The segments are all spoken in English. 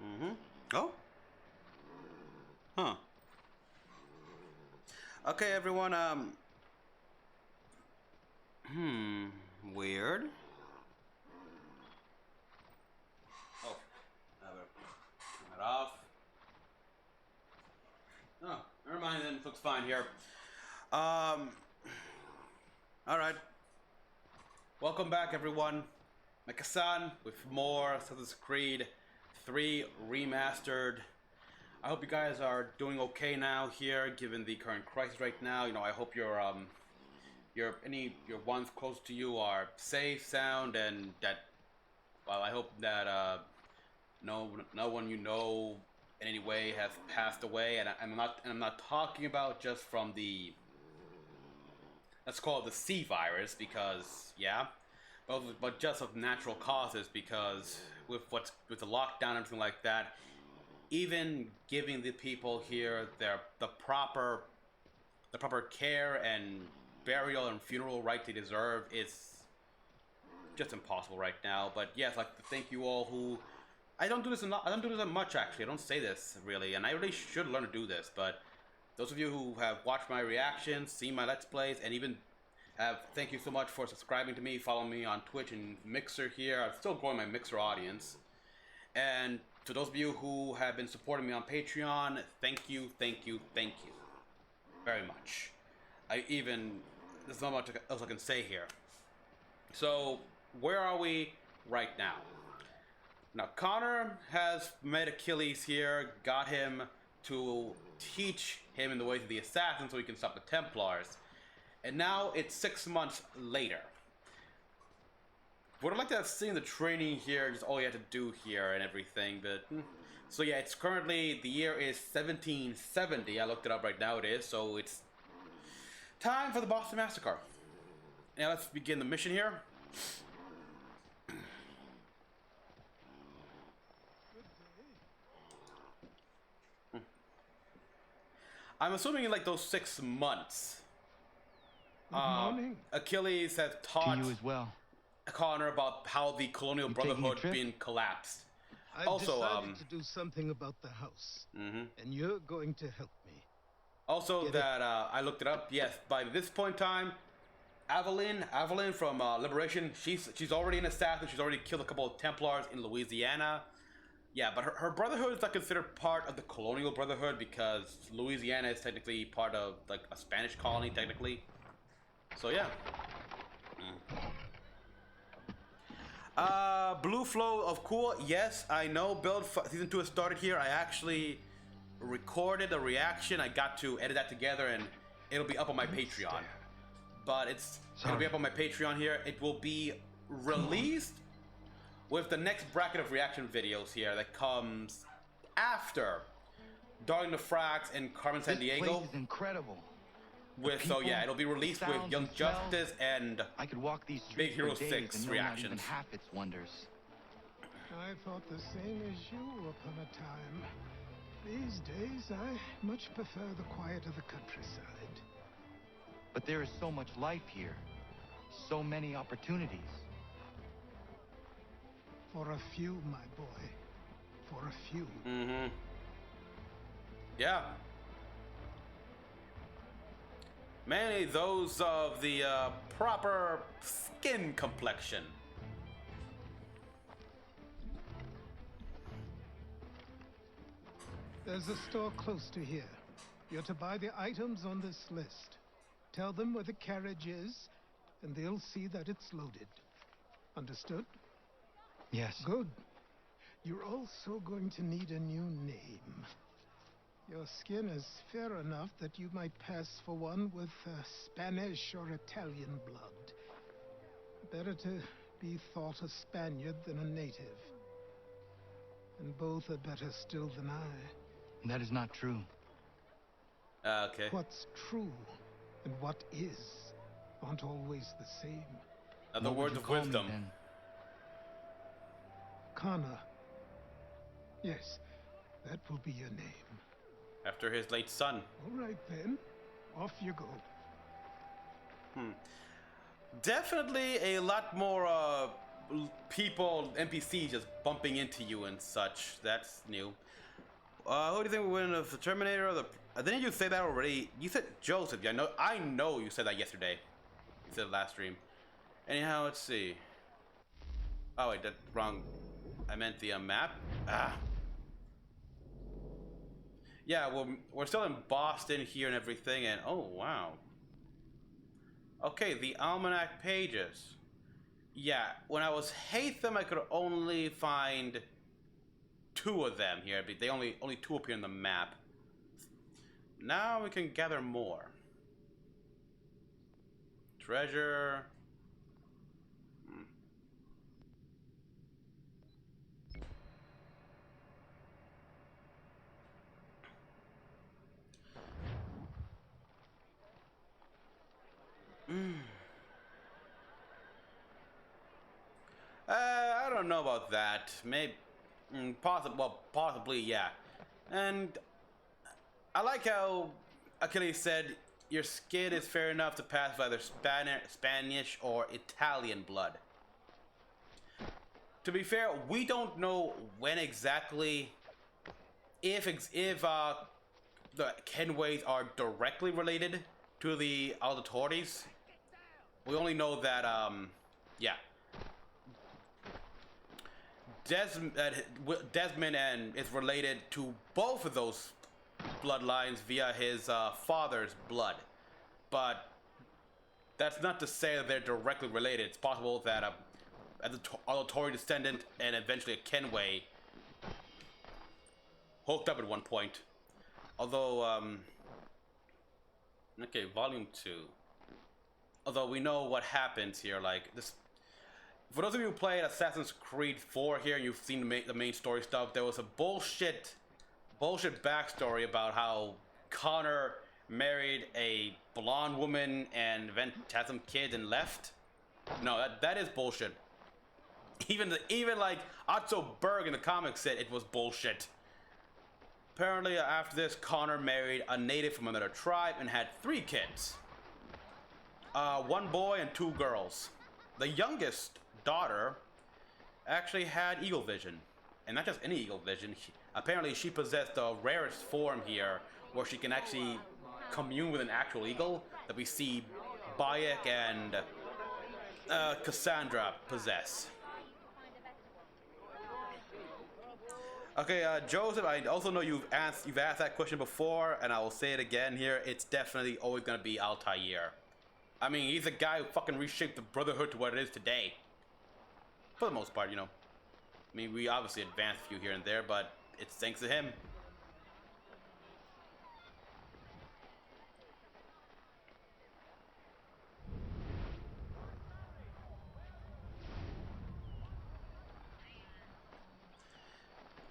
Mm-hmm. Oh? Huh. Okay, everyone, weird. Oh, I better turn that off. Oh, never mind then, it looks fine here. Alright. Welcome back, everyone. Mecha-san with more Assassin's Creed 3 Remastered. I hope you guys are doing okay now here, given the current crisis right now. You know, I hope your ones close to you are safe, sound, and that. Well, I hope that no one you know in any way has passed away. And I'm not talking about just from the, let's call it the C virus, because yeah, but just of natural causes, because with the lockdown and everything like that. Even giving the people here the proper care and burial and funeral right they deserve is just impossible right now. But yes, I'd like to thank you all who I don't do this that much actually. I don't say this really, and I really should learn to do this. But those of you who have watched my reactions, seen my Let's Plays, and even thank you so much for subscribing to me, following me on Twitch and Mixer here. I'm still growing my Mixer audience. And to those of you who have been supporting me on Patreon, thank you very much. There's not much else I can say here. So, where are we right now? Now, Connor has met Achilles here, got him to teach him in the ways of the assassin so he can stop the Templars. And now it's 6 months later. Would have liked to have seen the training here, just all you had to do here and everything, but... So yeah, it's currently, the year is 1770, I looked it up right now, it is, so it's time for the Boston Massacre. Now let's begin the mission here. I'm assuming in like those 6 months, Good morning. Achilles has taught... To you as well. Connor about how the Colonial Brotherhood been collapsed. I've decided to do something about the house, and you're going to help me. Also, I looked it up. Yes, by this point in time, Evelyn from Liberation, she's already an assassin. She's already killed a couple of Templars in Louisiana. Yeah, but her Brotherhood is not considered part of the Colonial Brotherhood because Louisiana is technically part of like a Spanish colony, technically. So yeah. Blue Flow of Cool. Yes, I know. Build Season 2 has started here. I actually recorded a reaction. I got to edit that together, and it'll be up on my Patreon. But it'll be up on my Patreon here. It will be released with the next bracket of reaction videos here that comes after Darling the Frags and Carmen Sandiego. This place is incredible. So yeah, it'll be released with Young Justice and I could walk these streets Big Hero for days 6 and know reactions. not even half its wonders. I thought the same as you upon a time. These days, I much prefer the quiet of the countryside. But there is so much life here. So many opportunities. For a few, my boy. For a few. Yeah. Mainly those of the proper skin complexion. There's a store close to here. You're to buy the items on this list. Tell them where the carriage is, and they'll see that it's loaded. Understood? Yes. Good. You're also going to need a new name. Your skin is fair enough that you might pass for one with Spanish or Italian blood. Better to be thought a Spaniard than a native. And both are better still than I. That is not true. Okay. What's true and what is aren't always the same. The words of wisdom. Then? Kana. Yes, that will be your name. After his late son. All right then, off you go. Definitely a lot more people, NPCs just bumping into you and such. That's new. Who do you think will win of the Terminator or the... Didn't you say that already? You said Joseph. Yeah, I know you said that yesterday. You said last stream. Anyhow, let's see. Oh wait, that's wrong. I meant the map. Ah. Yeah, we're still in Boston here and everything, and oh wow. Okay, the almanac pages. Yeah, when I was Hatham, I could only find 2 of them here, but they only 2 appear in the map. Now we can gather more. Treasure. I don't know about that. Maybe, possibly, yeah. And I like how Achilles said your skin is fair enough to pass for either Spanish or Italian blood. To be fair, we don't know when exactly, if the Kenways are directly related to the Auditores. We only know that, yeah. Desmond and is related to both of those bloodlines via his father's blood, but that's not to say that they're directly related. It's possible that as an Auditore descendant and eventually a Kenway hooked up at one point. Although, okay, volume 2. Although we know what happens here, like this. For those of you who played Assassin's Creed 4 here, and you've seen the main story stuff, there was a bullshit backstory about how Connor married a blonde woman and then had some kids and left. No, that is bullshit. Even like Otto Berg in the comics said it was bullshit. Apparently, after this, Connor married a native from another tribe and had 3 kids. 1 boy and 2 girls. The youngest daughter actually had eagle vision, and not just any eagle vision. Apparently she possessed the rarest form here, where she can actually commune with an actual eagle that we see Bayek and Cassandra possess. Okay, Joseph, I also know you've asked that question before, and I will say it again here. It's definitely always gonna be Altair. I mean, he's the guy who fucking reshaped the Brotherhood to what it is today. For the most part, you know. I mean, we obviously advanced a few here and there, but it's thanks to him.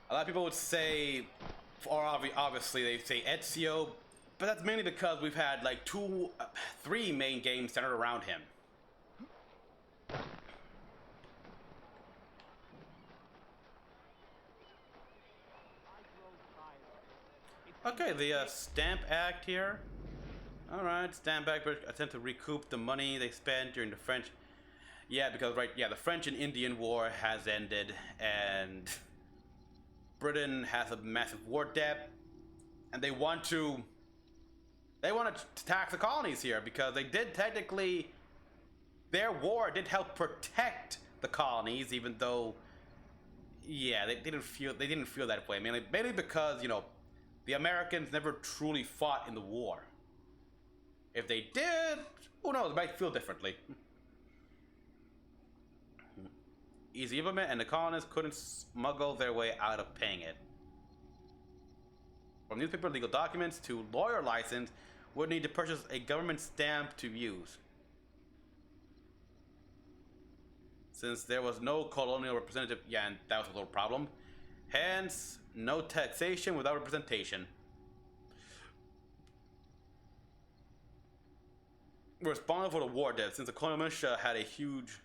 A lot of people would say, or obviously they say Ezio, but that's mainly because we've had like 3 main games centered around him. Okay, the Stamp Act here. Alright, Stamp Act attempt to recoup the money they spent during the French... Yeah, because, right, yeah, the French and Indian War has ended, and Britain has a massive war debt, and they want to tax the colonies here, because they did technically... Their war did help protect the colonies, even though... Yeah, they didn't feel that way, mainly because, you know, the Americans never truly fought in the war. If they did, who knows, it might feel differently. Easy implement, and the colonists couldn't smuggle their way out of paying it. From newspaper legal documents to lawyer license, would need to purchase a government stamp to use. Since there was no colonial representative, yeah, and that was a little problem. Hence, no taxation without representation. Responsible for the war debt, since the colonial militia had a huge...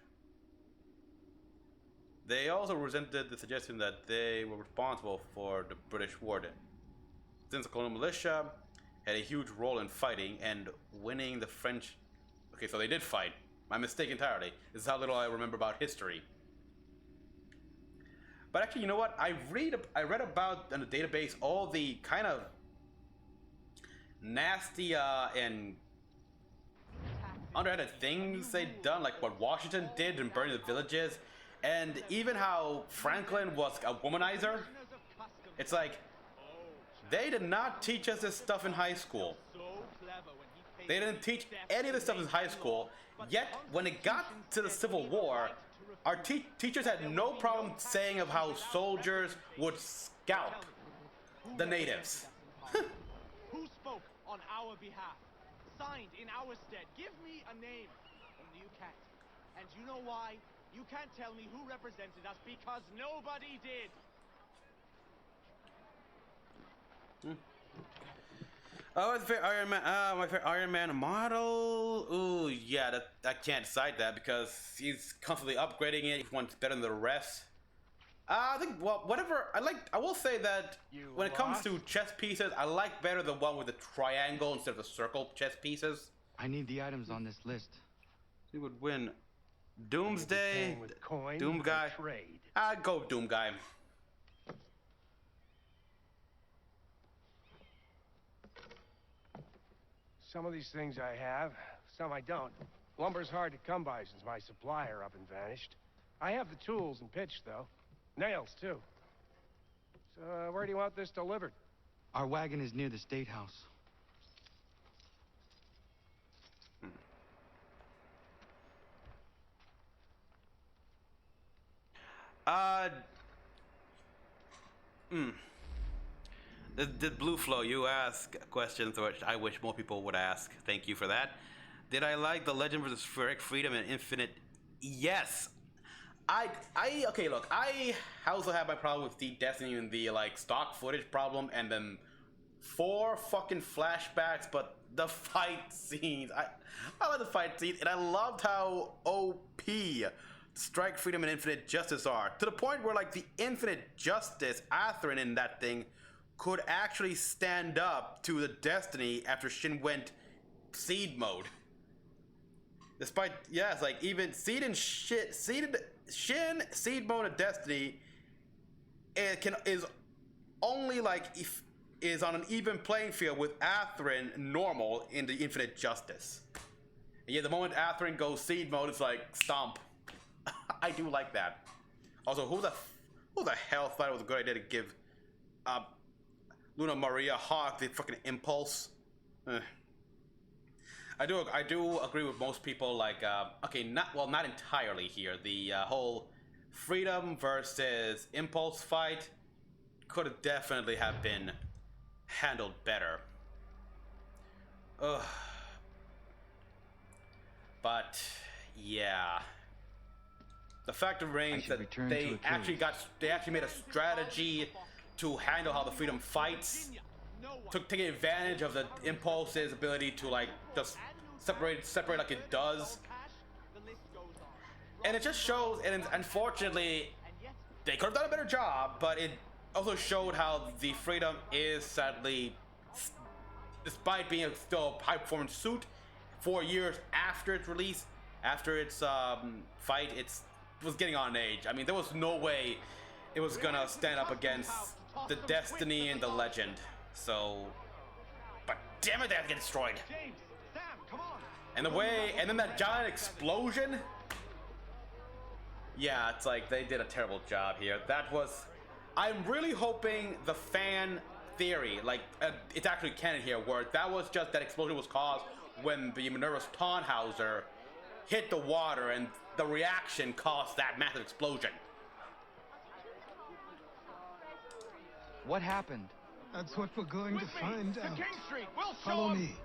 They also resented the suggestion that they were responsible for the British war debt. Since the colonial militia had a huge role in fighting and winning the French... Okay, so they did fight. My mistake entirely. This is how little I remember about history. But actually, you know what? I read about in the database all the kind of nasty and underhanded things they've done, like what Washington did in burning the villages, and even how Franklin was a womanizer. It's like, they did not teach us this stuff in high school. They didn't teach any of this stuff in high school, yet when it got to the Civil War, our teachers had no problem saying of how soldiers would scalp the natives. Who spoke on our behalf? Signed in our stead. Give me a name. Only you can't. And you know why? You can't tell me who represented us because nobody did. Oh, it's favorite Iron Man. My favorite Iron Man model. Ooh, yeah, I can't decide that because he's constantly upgrading it. Each one's better than the rest. I think, well, whatever. I will say that when it comes to chess pieces, I like better the one with the triangle instead of the circle chess pieces. I need the items on this list. Who would win? Doomsday, Doom Guy. I'd go Doom Guy. Some of these things I have, some I don't. Lumber's hard to come by since my supplier up and vanished. I have the tools and pitch, though. Nails, too. So, where do you want this delivered? Our wagon is near the State House. The Blue Flow, you ask questions which I wish more people would ask. Thank you for that. Did I like the Legend vs. Freedom and Infinite? Yes. Okay, look, I also have my problem with the Destiny and the, like, stock footage problem, and then 4 fucking flashbacks, but the fight scenes, I love the fight scenes, and I loved how OP Strike, Freedom, and Infinite Justice are, to the point where, like, the Infinite Justice, Atherin in that thing, could actually stand up to the Destiny after Shin went Seed mode. Despite, yeah, it's like, even Shin Seed mode of Destiny is only like is on an even playing field with Atherin normal in the Infinite Justice. And yeah, the moment Atherin goes Seed mode, it's like stomp. I do like that. Also, who the hell thought it was a good idea to give Luna Maria Hawk the fucking impulse? I do agree with most people. Like, okay, not entirely here. The whole Freedom versus Impulse fight could have definitely have been handled better. Ugh. But yeah, the fact remains that they actually made a strategy to handle how the Freedom fights, taking advantage of the Impulse's ability to, like, just separate like it does. And it just shows, and unfortunately, they could have done a better job, but it also showed how the Freedom is sadly, despite being still a high-performance suit, 4 years after its release, after its fight, it was getting on age. I mean, there was no way it was gonna stand up against the Destiny and the Legend. So, but damn it, they had to get destroyed. And then that giant explosion. Yeah, it's like they did a terrible job here. I'm really hoping the fan theory, like, it's actually canon here, where that explosion was caused when the Minerva's Tannhauser hit the water and the reaction caused that massive explosion. What happened? That's what we're going to find out. King Street. We'll Follow show 'em. me.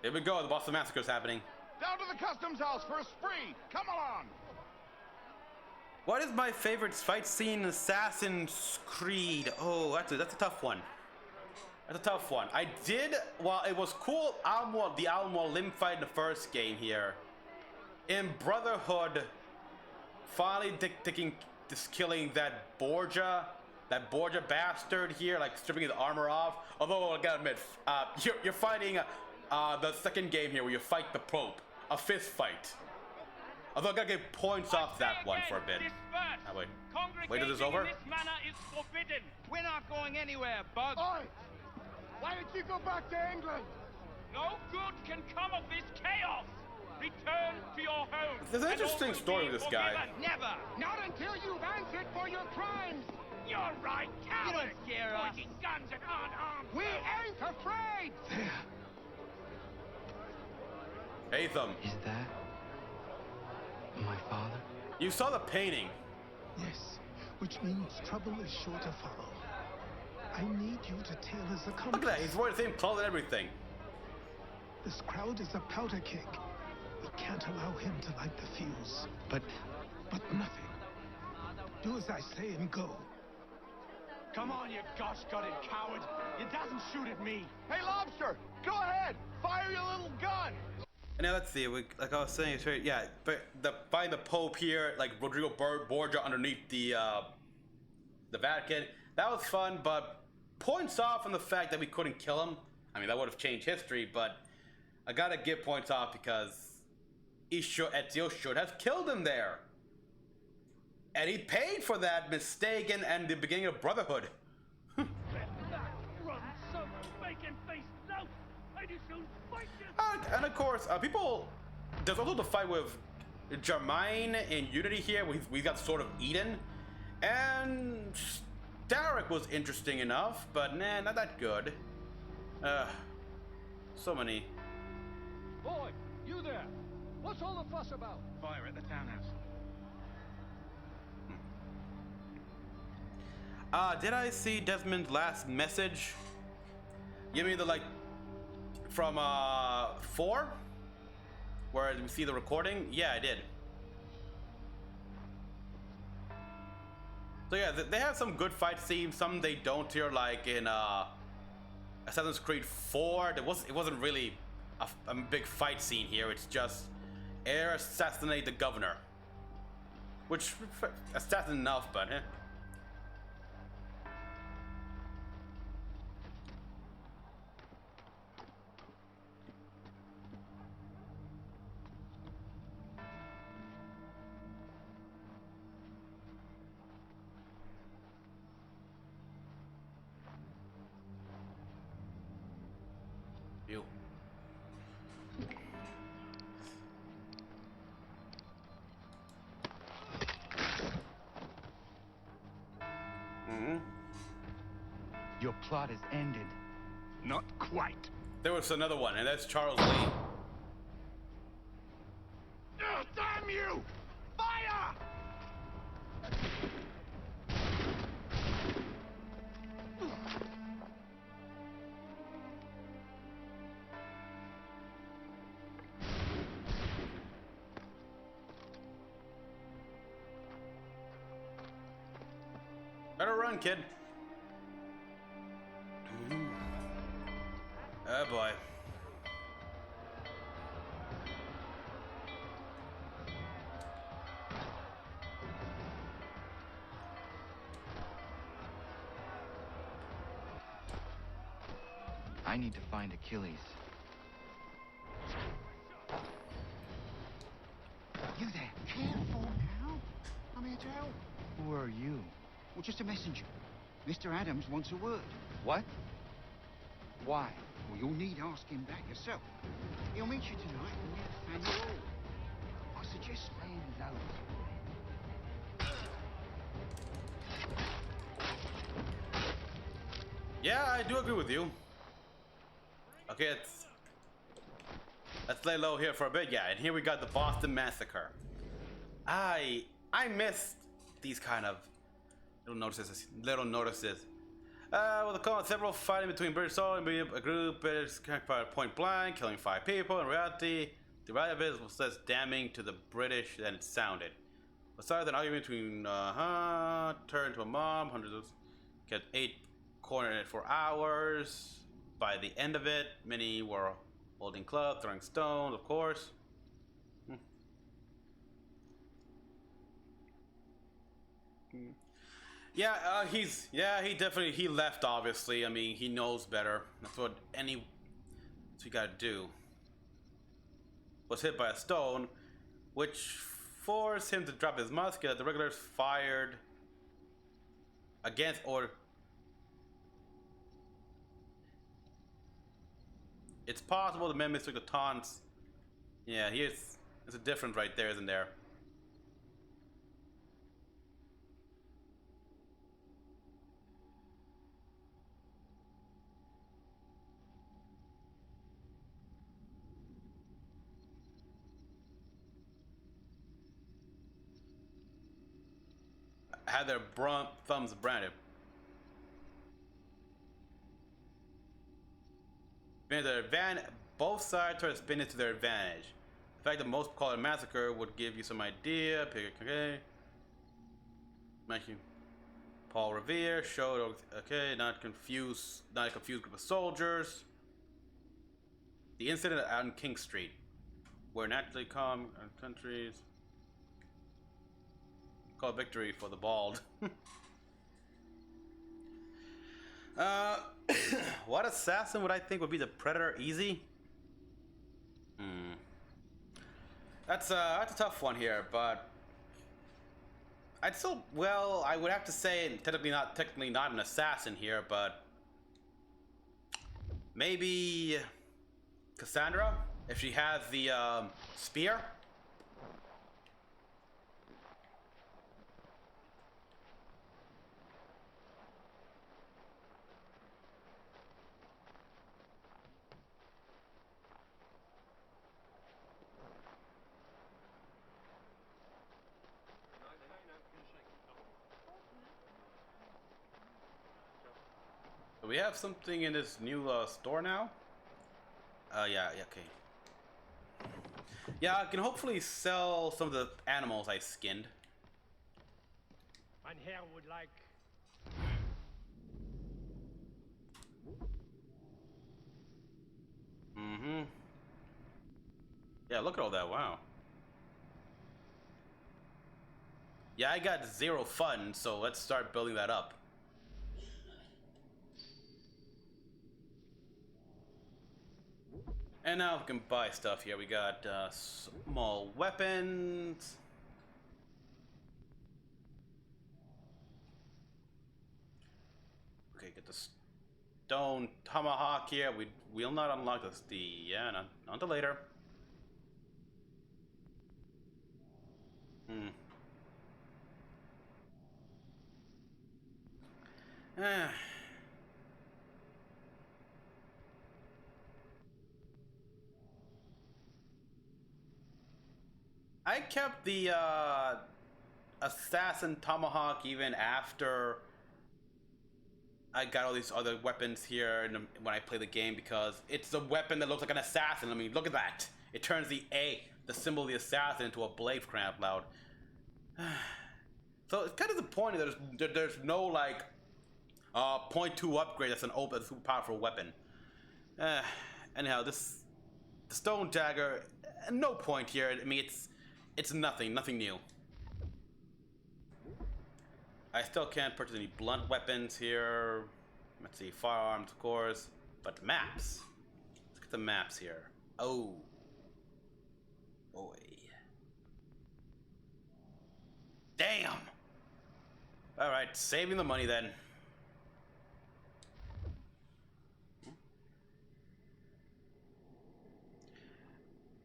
Here we go, the Boston Massacre's happening. Down to the customs house for a spree. Come along. What is my favorite fight scene in Assassin's Creed? Oh, that's a tough one. That's a tough one. Well, it was cool, the Alamo limb fight in the first game here. In Brotherhood, finally killing that Borgia bastard here, like stripping his armor off. Although, I gotta admit, you're fighting the second game here where you fight the Pope. A fist fight. Although I gotta get points off that one for a bit. Oh, wait. Wait till this is over? This manner is forbidden. We're not going anywhere, Bug. Oi! Why did you go back to England? No good can come of this chaos. Return to your home. There's an and interesting all will story be with this guy. forgiven. Never. Not until you've answered for your crimes. You're right, You coward. don't scare us. Pointing guns at unarmed. We ain't afraid. Atham, Is that my father? you saw the painting. Yes, which means trouble is sure to follow. I need you to tail his Look at accomplice. that, he's wearing the same clothes and everything. This crowd is a powder keg. We can't allow him to light the fuse. But But nothing. Do as I say and go. Come on, you gosh-gutted coward. You doesn't shoot at me. Hey, Lobster, go ahead. Fire your little gun. And now let's see, like I was saying, it's very, yeah, but find the Pope here, like Rodrigo Borgia underneath the Vatican. That was fun, but points off on the fact that we couldn't kill him. I mean, that would have changed history, but I gotta give points off because Ezio should have killed him there. And he paid for that mistake and the beginning of Brotherhood. Run, some bacon-faced lout. I just soon fight you. And of course, people. There's also the fight with Jermaine and Unity here. We got sort of Eden, and Starrick was interesting enough, but nah, not that good. So many. Boy, you there. What's all the fuss about? Fire at the townhouse. Did I see Desmond's last message? You mean from 4? Where we see the recording? Yeah, I did. So yeah, they have some good fight scenes, some they don't here, like in Assassin's Creed 4. It wasn't really a big fight scene here, it's just assassinate the governor. Which, assassin enough, but You. Your plot is ended. Not quite. There was another one, and that's Charles Lee. Oh, damn you! Fire! Better run, kid. Oh boy. I need to find Achilles. You there? Careful now. I'm here to help. Who are you? Well, just a messenger. Mr. Adams wants a word. What? Why? Well, you'll need asking back yourself. He'll meet you tonight near Fanny Hall. I suggest laying low. Yeah, I do agree with you. Okay, let's lay low here for a bit. Yeah, and here we got the Boston Massacre. I missed these kind of little notices. Well, the call several fighting between British soldiers and a group is point blank, killing 5 people. In reality, the reality of it was less damning to the British than it sounded. Besides an argument between turned to a mob, hundreds of kept 8 cornered for hours. By the end of it, many were holding clubs, throwing stones, of course. Yeah, he definitely left, obviously. I mean, he knows better. That's what you gotta do. Was hit by a stone, which force him to drop his musket, the regulars fired against or it's possible the men mistook the taunts. Yeah, there's a difference right there, isn't there? Had their thumbs branded. Both sides try to spin it to their advantage. The fact that most call it a massacre would give you some idea. Okay. Paul Revere showed okay, not a confused group of soldiers. The incident on King Street, where naturally calm countries call victory for the bald. What assassin would I think would be the Predator? Easy. That's a tough one here, but I'd still, well, I would have to say technically not an assassin here, but maybe Cassandra if she has the spear. So we have something in this new store now. Yeah, okay. Yeah, I can hopefully sell some of the animals I skinned. Mein Herr would like. Mm-hmm. Yeah, look at all that, wow. Yeah, I got 0 funds, so let's start building that up. And now we can buy stuff here. We got small weapons. Okay, get the stone tomahawk here. We'll not unlock this. Yeah, not until later. I kept the assassin tomahawk even after I got all these other weapons here when I play the game because it's a weapon that looks like an assassin. I mean, look at that. It turns the symbol of the assassin, into a blade cramp loud. So it's kind of disappointing that there's no like .2 upgrade that's an super powerful weapon. Anyhow, the stone dagger, no point here. I mean, it's nothing new. I still can't purchase any blunt weapons here. Let's see, firearms, of course, but maps. Let's get the maps here. Oh, boy. Damn. All right, saving the money then.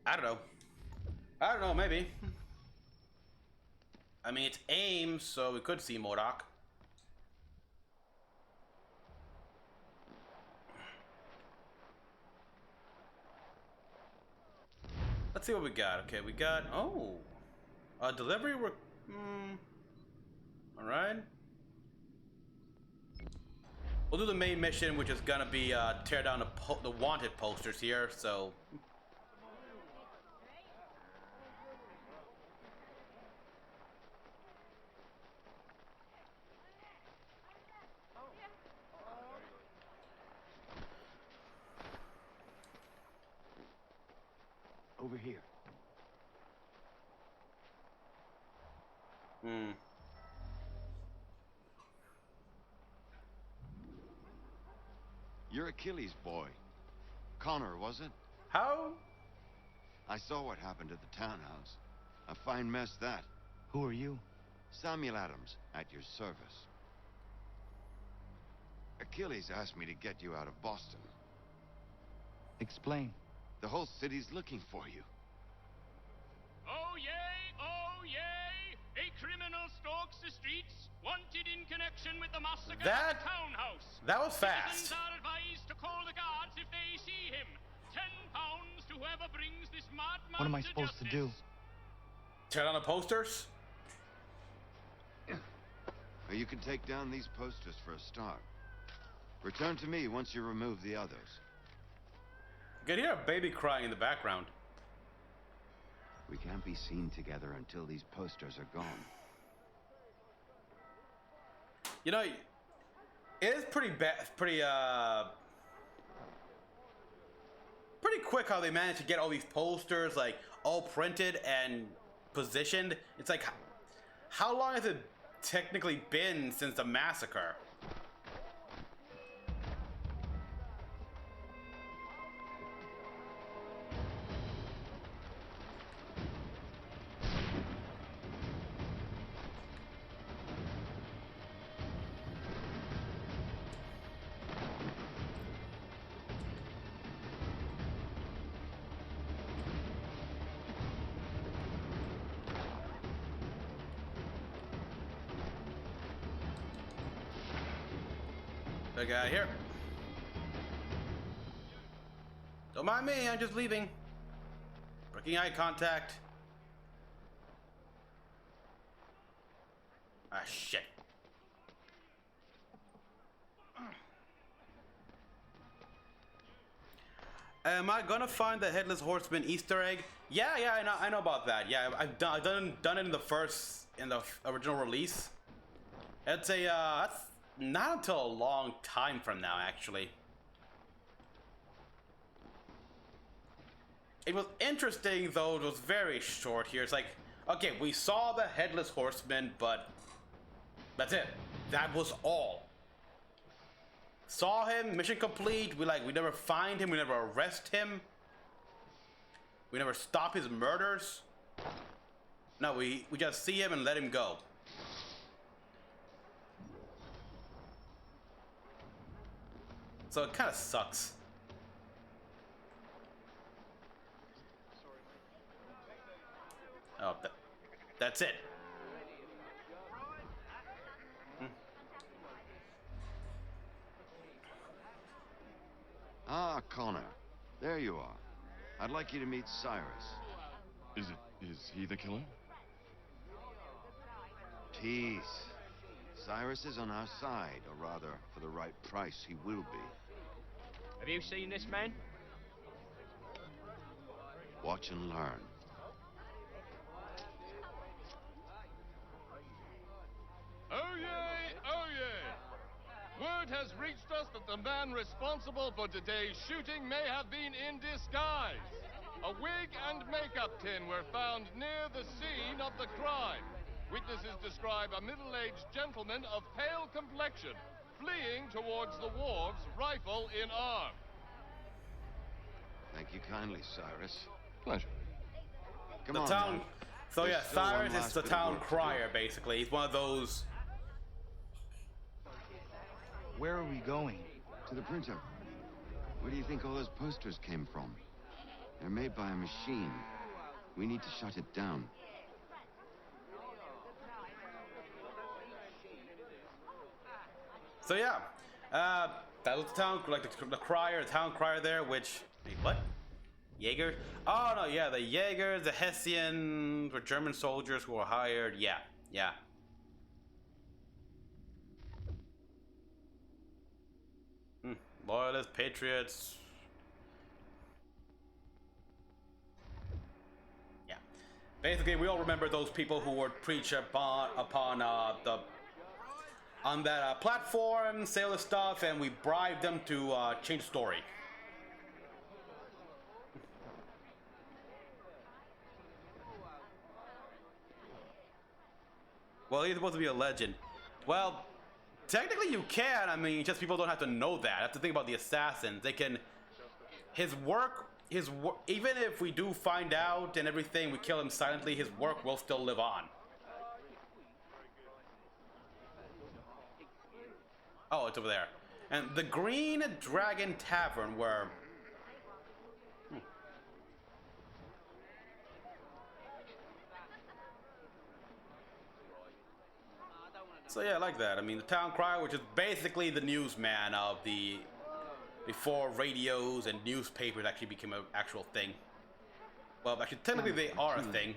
I don't know, maybe. I mean, it's AIM, so we could see MODOK. Let's see what we got. Okay, we got, delivery, alright. We'll do the main mission, which is gonna be, tear down the wanted posters here, so. Over here. You're Achilles' boy. Connor, was it? How? I saw what happened at the townhouse. A fine mess, that. Who are you? Samuel Adams, at your service. Achilles asked me to get you out of Boston. Explain. The whole city's looking for you. Oh yay, oh yay! A criminal stalks the streets, wanted in connection with the massacre at the townhouse. That was fast. Citizens are advised to call the guards if they see him. £10 to whoever brings this madman. What am I supposed to do? Tear down the posters? Or you can take down these posters for a start. Return to me once you remove the others. You can hear a baby crying in the background. We can't be seen together until these posters are gone. You know, it is pretty pretty quick how they managed to get all these posters like all printed and positioned. It's like, how long has it technically been since the massacre? The guy here. Don't mind me, I'm just leaving. Breaking eye contact. Ah, shit. Am I gonna find the Headless Horseman Easter egg? Yeah, I know about that. Yeah, I've done it in the original release. That's that's not until a long time from now, actually. It was interesting, though it was very short here. It's like, okay, we saw the Headless Horseman, but that's it. That was all. Saw him, mission complete. We never find him, we never arrest him. We never stop his murders. No, we just see him and let him go. So it kind of sucks. Oh, that's it. Ah, Connor. There you are. I'd like you to meet Cyrus. Is he the killer? Tease. Cyrus is on our side, or rather, for the right price, he will be. Have you seen this man? Watch and learn. Oh yay, oh yay! Word has reached us that the man responsible for today's shooting may have been in disguise. A wig and makeup tin were found near the scene of the crime. Witnesses describe a middle-aged gentleman of pale complexion fleeing towards the wharves, rifle in arm. Thank you kindly, Cyrus. Pleasure. Come The on, town. man. So There's yeah, still one Cyrus is last the bit of town work to do. crier, basically. He's one of those. Where are we going? To the printer. Where do you think all those posters came from? They're made by a machine. We need to shut it down. So yeah, that was the town, like the crier, the town crier there. Which, wait, what? Jaegers? Oh no, yeah, the Jaegers, the Hessians, were German soldiers who were hired. Yeah, yeah. Loyalists, patriots. Yeah. Basically, we all remember those people who would preach upon on that platform, sell the stuff, and we bribed them to change the story. Well, he's supposed to be a legend. Well, technically you can. I mean, just people don't have to know that. That's the thing about the assassins. They can. His work even if we do find out and everything, we kill him silently, his work will still live on. Oh, it's over there. And the Green Dragon Tavern, where... So yeah, I like that. I mean, the town crier, which is basically the newsman of the... before radios and newspapers actually became an actual thing. Well, actually, technically they are a thing.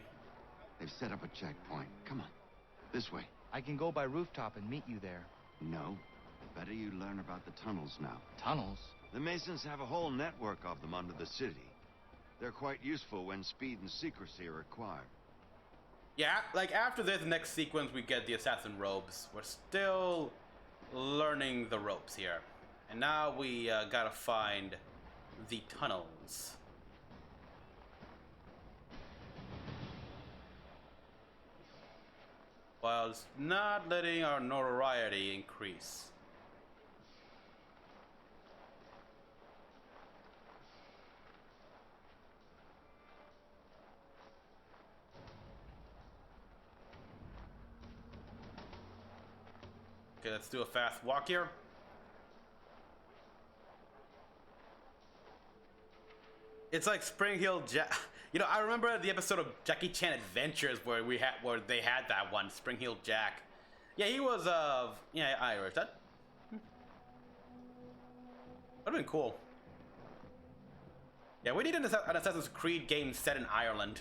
They've set up a checkpoint. Come on. This way. I can go by rooftop and meet you there. No. Better you learn about the tunnels now. Tunnels? The Masons have a whole network of them under the city. They're quite useful when speed and secrecy are required. Yeah, like after this next sequence we get the assassin robes. We're still learning the ropes here. And now we gotta find the tunnels. While not letting our notoriety increase. Okay, let's do a fast walk here. It's like Spring Hill Jack. You know, I remember the episode of Jackie Chan Adventures where they had that one, Spring Hill Jack. Yeah, he was yeah, Irish. That would've been cool. Yeah, we need an Assassin's Creed game set in Ireland.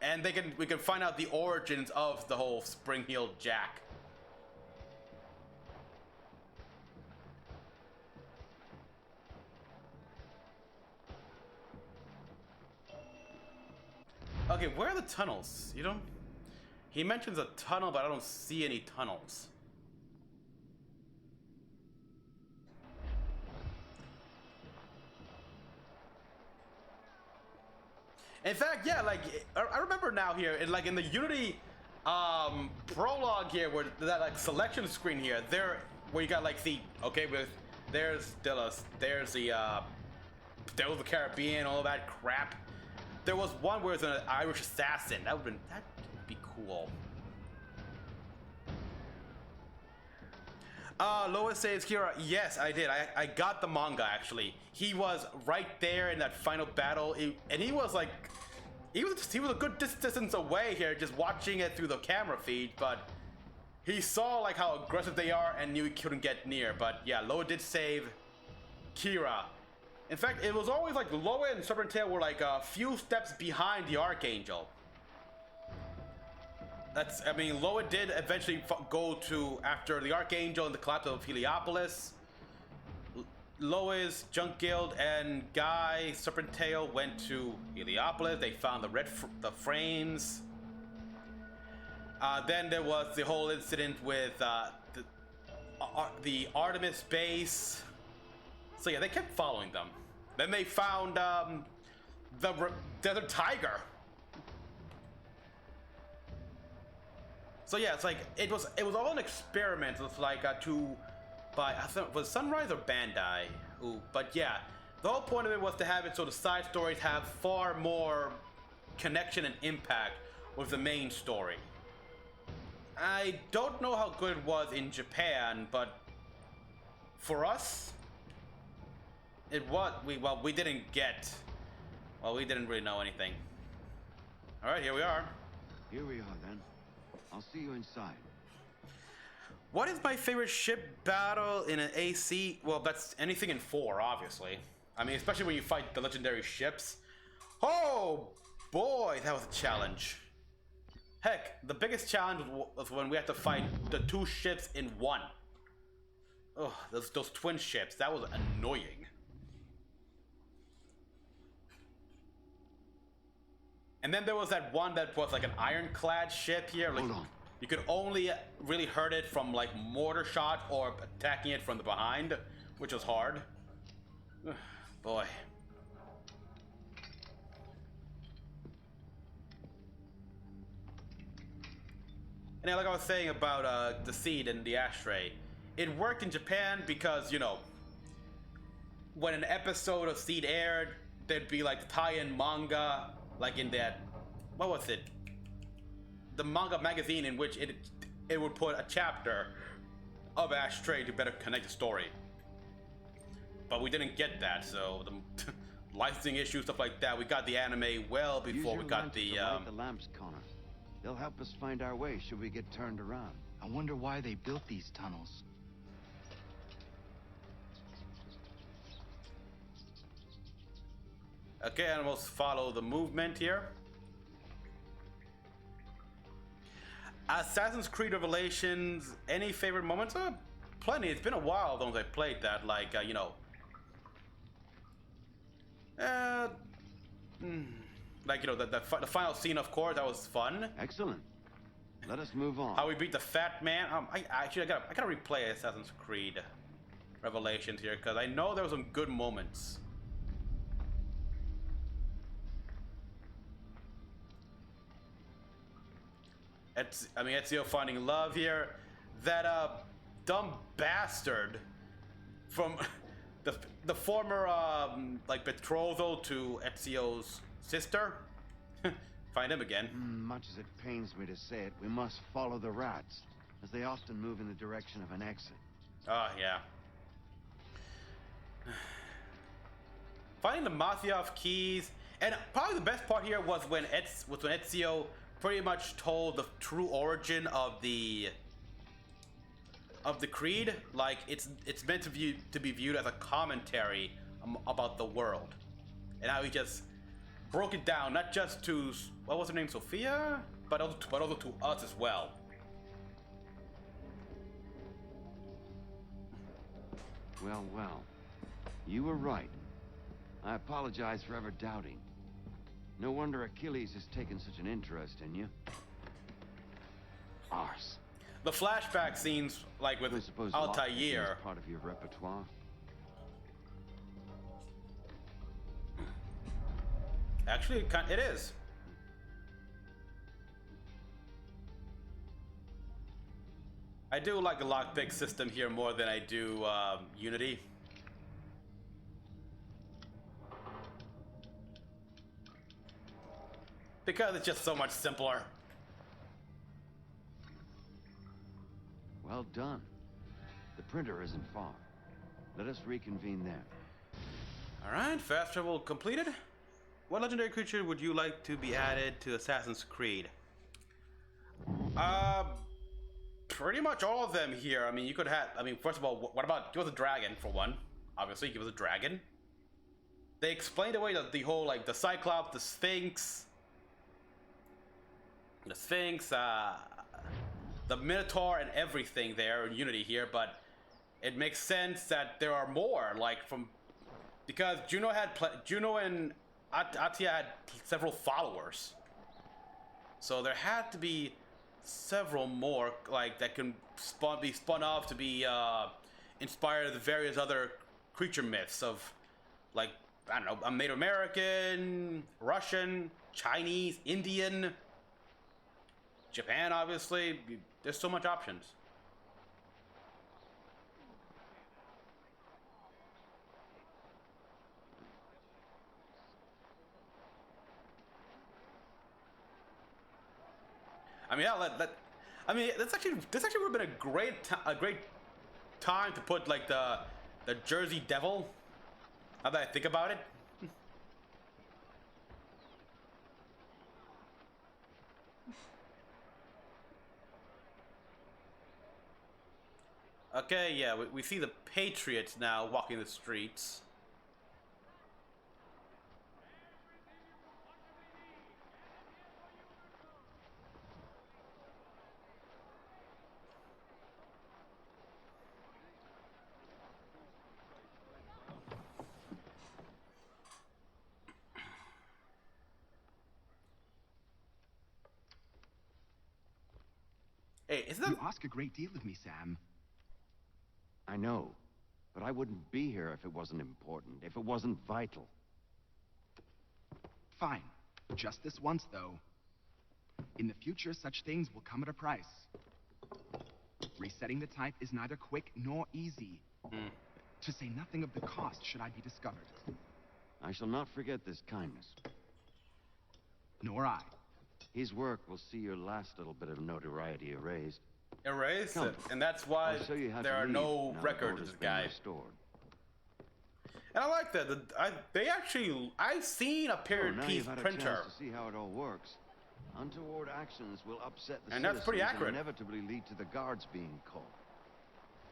And we can find out the origins of the whole Spring Hill Jack. Okay, where are the tunnels? You don't... He mentions a tunnel, but I don't see any tunnels. In fact, yeah, like, I remember now here, in the Unity prologue here, where that like selection screen here, where you got like the, okay, there's the Caribbean, all that crap. There was one where it's an Irish assassin. That'd be cool. Lois says, Kira, yes, I did. I got the manga, actually. He was right there in that final battle, and he was like, he was a good distance away here, just watching it through the camera feed, but he saw like how aggressive they are and knew he couldn't get near. But yeah, Loa did save Kira. In fact, it was always like Loa and Serpent Tail were like a few steps behind the Archangel. I mean, Loa did eventually go to, after the Archangel and the collapse of Heliopolis, Lois, Junk Guild, and Guy, Serpent Tail went to Heliopolis. They found the frames. Then there was the whole incident with the Artemis base. So yeah, they kept following them. Then they found the Desert Tiger. So yeah, it's like it was all an experiment. It's like I think was Sunrise or Bandai. Ooh, but yeah, the whole point of it was to have it so the side stories have far more connection and impact with the main story. I don't know how good it was in Japan, but for us, we didn't really know anything. All right, here we are. Here we are then. I'll see you inside. What is my favorite ship battle in an AC? Well, that's anything in 4, obviously. I mean, especially when you fight the legendary ships. Oh boy, that was a challenge. Heck, the biggest challenge was when we had to fight the 2 ships in 1. Oh, those twin ships. That was annoying. And then there was that one that was like an ironclad ship here. Like, hold on. You could only really hurt it from like mortar shot or attacking it from the behind, which was hard. Boy. And like I was saying about the seed and the ashtray, it worked in Japan because, you know, when an episode of Seed aired, there'd be like the tie-in manga, like in that, what was it? The manga magazine in which it would put a chapter of Ashtray to better connect the story. But we didn't get that, so the licensing issues, stuff like that. We got the anime well before we got the. Light the lamps, Connor. They'll help us find our way should we get turned around. I wonder why they built these tunnels. Okay, animals follow the movement here. Assassin's Creed Revelations, any favorite moments? Plenty. It's been a while since I played that. Like, you know. Like, you know, the final scene, of course, that was fun. Excellent. Let us move on. How we beat the fat man. I gotta replay Assassin's Creed Revelations here, because I know there were some good moments. Ezio finding love here. That dumb bastard from the former like betrothal to Ezio's sister. Find him again. Much as it pains me to say it, we must follow the rats, as they often move in the direction of an exit. Oh yeah. Finding the Masyaf keys, and probably the best part here was when Ezio pretty much told the true origin of the creed. Like it's meant to be viewed as a commentary about the world, and how he just broke it down, not just to what was her name, Sophia, but also to us as well. Well, well, you were right. I apologize for ever doubting. No wonder Achilles has taken such an interest in you. Arse. The flashback scenes, like with Altair, is part of your repertoire. Actually, it is. I do like the lockpick system here more than I do Unity. Because it's just so much simpler. Well done. The printer isn't far. Let us reconvene there. Alright, fast travel completed. What legendary creature would you like to be added to Assassin's Creed? Pretty much all of them here. I mean, you could have, first of all, what about, give us a dragon for one. Obviously, give us a dragon. They explained away the whole, like, the Cyclops, the Sphinx, the Minotaur and everything there in Unity here, but it makes sense that there are more, like, because Juno and Atia had several followers. So there had to be several more, like, that can be spun off to be inspired the various other creature myths of, like, I don't know, Native American, Russian, Chinese, Indian, Japan, obviously. There's so much options. This actually would have been a great time to put, like, the Jersey Devil. Now that I think about it. Okay, yeah, we see the Patriots now walking the streets. Hey, isn't that... You ask a great deal of me, Sam. I know, but I wouldn't be here if it wasn't important, if it wasn't vital. Fine. Just this once, though. In the future, such things will come at a price. Resetting the type is neither quick nor easy. To say nothing of the cost should I be discovered. I shall not forget this kindness. Nor I. His work will see your last little bit of notoriety erased. Erased? Come. And that's why I'll show you how there to are leave no now the records boat of has this been guy. restored. And I like that. They actually, I've seen a period now piece you've had a printer. chance to see how it all works. Untoward actions will upset the And that's pretty citizens accurate. and inevitably lead to the guards being called.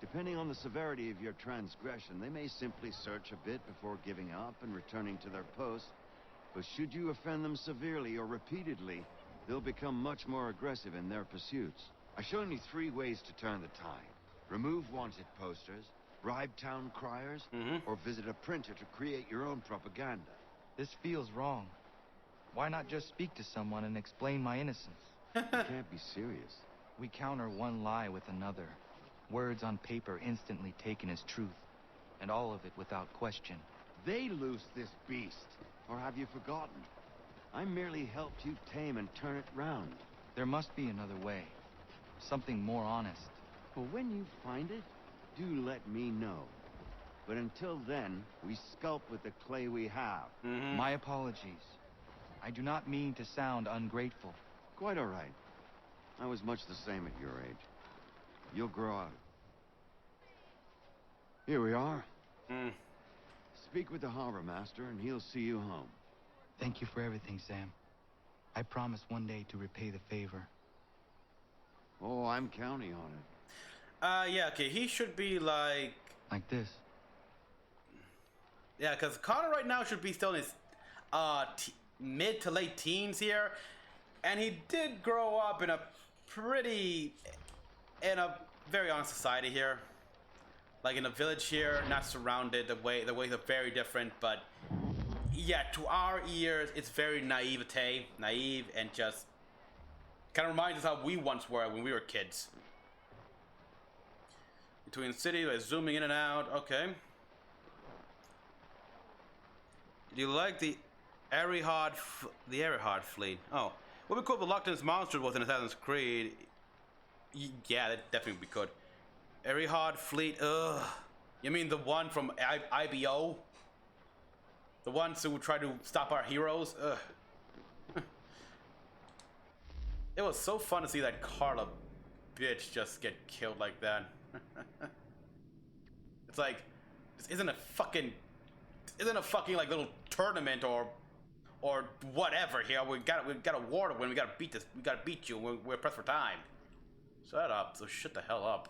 Depending on the severity of your transgression, they may simply search a bit before giving up and returning to their posts. But should you offend them severely or repeatedly, they'll become much more aggressive in their pursuits. I've shown you 3 ways to turn the tide. Remove wanted posters, bribe town criers, or visit a printer to create your own propaganda. This feels wrong. Why not just speak to someone and explain my innocence? You can't be serious. We counter one lie with another. Words on paper instantly taken as truth, and all of it without question. They loose this beast. Or have you forgotten? I merely helped you tame and turn it round. There must be another way. Something more honest. Well, when you find it, do let me know. But until then, we sculpt with the clay we have. My apologies. I do not mean to sound ungrateful. Quite all right. I was much the same at your age. You'll grow out of it. Here we are. Speak with the harbor master, and he'll see you home. Thank you for everything, Sam. I promise one day to repay the favor. Oh, I'm counting on it. Yeah, okay, he should be like this. Yeah, because Connor right now should be still in his mid to late teens here, and he did grow up in a very honest society here, like in a village here, not surrounded. The ways are very different, but yeah, to our ears, it's very naive and just kind of reminds us how we once were when we were kids. Between cities, like zooming in and out. Okay. Do you like the Erihard fleet? Oh, what we call the Loch Ness monsters was in Assassin's Creed. Yeah, that definitely we could. Erihard fleet. Ugh. You mean the one from IBO? The ones who try to stop our heroes? Ugh. It was so fun to see that Carla bitch just get killed like that. It's like, this isn't a fucking like little tournament or whatever here. We got a war to win. We gotta beat this. We gotta beat you. We're pressed for time. Shut up. So shut the hell up.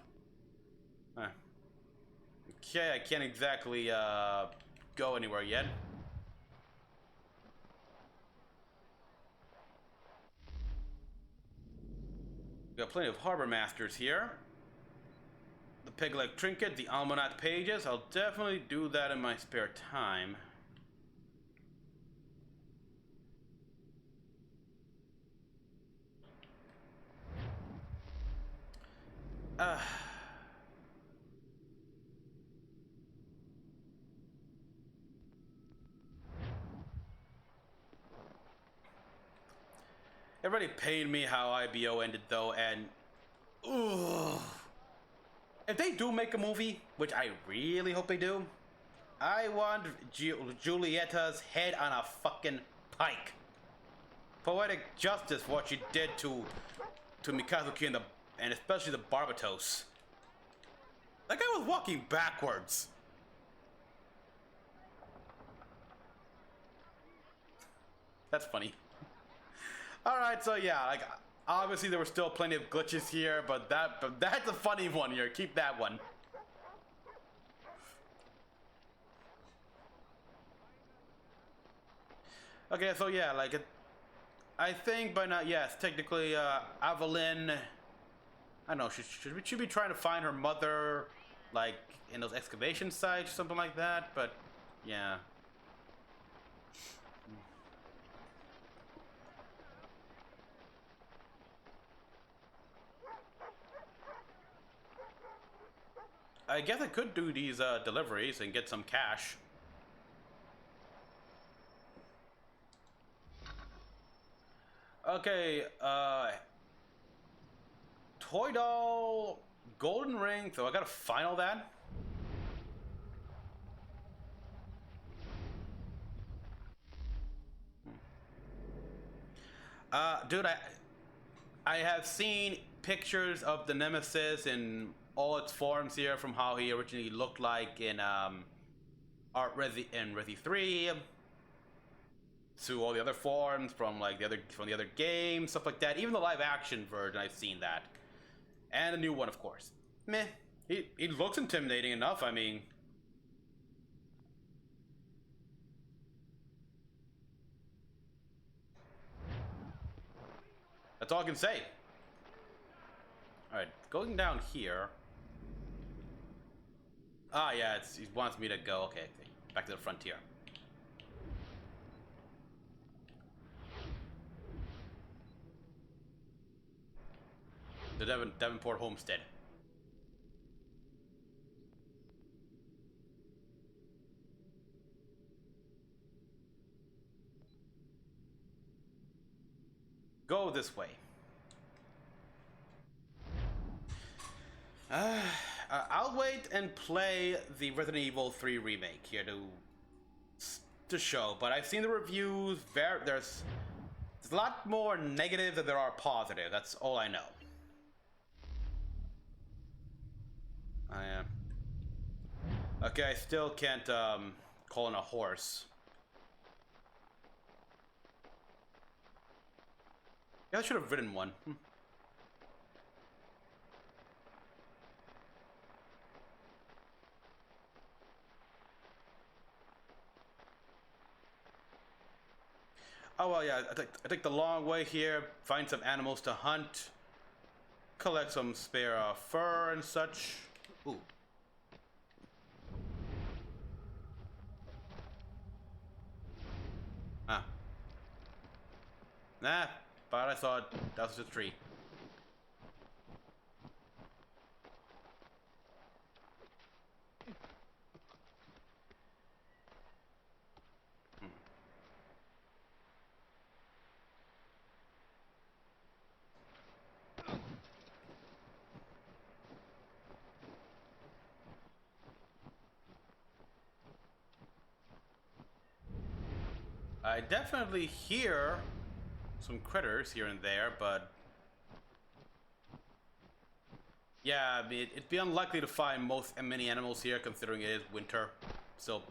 Okay, I can't exactly go anywhere yet. We got plenty of harbor masters here. The peg-leg trinket, the almanac pages. I'll definitely do that in my spare time. It really pained me how IBO ended though, and ooh. If they do make a movie, which I really hope they do, I want Julietta's head on a fucking pike. Poetic justice for what she did to Mikazuki and especially the Barbatos. That guy was walking backwards. That's funny. Alright, so yeah, like obviously there were still plenty of glitches here, but that's a funny one here. Keep that one. Okay, so yeah, like I think by now, yes, technically Evelyn, I don't know, should be trying to find her mother, like in those excavation sites or something like that, but yeah. I guess I could do these deliveries and get some cash. Okay, toy doll, golden ring. So I gotta find all that. Dude, I have seen pictures of the Nemesis in all its forms here, from how he originally looked like in Resi 3 to all the other forms from the other games, stuff like that. Even the live action version, I've seen that, and the new one, of course. Meh. He looks intimidating enough. I mean, that's all I can say. All right, going down here. Ah, yeah, he wants me to go. Okay, back to the frontier. The Devonport homestead. Go this way. I'll wait and play the Resident Evil 3 remake here to show, but I've seen the reviews. There's a lot more negative than there are positive. That's all I know. Okay, I still can't call in a horse. Yeah, I should have ridden one. Oh well, yeah. I take the long way here. Find some animals to hunt. Collect some spare fur and such. Ooh. Ah. Nah, but I thought that was a tree. I definitely hear some critters here and there, but yeah, I mean, it'd be unlikely to find many animals here, considering it is winter, still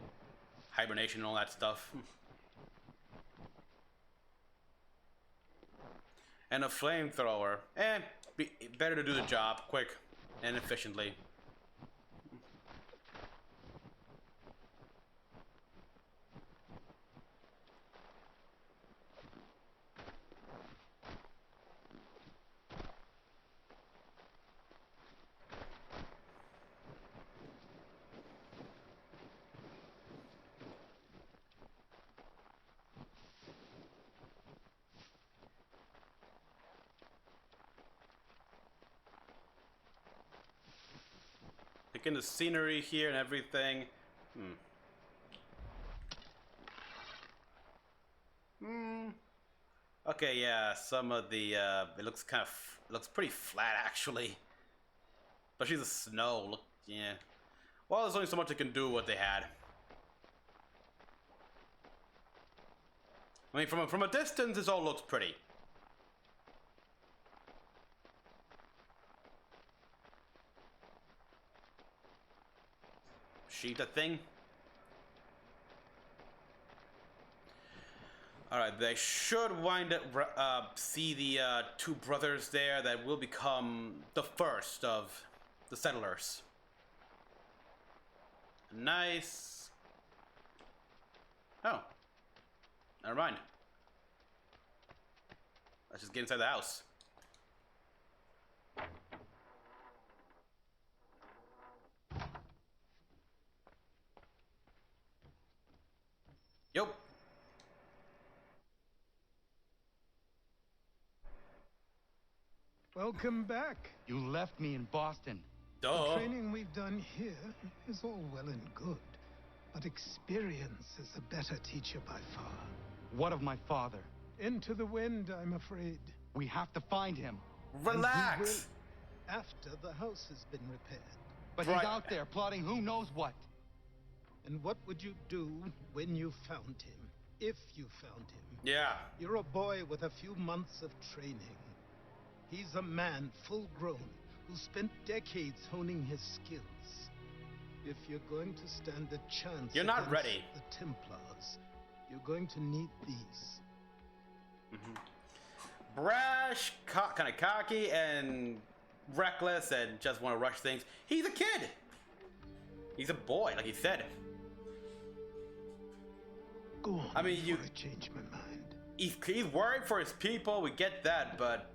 hibernation and all that stuff. And a flamethrower, better to do the job quick and efficiently. In the scenery here and everything. Okay, yeah, some of the it looks pretty flat actually. Especially the snow. Yeah. Well, there's only so much I can do with what they had. I mean, from a distance, this all looks pretty. Shoot that thing. Alright, they should wind up, see the two brothers there that will become the first of the settlers. Nice. Oh. Never mind. Let's just get inside the house. Yep. Welcome back. You left me in Boston. Duh. The training we've done here is all well and good, but experience is a better teacher by far. What of my father? Into the wind, I'm afraid. We have to find him. Relax. After the house has been repaired. But he's out there plotting who knows what. And what would you do when you found him? if you found him. Yeah. You're a boy with a few months of training. He's a man full grown who spent decades honing his skills. If you're going to stand a chance You're not against ready. the Templars, you're going to need these. Brash, kind of cocky, and reckless, and just want to rush things. He's a kid. He's a boy, like he said. Go on. I mean, before I change my mind. He's worried for his people. We get that, but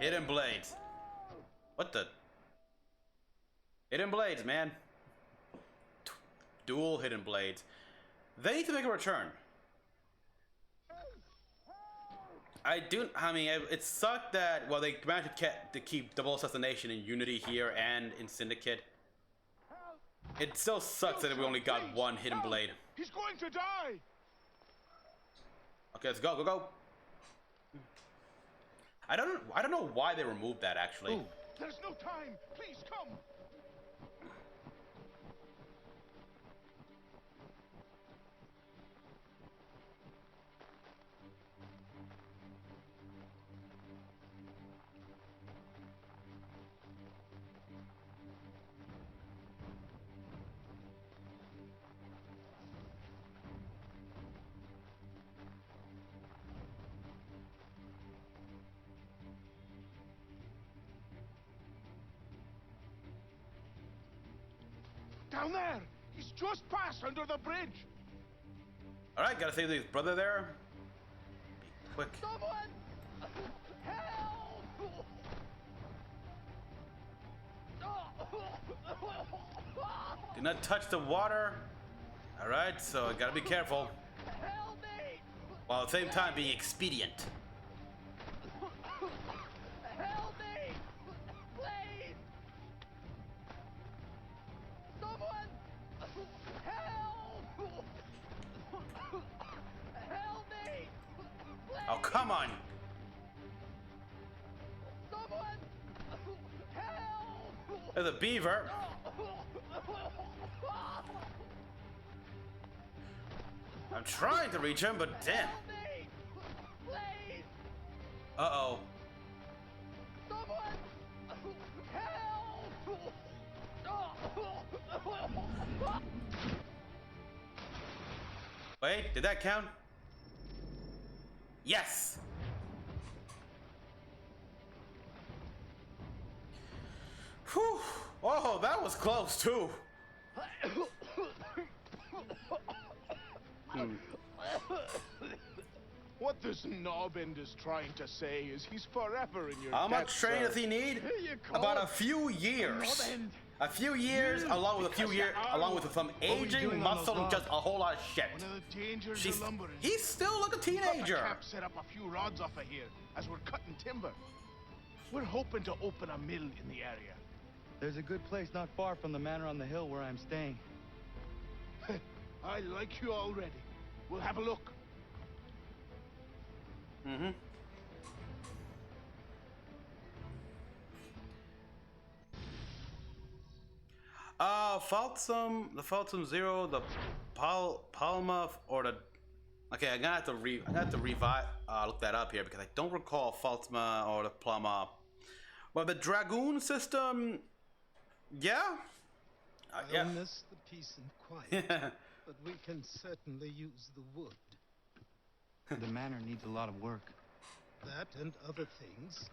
hidden blades. What the? Hidden blades, man. Dual hidden blades. They need to make a return. I mean, it sucked that, well, they managed to keep Double Assassination in Unity here and in Syndicate. It still sucks that we only got one hidden blade. He's going to die! Okay, let's go, go. I don't know why they removed that, actually. Ooh. There's no time! Please come! Down there! He's just passed under the bridge! Alright, gotta save his brother there. Be quick. Someone! Help! Do not touch the water. Alright, so I gotta be careful. Help me! While at the same time being expedient. Help me! Please! Someone! Help! Help me! Please! Oh, come on. Someone! Help! There's a beaver. I'm trying to reach him, but damn. Help me! Please! Uh-oh. Someone! Help! Wait, did that count? Yes! Whew! Oh, that was close, too. What this knobend is trying to say is he's forever in your How debt, much training sir. does he need? You call About it a few years. knobend? A few years, along with a few years, along with some aging muscle and just a whole lot of shit. One of the dangers She's, of lumber is he's still like a we've got the teenager. cap set up a few rods off of here as we're cutting timber. We're hoping to open a mill in the area. There's a good place not far from the manor on the hill where I'm staying. I like you already. We'll have a look. Mm-hmm. The Falsum Zero, the Palma, or the. Okay, I'm gonna have to revive. Look that up here because I don't recall Falsma or the Plama. Well, the Dragoon system. Yeah. Yeah. I'll miss the peace and quiet, but we can certainly use the wood. The manor needs a lot of work. That and other things.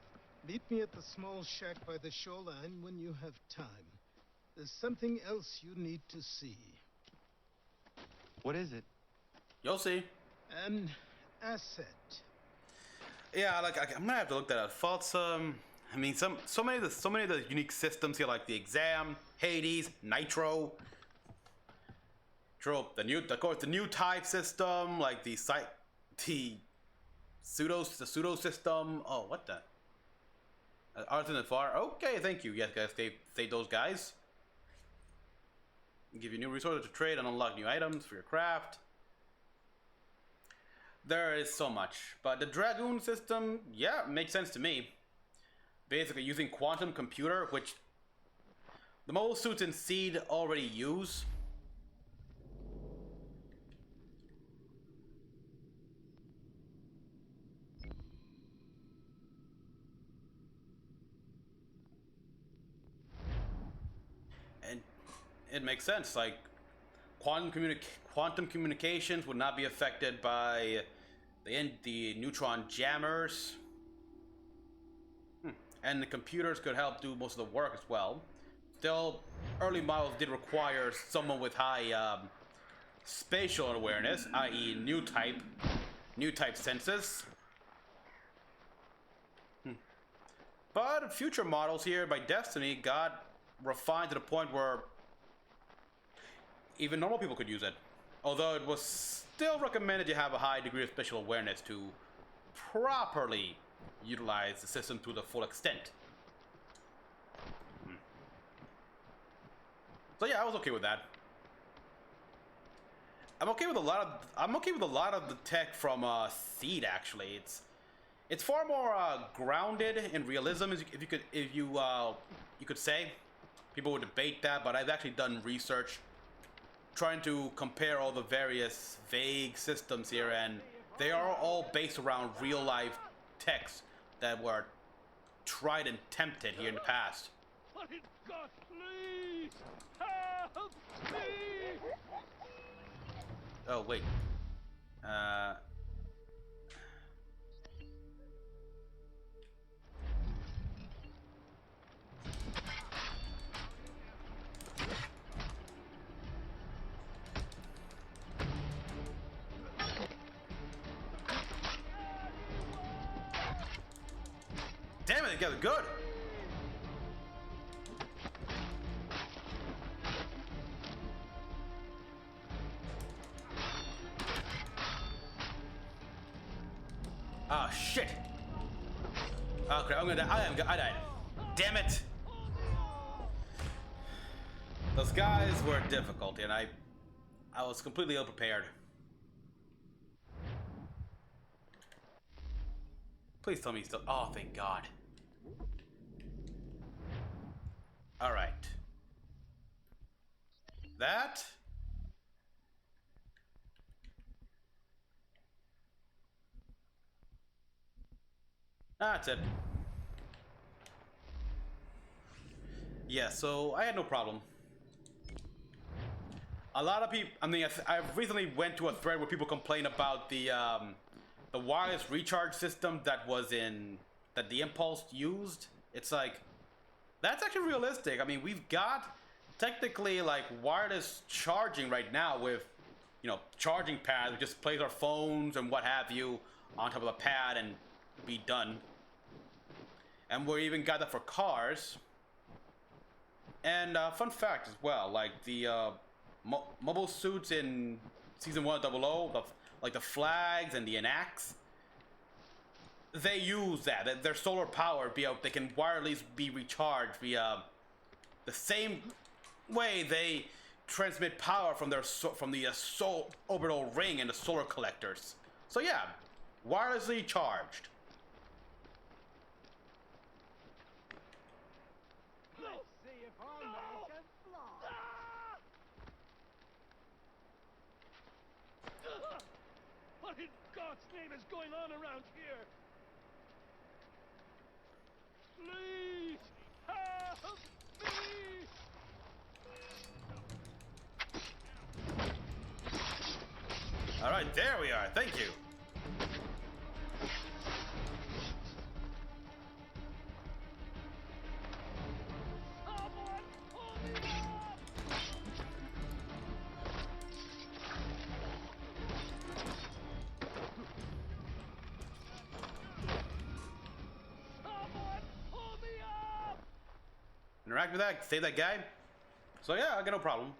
Meet me at the small shack by the shoreline when you have time. There's something else you need to see. What is it? You'll see. An asset. Yeah, like I'm gonna have to look that up. Falsum. I mean, so many of the unique systems here, like the Exam, Hades, Nitro. True. Of course, the new type system, like the pseudo system. Oh, what the? Artisan and Far. Okay, thank you. Yes, guys, save those guys. Give you new resources to trade and unlock new items for your craft. There is so much, but the Dragoon system, yeah, makes sense to me. Basically, using quantum computer, which the mobile suits in Seed already use. And it makes sense, like quantum communications would not be affected by the neutron jammers. And the computers could help do most of the work as well. Still, early models did require someone with high spatial awareness, i.e. new type senses. But future models here by Destiny got refined to the point where even normal people could use it. Although it was still recommended to have a high degree of spatial awareness to properly utilize the system to the full extent. So yeah, I was okay with that. I'm okay with a lot of the tech from Seed. Actually, it's far more grounded in realism, if you could say. People would debate that, but I've actually done research trying to compare all the various vague systems here, and they are all based around real life techs that were tried and tempted here in the past. Let it go, please! Help me! Oh, wait. Damn it, they got it good! Ah, shit! Okay, I'm gonna die. I died. Damn it! Those guys were difficult, and I was completely ill-prepared. Please tell me he's still. Oh, thank God. Alright. That. That's it. Yeah, so I had no problem. A lot of people, I mean, I recently went to a thread where people complain about the wireless recharge system that the Impulse used. It's like, that's actually realistic. I mean, we've got technically like wireless charging right now with, charging pads. We just place our phones and what have you on top of a pad and be done. And we even got that for cars. And fun fact as well, like the mobile suits in Season 1 of 00, like the flags and the enacts, they use that. They're solar powered. They can wirelessly be recharged via the same way they transmit power from the solar orbital ring and the solar collectors. So yeah, wirelessly charged. What in God's name is going on around here? Please help me! All right, there we are. Thank you. Interact with that, save that guy. So yeah, I got no problem.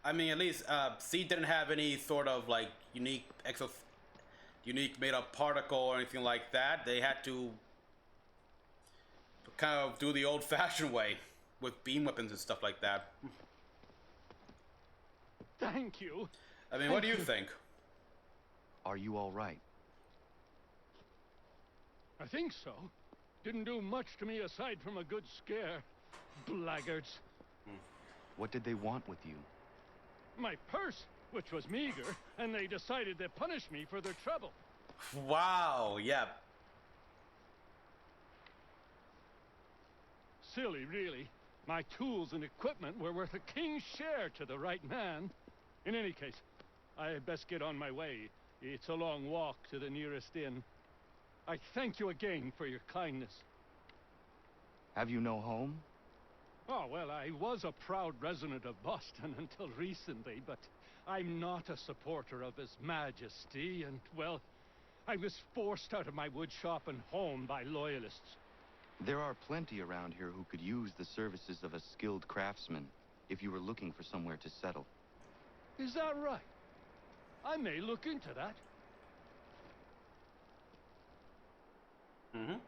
I mean, at least C didn't have any sort of like unique made up particle or anything like that. They had to kind of do the old-fashioned way with beam weapons and stuff like that. Thank you. I mean, what do you think? Are you all right? I think so. Didn't do much to me aside from a good scare. Blackguards. What did they want with you? My purse, which was meager, and they decided to punish me for their trouble. Wow, yeah. Silly, really. My tools and equipment were worth a king's share to the right man. In any case, I had best get on my way. It's a long walk to the nearest inn. I thank you again for your kindness. Have you no home? Oh, well, I was a proud resident of Boston until recently, but I'm not a supporter of His Majesty, and, well, I was forced out of my woodshop and home by loyalists. There are plenty around here who could use the services of a skilled craftsman if you were looking for somewhere to settle. Is that right? I may look into that. Mm-hmm.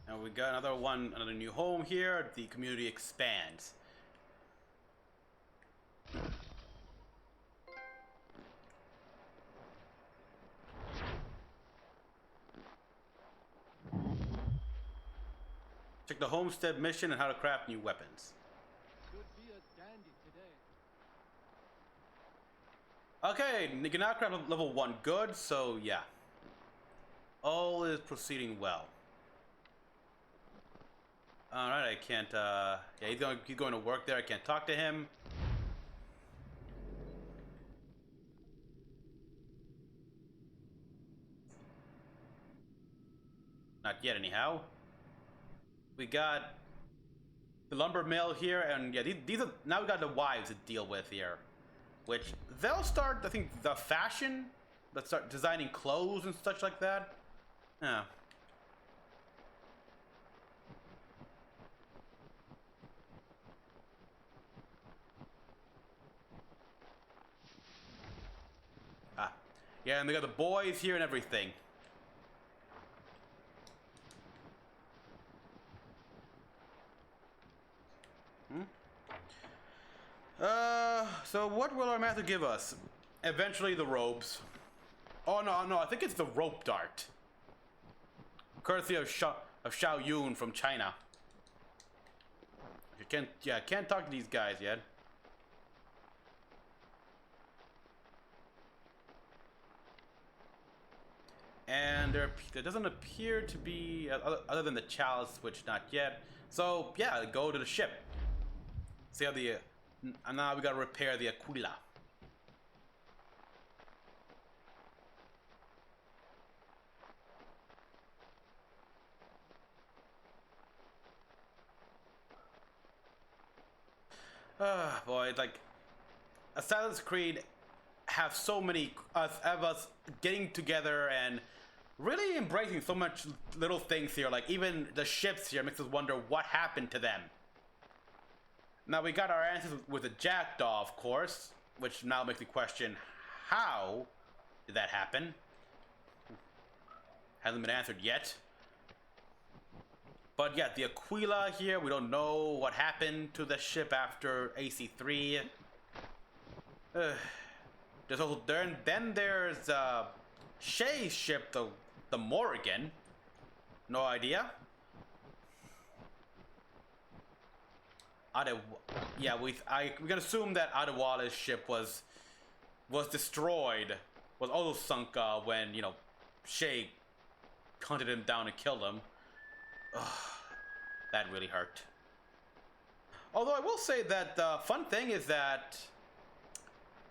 And we got another new home here. The community expands. Check the homestead mission and how to craft new weapons. Could be a dandy today. Okay, you can now craft level 1 good, so yeah. All is proceeding well. Alright, I can't, yeah, he's going to work there. I can't talk to him. Not yet, anyhow. We got the lumber mill here, and yeah, these are, now we got the wives to deal with here. Which, they'll start, I think, the fashion. Let's start designing clothes and such like that. Yeah. Yeah, and they got the boys here and everything. So what will our master give us? Eventually the robes. Oh no, I think it's the rope dart. Courtesy of Xiao Yun from China. I can't talk to these guys yet. And there doesn't appear to be, other than the chalice, which not yet. So, yeah, go to the ship. See how the, and now we gotta repair the Aquila. Boy, it's like, Assassin's Creed have so many of us getting together and really embracing so much little things here. Like even the ships here makes us wonder what happened to them. Now we got our answers with the jackdaw, of course, which now makes me question how did that happen? Hasn't been answered yet. But yeah, the Aquila here, we don't know what happened to the ship after AC3. There's also then there's Shay's ship, the Morrigan. No idea. Yeah, we can assume that Adewale's ship was destroyed, was also sunk when Shay hunted him down and killed him. Ugh, that really hurt. Although I will say that the fun thing is that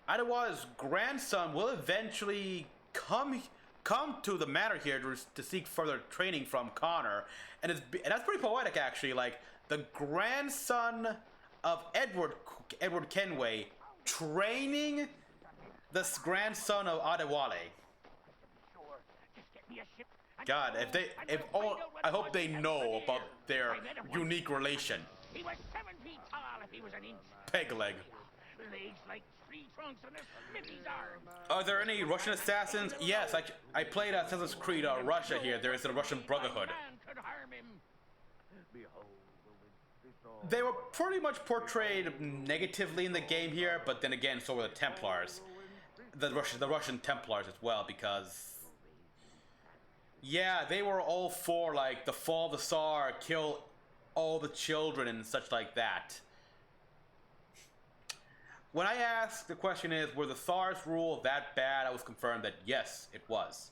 Adewale's grandson will eventually come to the manor here to seek further training from Connor, and that's pretty poetic actually. Like the grandson of Edward Kenway training the grandson of Adewale. God, I hope they know about their unique relation. He was 7 feet tall if he was an inch. Peg leg. Legs like tree trunks and a smithy's arm. Are there any Russian assassins? Yes, I played Assassin's Creed Russia here. There is the Russian Brotherhood. they were pretty much portrayed negatively in the game here, but then again, so were the Templars. The Russian Templars as well, because yeah, they were all for like the fall of the Tsar, kill all the children and such like that. When I asked, the question is, were the Tsar's rule that bad? I was confirmed that yes, it was.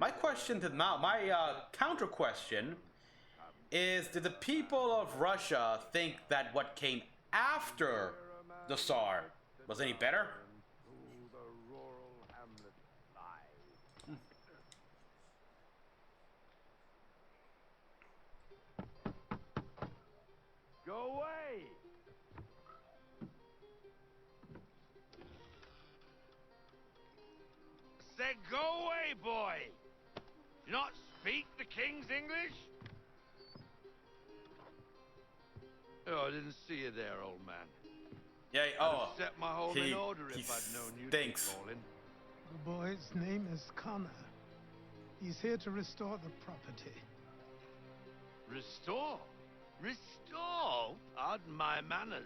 My question to now, my counter question is, did the people of Russia think that what came after the Tsar was any better? Go away! Say, go away, boy! You not speak the king's English? Oh, I didn't see you there, old man. Yeah, I'd oh, have set my home in order if I'd known you'd be calling. The boy's name is Connor. He's here to restore the property. Restore? Restore? Pardon my manners.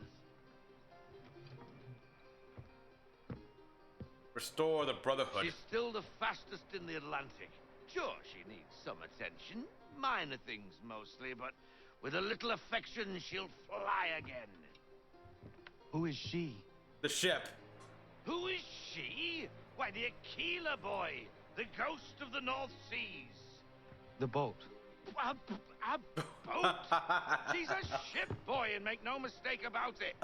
Restore the Brotherhood. She's still the fastest in the Atlantic. Sure, she needs some attention. Minor things mostly, but with a little affection, she'll fly again. Who is she? The ship. Who is she? Why, the Aquila boy, the ghost of the North Seas. The boat. A boat? She's a ship, boy, and make no mistake about it.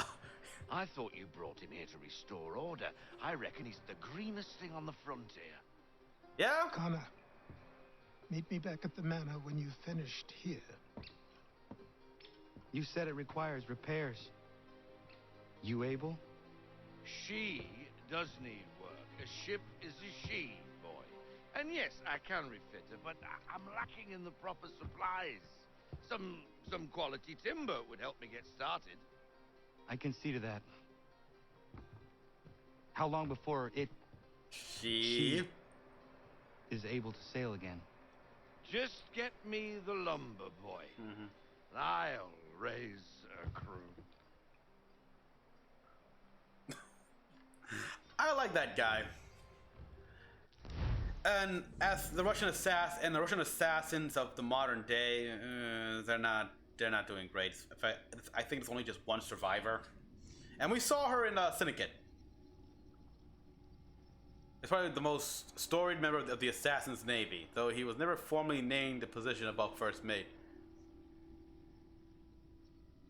I thought you brought him here to restore order. I reckon he's the greenest thing on the frontier. Yeah? Connor, meet me back at the manor when you've finished here. You said it requires repairs. You able? She does need work. A ship is a she, boy. And yes, I can refit her, but I'm lacking in the proper supplies. Some quality timber would help me get started. I can see to that. How long before she is able to sail again? Just get me the lumber, boy. I'll raise a crew. I like that guy. And as the Russian assassins of the modern day, they're not doing great. In fact, I think it's only just one survivor, and we saw her in Syndicate. It's probably the most storied member of the Assassin's Navy, though he was never formally named the position above first mate.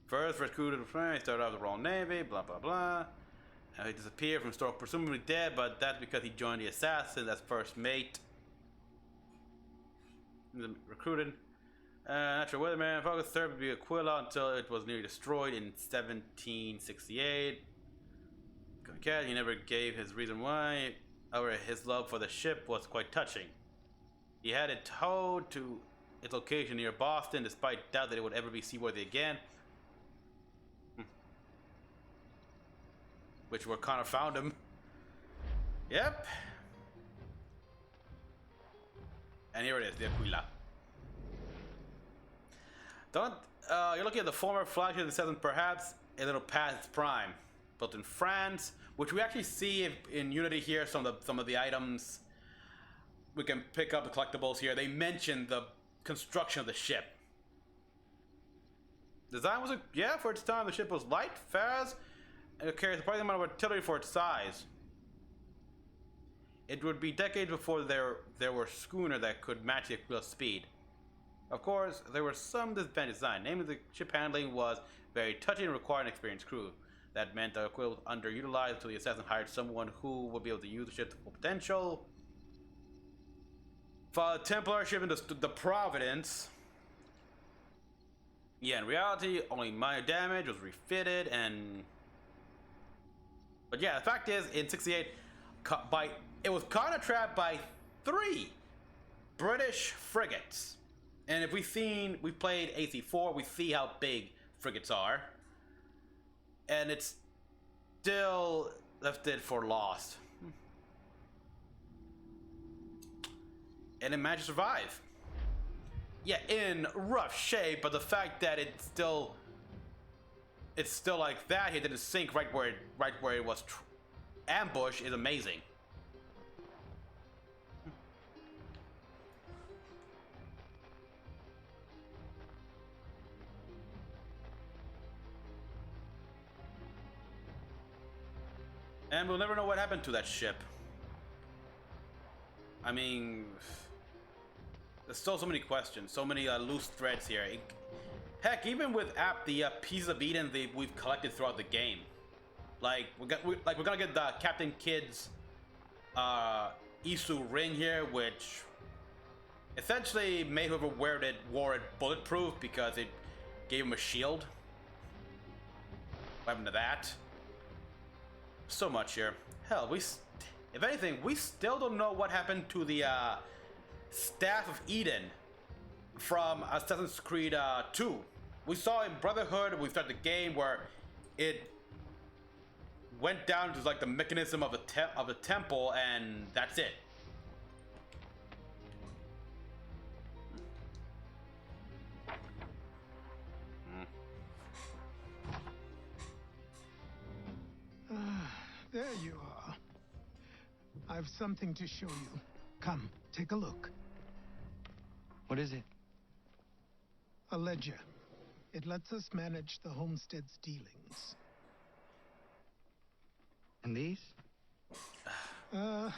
First recruited from France, started out with the Royal Navy, blah blah blah. He disappeared from store, presumably dead, but that's because he joined the Assassins as first mate. Recruited. Natural weatherman. Focus served to be Aquila until it was nearly destroyed in 1768. Cat, he never gave his reason why. However, his love for the ship was quite touching. He had it towed to its location near Boston, despite doubt that it would ever be seaworthy again. Which where Connor found him. Yep. And here it is, the Aquila. You're looking at the former flagship that says perhaps a little past its prime. Built in France, which we actually see in Unity here. Some of the items we can pick up, the collectibles here. They mention the construction of the ship. Design was for its time. The ship was light, fast, and it carries a surprising amount of artillery for its size. It would be decades before there were schooners that could match the Aquila's speed. Of course, there were some disadvantages design. Namely, the ship handling was very touchy and required an experienced crew. That meant the Aquila was underutilized until the assassin hired someone who would be able to use the ship to full potential. For the Templar ship into the Providence. Yeah, in reality, only minor damage was refitted and... But yeah, the fact is, in 68, it was caught and trapped by 3 British frigates. And if we've played AC4, we see how big frigates are. And it's still left it for lost. And it managed to survive. yeah, in rough shape, but the fact that it's still like that, it didn't sink right where it was ambushed is amazing. And we'll never know what happened to that ship. I mean, there's still so many questions, so many loose threads here. Heck, even with the pieces of Eden we've collected throughout the game, like we're gonna get the Captain Kidd's Isu ring here, which essentially made whoever wore it bulletproof because it gave him a shield. What happened to that? So much here. Hell, if anything, we still don't know what happened to the Staff of Eden from Assassin's Creed 2. We saw in Brotherhood, we started the game where it went down to like the mechanism of a temple, and that's it. There you are. I've something to show you. Come, take a look. What is it? A ledger. It lets us manage the homestead's dealings. And these? That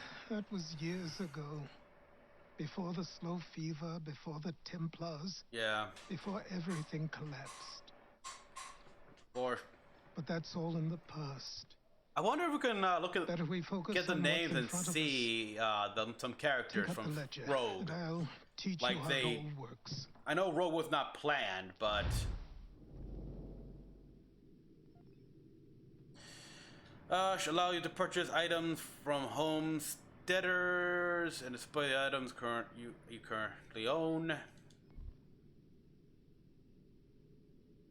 was years ago. Before the slow fever, before the Templars. Yeah. Before everything collapsed. But that's all in the past. I wonder if we can look at get the names and see some characters from Rogue. I'll teach you how it all works. I know Rogue was not planned, but should allow you to purchase items from homesteaders and display the items you currently own.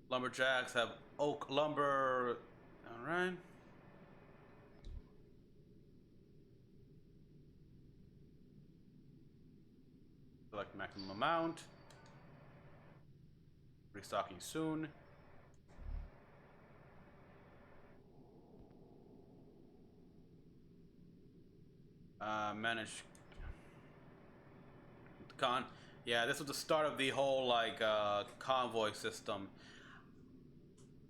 Lumberjacks have oak lumber. All right. Select maximum amount. Restocking soon. Manage con. Yeah, this was the start of the whole like convoy system.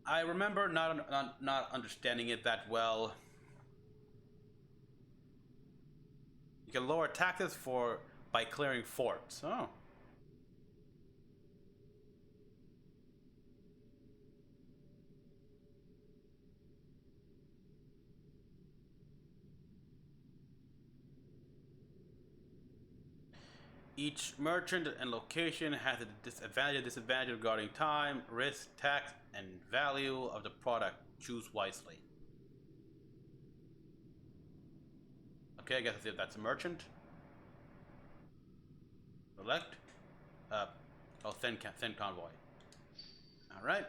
I remember not understanding it that well. You can lower taxes by clearing forts. Oh. Each merchant and location has a disadvantage regarding time, risk, tax, and value of the product. Choose wisely. Okay, I guess that's a merchant. Select. Thin convoy. All right.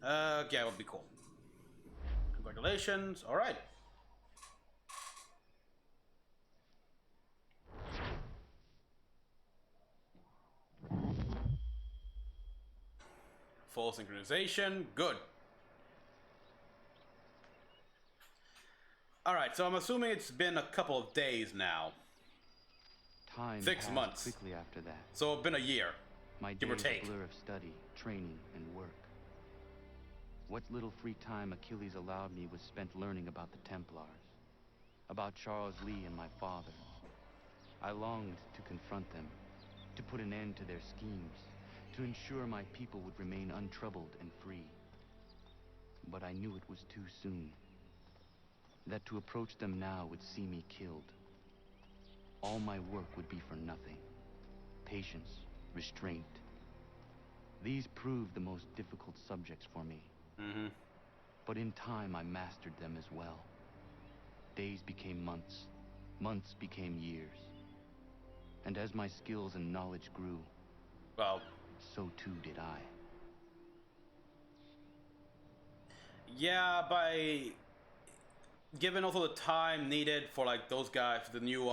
Yeah, it would be cool. Congratulations. All right. Full synchronization. Good. All right, so I'm assuming it's been a couple of days now. Time 6 months. Quickly after that. So it's been a year. My give or days take. A blur of study, training, and work. What little free time Achilles allowed me was spent learning about the Templars, about Charles Lee and my father. I longed to confront them, to put an end to their schemes, to ensure my people would remain untroubled and free. But I knew it was too soon. That to approach them now would see me killed. All my work would be for nothing. Patience, restraint. These proved the most difficult subjects for me. Mm-hmm. But in time, I mastered them as well. Days became months. Months became years. And as my skills and knowledge grew, well, so too did I. Yeah, by given also the time needed for like those guys, the new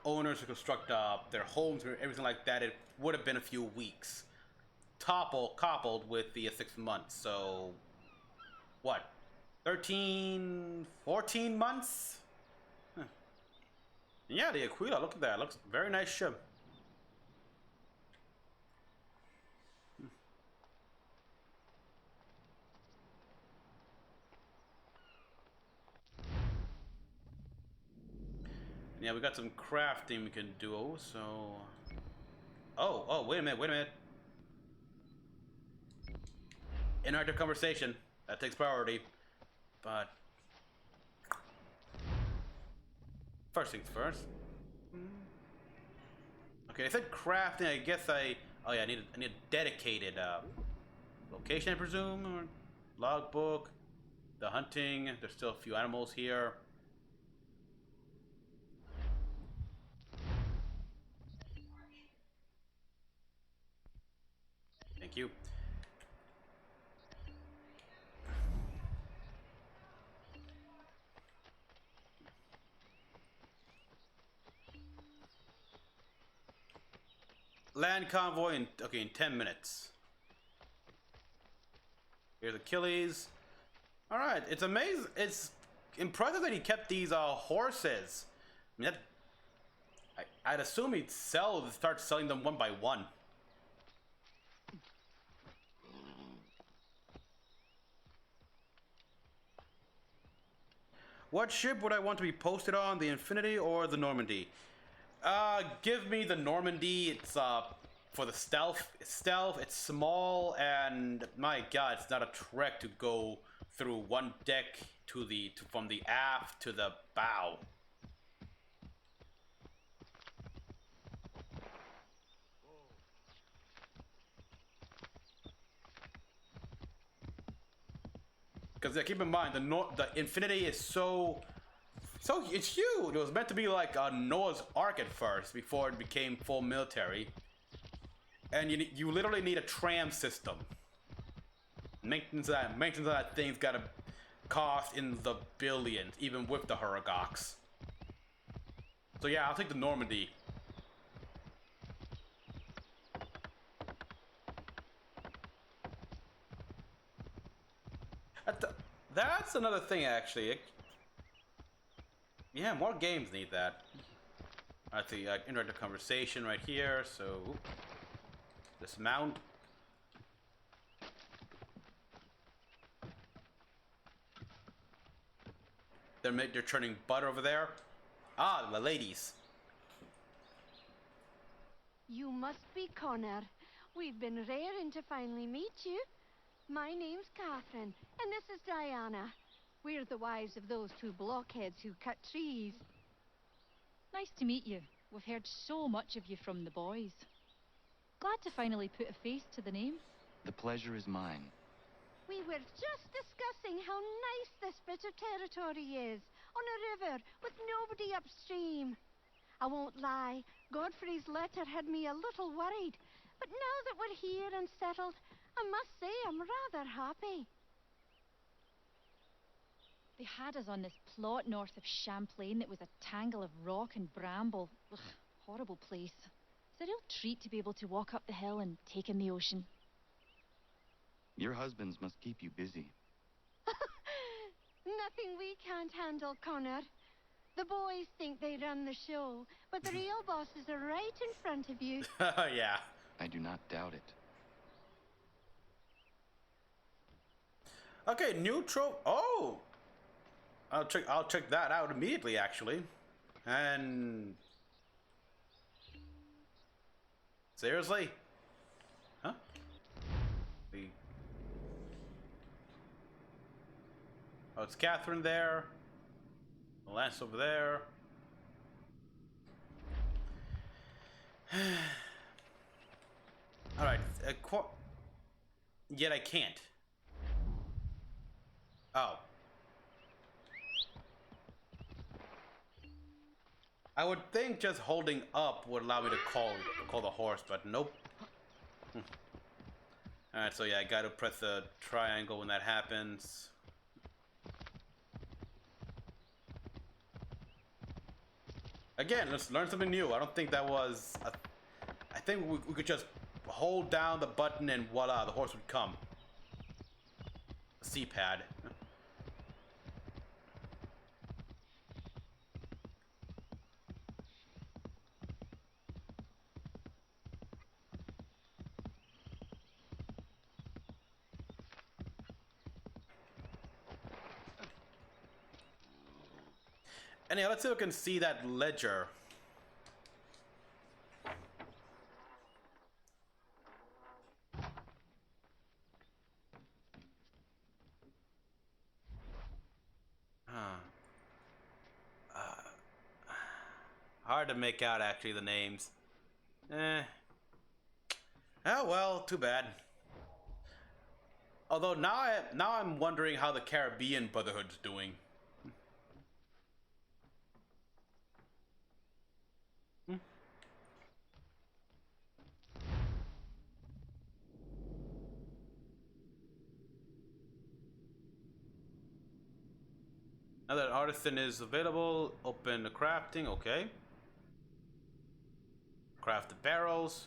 owners to construct their homes or everything like that, it would have been a few weeks. Coupled with the 6 months. So, what? 13, 14 months? Huh. Yeah, the Aquila, look at that. Looks very nice ship. Yeah, we got some crafting we can do, so... Oh, wait a minute. Interactive conversation. That takes priority. But... first things first. Okay, I said crafting, I guess oh yeah, I need a dedicated, location, I presume, or logbook. The hunting, there's still a few animals here. Thank you. Land convoy in 10 minutes. Here's Achilles. All right, it's amazing. It's impressive that he kept these horses. I mean, I'd assume he'd start selling them one by one. What ship would I want to be posted on, the Infinity or the Normandy? Give me the Normandy. It's for the stealth. It's small, and my God, it's not a trek to go through one deck from the aft to the bow. Because keep in mind, the Infinity is so it's huge. It was meant to be like a Noah's Ark at first, before it became full military. And you literally need a tram system. Maintenance of that thing's gotta cost in the billions, even with the Huragox. So yeah, I'll take the Normandy. That's another thing, actually. Yeah, more games need that. Alright, the interactive conversation right here, so... dismount. They're churning butter over there. Ah, the ladies. You must be Connor. We've been raring to finally meet you. My name's Catherine, and this is Diana. We're the wives of those two blockheads who cut trees. Nice to meet you. We've heard so much of you from the boys. Glad to finally put a face to the name. The pleasure is mine. We were just discussing how nice this bit of territory is, on a river with nobody upstream. I won't lie, Godfrey's letter had me a little worried, but now that we're here and settled, I must say I'm rather happy. They had us on this plot north of Champlain that was a tangle of rock and bramble. Ugh, horrible place. It's a real treat to be able to walk up the hill and take in the ocean. Your husbands must keep you busy. Nothing we can't handle, Connor. The boys think they run the show, but the real bosses are right in front of you. Yeah. I do not doubt it. Okay, neutral. Oh, I'll check that out immediately, actually. And seriously, huh? Oh, it's Catherine there. The lance over there. All right. Yet I can't. Oh. I would think just holding up would allow me to call the horse, but nope. Alright, so yeah, I gotta press the triangle when that happens. Again, let's learn something new. I don't think that was... I think we could just hold down the button and voila, the horse would come. C-pad. Anyhow, let's see if we can see that ledger. Hard to make out, actually, the names. Oh, well, too bad. Although now I'm wondering how the Caribbean Brotherhood's doing. Now that artisan is available, open the crafting, okay. Craft the barrels.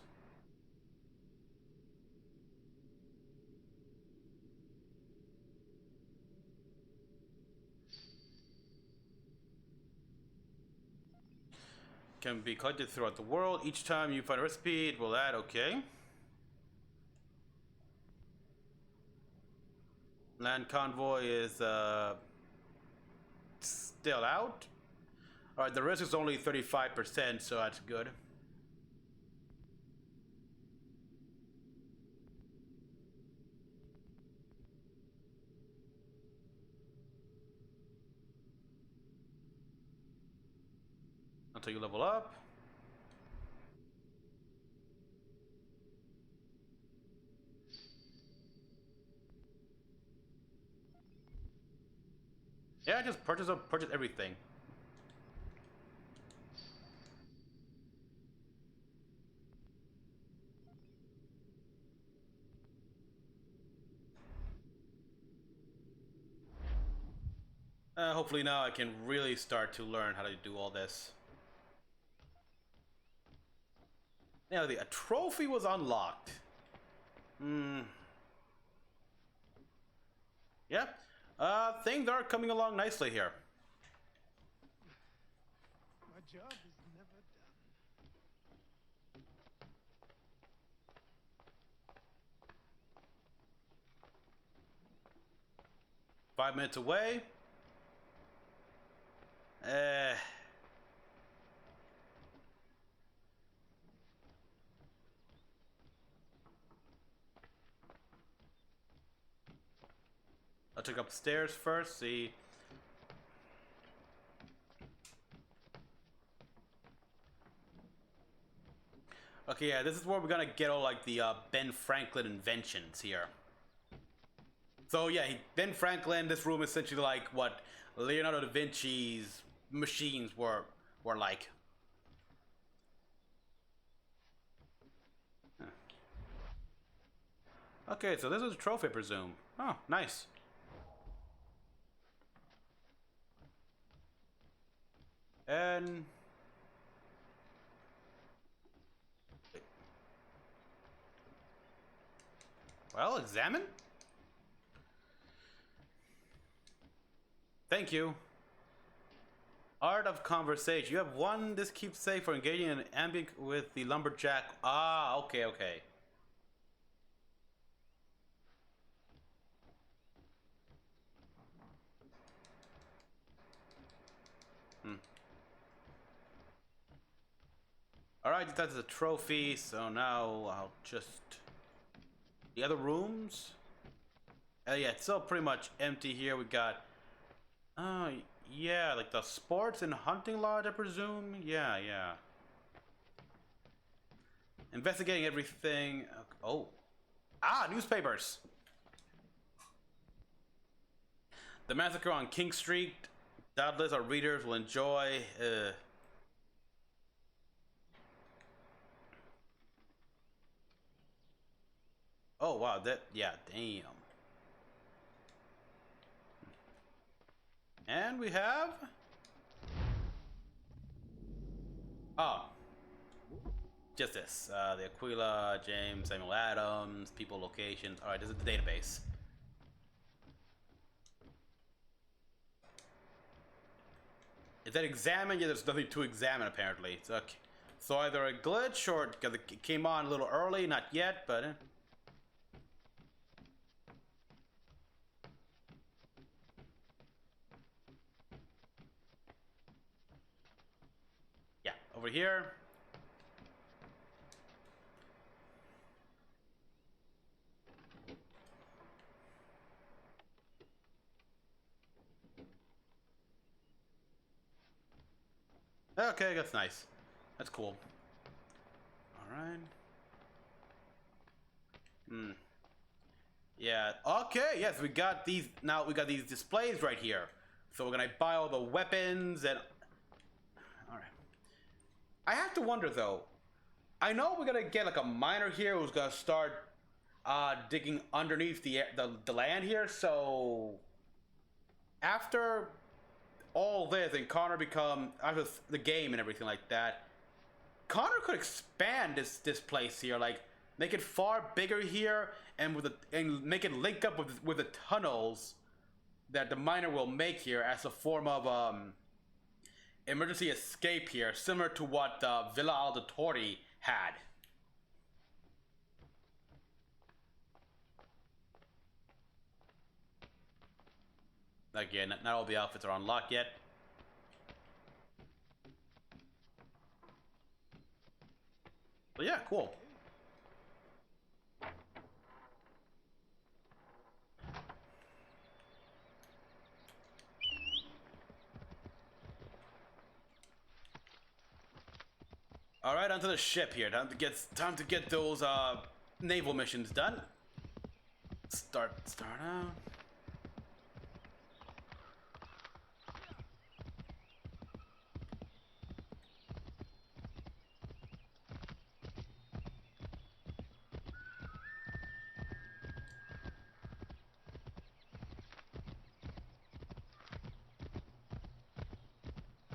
Can be collected throughout the world. Each time you find a recipe, it will add, okay. Land convoy is still out. Alright, the risk is only 35%, so that's good. Until you level up. Yeah, just purchase everything. Hopefully now I can really start to learn how to do all this. Now a trophy was unlocked. Yep. Things are coming along nicely here. My job is never done. 5 minutes away. I'll check upstairs first, see. Okay, yeah, this is where we're gonna get all like the Ben Franklin inventions here. So yeah, Ben Franklin, this room is essentially like what Leonardo da Vinci's machines were like. Okay, so this is a trophy, I presume. Oh, nice. And well, examine. Thank you. Art of conversation. You have one. This keeps safe for engaging in an ambient with the lumberjack. Ah, okay, okay. Alright, that's a trophy, so now I'll just... The other rooms? Yeah, it's still pretty much empty here. We got... yeah, like the sports and hunting lodge, I presume? Yeah. Investigating everything. Oh. Ah, newspapers! The massacre on King Street. Doubtless our readers will enjoy... Oh, wow, yeah, damn. And we have... Oh. Just this. The Aquila, James, Samuel Adams, people, locations. Alright, this is the database. Is that examine? Yeah, there's nothing to examine apparently. It's okay. So either a glitch or because it came on a little early, not yet, but. Yeah, over here. Okay, that's nice. That's cool. Alright. Hmm. Yeah. Okay, yes, we got these. Now we got these displays right here. So we're gonna buy all the weapons and. Alright. I have to wonder though. I know we're gonna get like a miner here who's gonna start digging underneath the land here, so after all this and Connor become after the game and everything like that, Connor could expand this place here, like make it far bigger here, and make it link up with the tunnels that the miner will make here as a form of emergency escape here, similar to what Villa Aldatori had. Again, not all the outfits are unlocked yet. But yeah, cool. All right, onto the ship here. Time to get those naval missions done. Start out.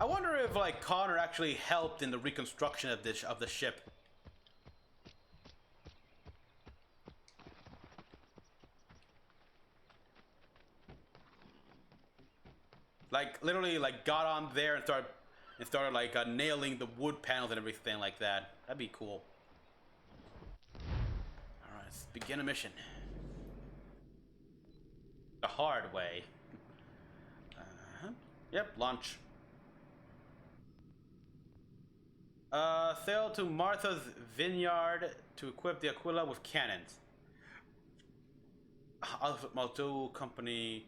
I wonder if like Connor actually helped in the reconstruction of the ship. Like literally like got on there and started like nailing the wood panels and everything like that. That'd be cool. All right, let's begin a mission. The hard way. Yep, launch. Sail to Martha's Vineyard to equip the Aquila with cannons. Malto Company.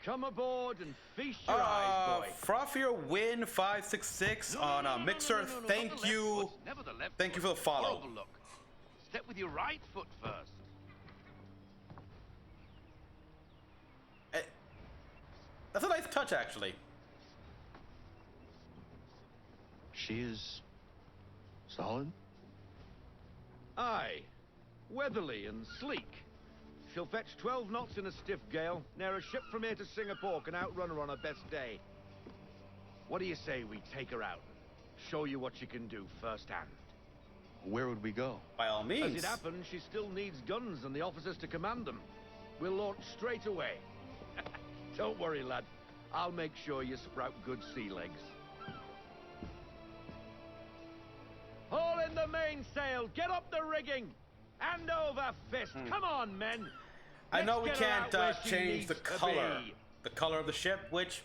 Come aboard and feast your eyes, boy. Frothier Win 566 on Mixer. Thank you. Thank you for the follow. Look. Step with your right foot first. That's a nice touch, actually. She is solid? Aye. Weatherly and sleek. She'll fetch 12 knots in a stiff gale. Ne'er a ship from here to Singapore can outrun her on her best day. What do you say we take her out? Show you what she can do firsthand. Where would we go? By all means. As it happens, she still needs guns and the officers to command them. We'll launch straight away. Don't worry, lad. I'll make sure you sprout good sea legs. Haul in the mainsail! Get up the rigging! Hand over fist! Come on, men! I know we can't change the color of the ship, which,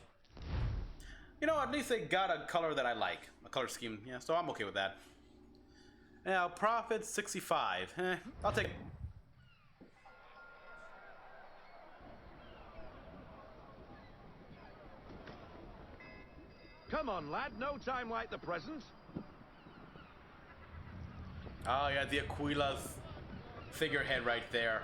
you know, at least they got a color that I like, a color scheme. Yeah, so I'm okay with that. Now, profit 65. I'll take. Come on, lad. No time like the present. Oh yeah, the Aquila's figurehead right there.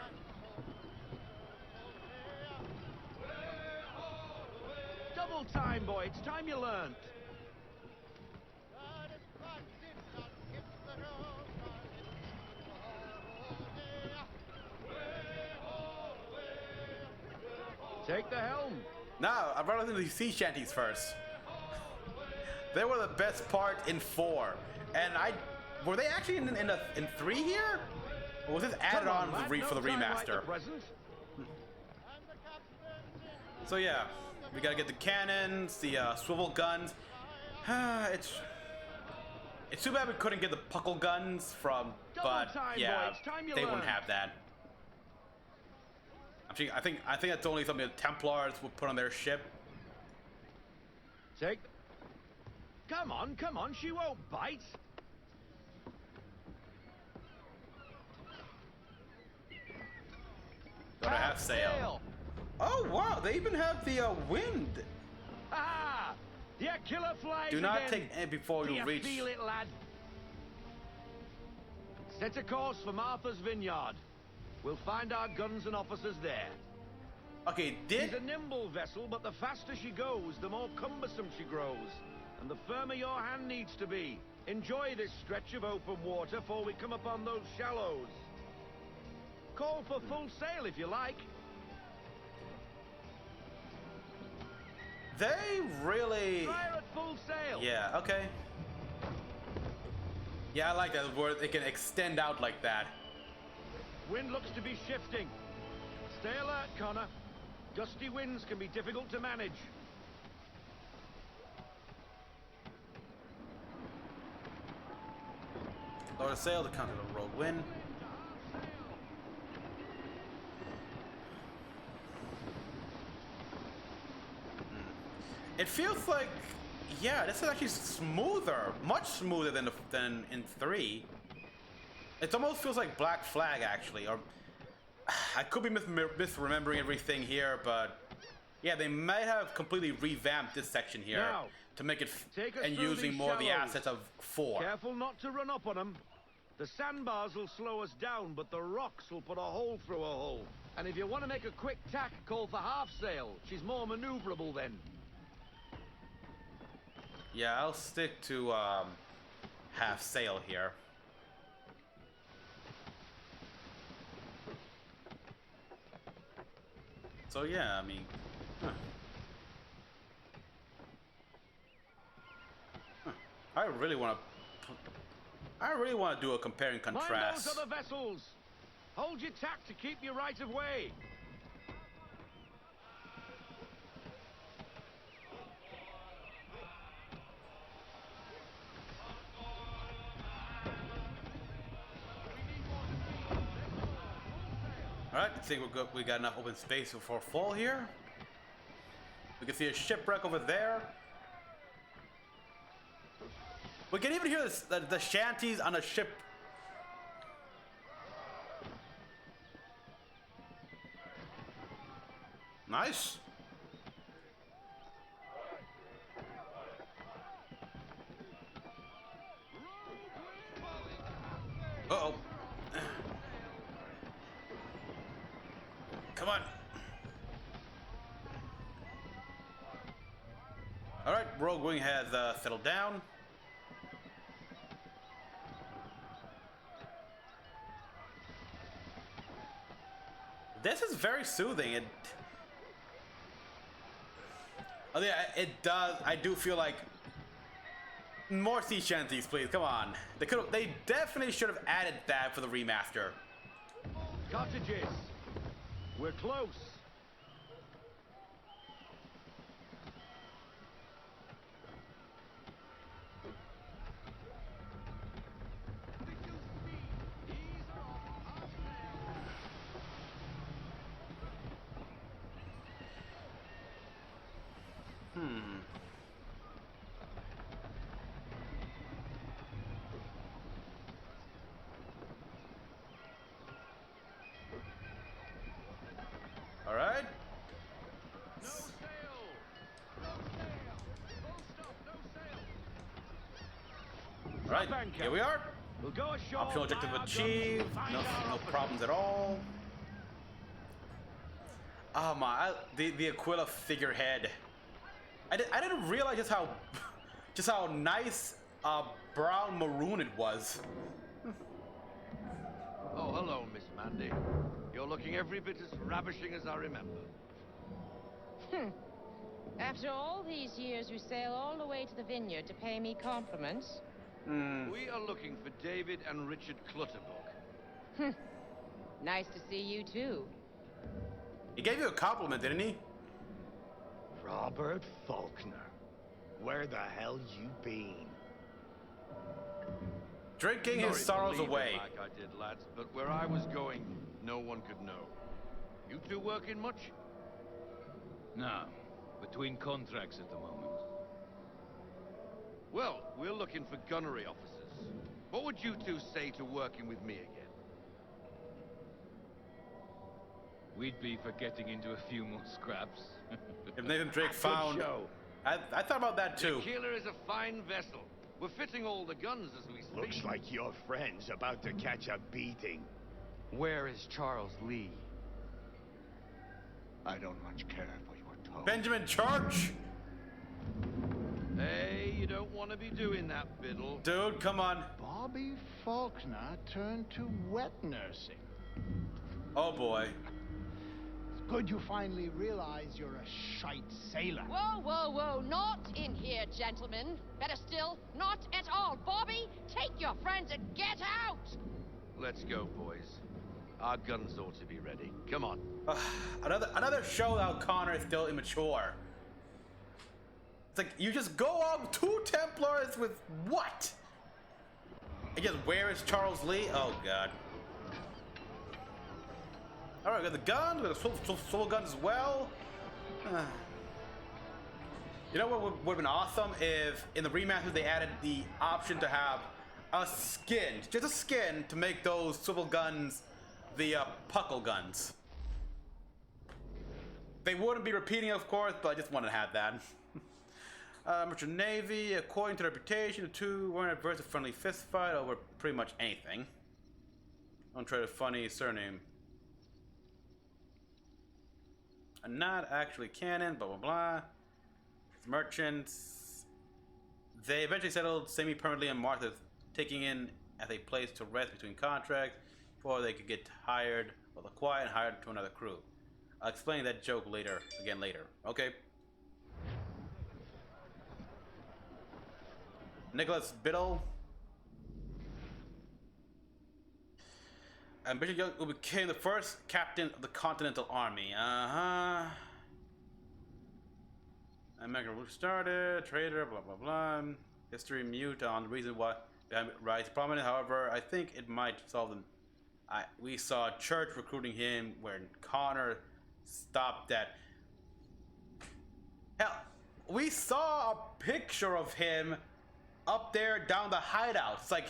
Double time, boy. It's time you learned. Take the helm. No, I'd rather do the sea shanties first. They were the best part in 4. And were they actually in 3 here? Or was this added on for the remaster? So yeah, we gotta get the cannons, the swivel guns. It's too bad we couldn't get the puckle guns from, but yeah, they wouldn't have that. Actually, I think that's only something the Templars would put on their ship. Come on, she won't bite. Go to half sail. Oh wow, they even have the wind. Ah, the killer flies. Do not again. take aim before you reach. Feel it, lad? Set a course for Martha's Vineyard. We'll find our guns and officers there. Okay, She's a nimble vessel, but the faster she goes, the more cumbersome she grows. And the firmer your hand needs to be. Enjoy this stretch of open water before we come upon those shallows. Call for full sail if you like. They really... Fire at full sail. Yeah, okay. Yeah, I like that, where it can extend out like that. Wind looks to be shifting. Stay alert, Connor. Gusty winds can be difficult to manage. Lower the sail to counter the road wind. It feels like, yeah, this is actually smoother, much smoother than in 3. It almost feels like Black Flag, actually, or I could be misremembering everything here, but yeah, they might have completely revamped this section here now, to make it and through using these more of the shallows. assets of 4. Careful not to run up on them. The sandbars will slow us down, but the rocks will put a hole through a hole. And if you want to make a quick tack, call for half sail. She's more maneuverable then. Yeah, I'll stick to half sail here. So yeah, I mean, I really want to do a compare and Mind contrast. those other vessels. Hold your tack to keep your right of way. Alright, I think we got enough open space for fall here. We can see a shipwreck over there. We can even hear the shanties on a ship. Nice. Uh-oh. Come on. All right, Rogue Wing has settled down. This is very soothing. It does. I do feel like more sea shanties, please. Come on. They definitely should have added that for the remaster. Cottages. We're close. All right. All right, here we are. We'll go ashore. Optional objective achieved. No problems at all. Oh my, the Aquila figurehead. I didn't realize just how nice brown maroon it was. Oh, hello, Miss Mandy. You're looking every bit as ravishing as I remember. After all these years, you sail all the way to the vineyard to pay me compliments? We are looking for David and Richard Clutterbuck. Nice to see you, too. He gave you a compliment, didn't he? Robert Faulkner. Where the hell you been? Drinking his sorrows away. Like I did, lads, but where I was going, no one could know. You two working much? No. Between contracts at the moment. Well, we're looking for gunnery officers. What would you two say to working with me again? We'd be for getting into a few more scraps. If Nathan Drake found... I thought about that too. The Keeler is a fine vessel. We're fitting all the guns as we speak. Looks like your friend's about to catch a beating. Where is Charles Lee? I don't much care for your tone. Benjamin Church! Hey, you don't want to be doing that, Biddle. Dude, come on. Bobby Faulkner turned to wet nursing. Oh boy. It's good you finally realize you're a shite sailor. Whoa, whoa, whoa, not in here, gentlemen. Better still, not at all. Bobby, take your friends and get out! Let's go, boys. Our guns ought to be ready. Come on. Another show how Connor is still immature. It's like, you just go out 2 Templars with what? I guess, where is Charles Lee? Oh, God. Alright, we got the gun, we got the swivel guns as well. You know what would have been awesome if in the remaster they added the option to have a skin, just a skin, to make those swivel guns the puckle guns. They wouldn't be repeating, of course, but I just wanted to have that. Merchant Navy, according to the reputation, the two weren't adverse to friendly fistfight over pretty much anything. Don't try a funny surname. And not actually canon, blah blah blah. Merchants. They eventually settled semi-permanently on Martha, taking in as a place to rest between contracts before they could get hired or acquired and hired to another crew. I'll explain that joke later, again later. Okay. Nicholas Biddle. And Bishop Young, who became the first captain of the Continental Army. American Revolution started, traitor, blah blah blah. History mute on the reason why rise prominent. However, I think it might solve them. We saw Church recruiting him when Connor stopped that. Hell, we saw a picture of him up there down the hideout. It's like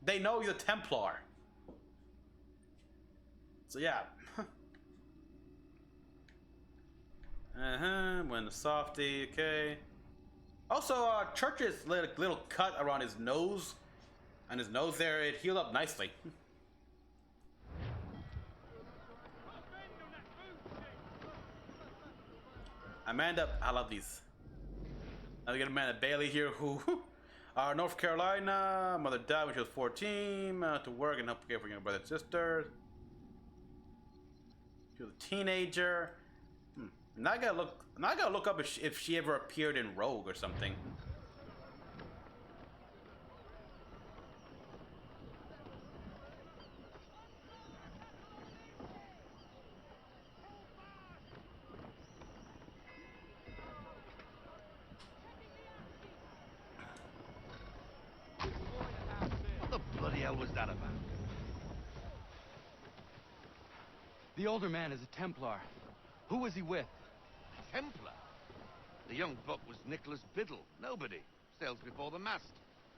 they know he's a Templar. So yeah. When the softy, okay. Also, Church's little cut around his nose, and his nose there, it healed up nicely. Amanda, I love these. Now we got Amanda Bailey here, who, North Carolina, mother died when she was 14, to work and help care for your brother and sister. She was a teenager. Now I gotta look up if she ever appeared in Rogue or something. What the bloody hell was that about? The older man is a Templar. Who was he with? Templar? The young buck was Nicholas Biddle. Nobody. Sails before the mast.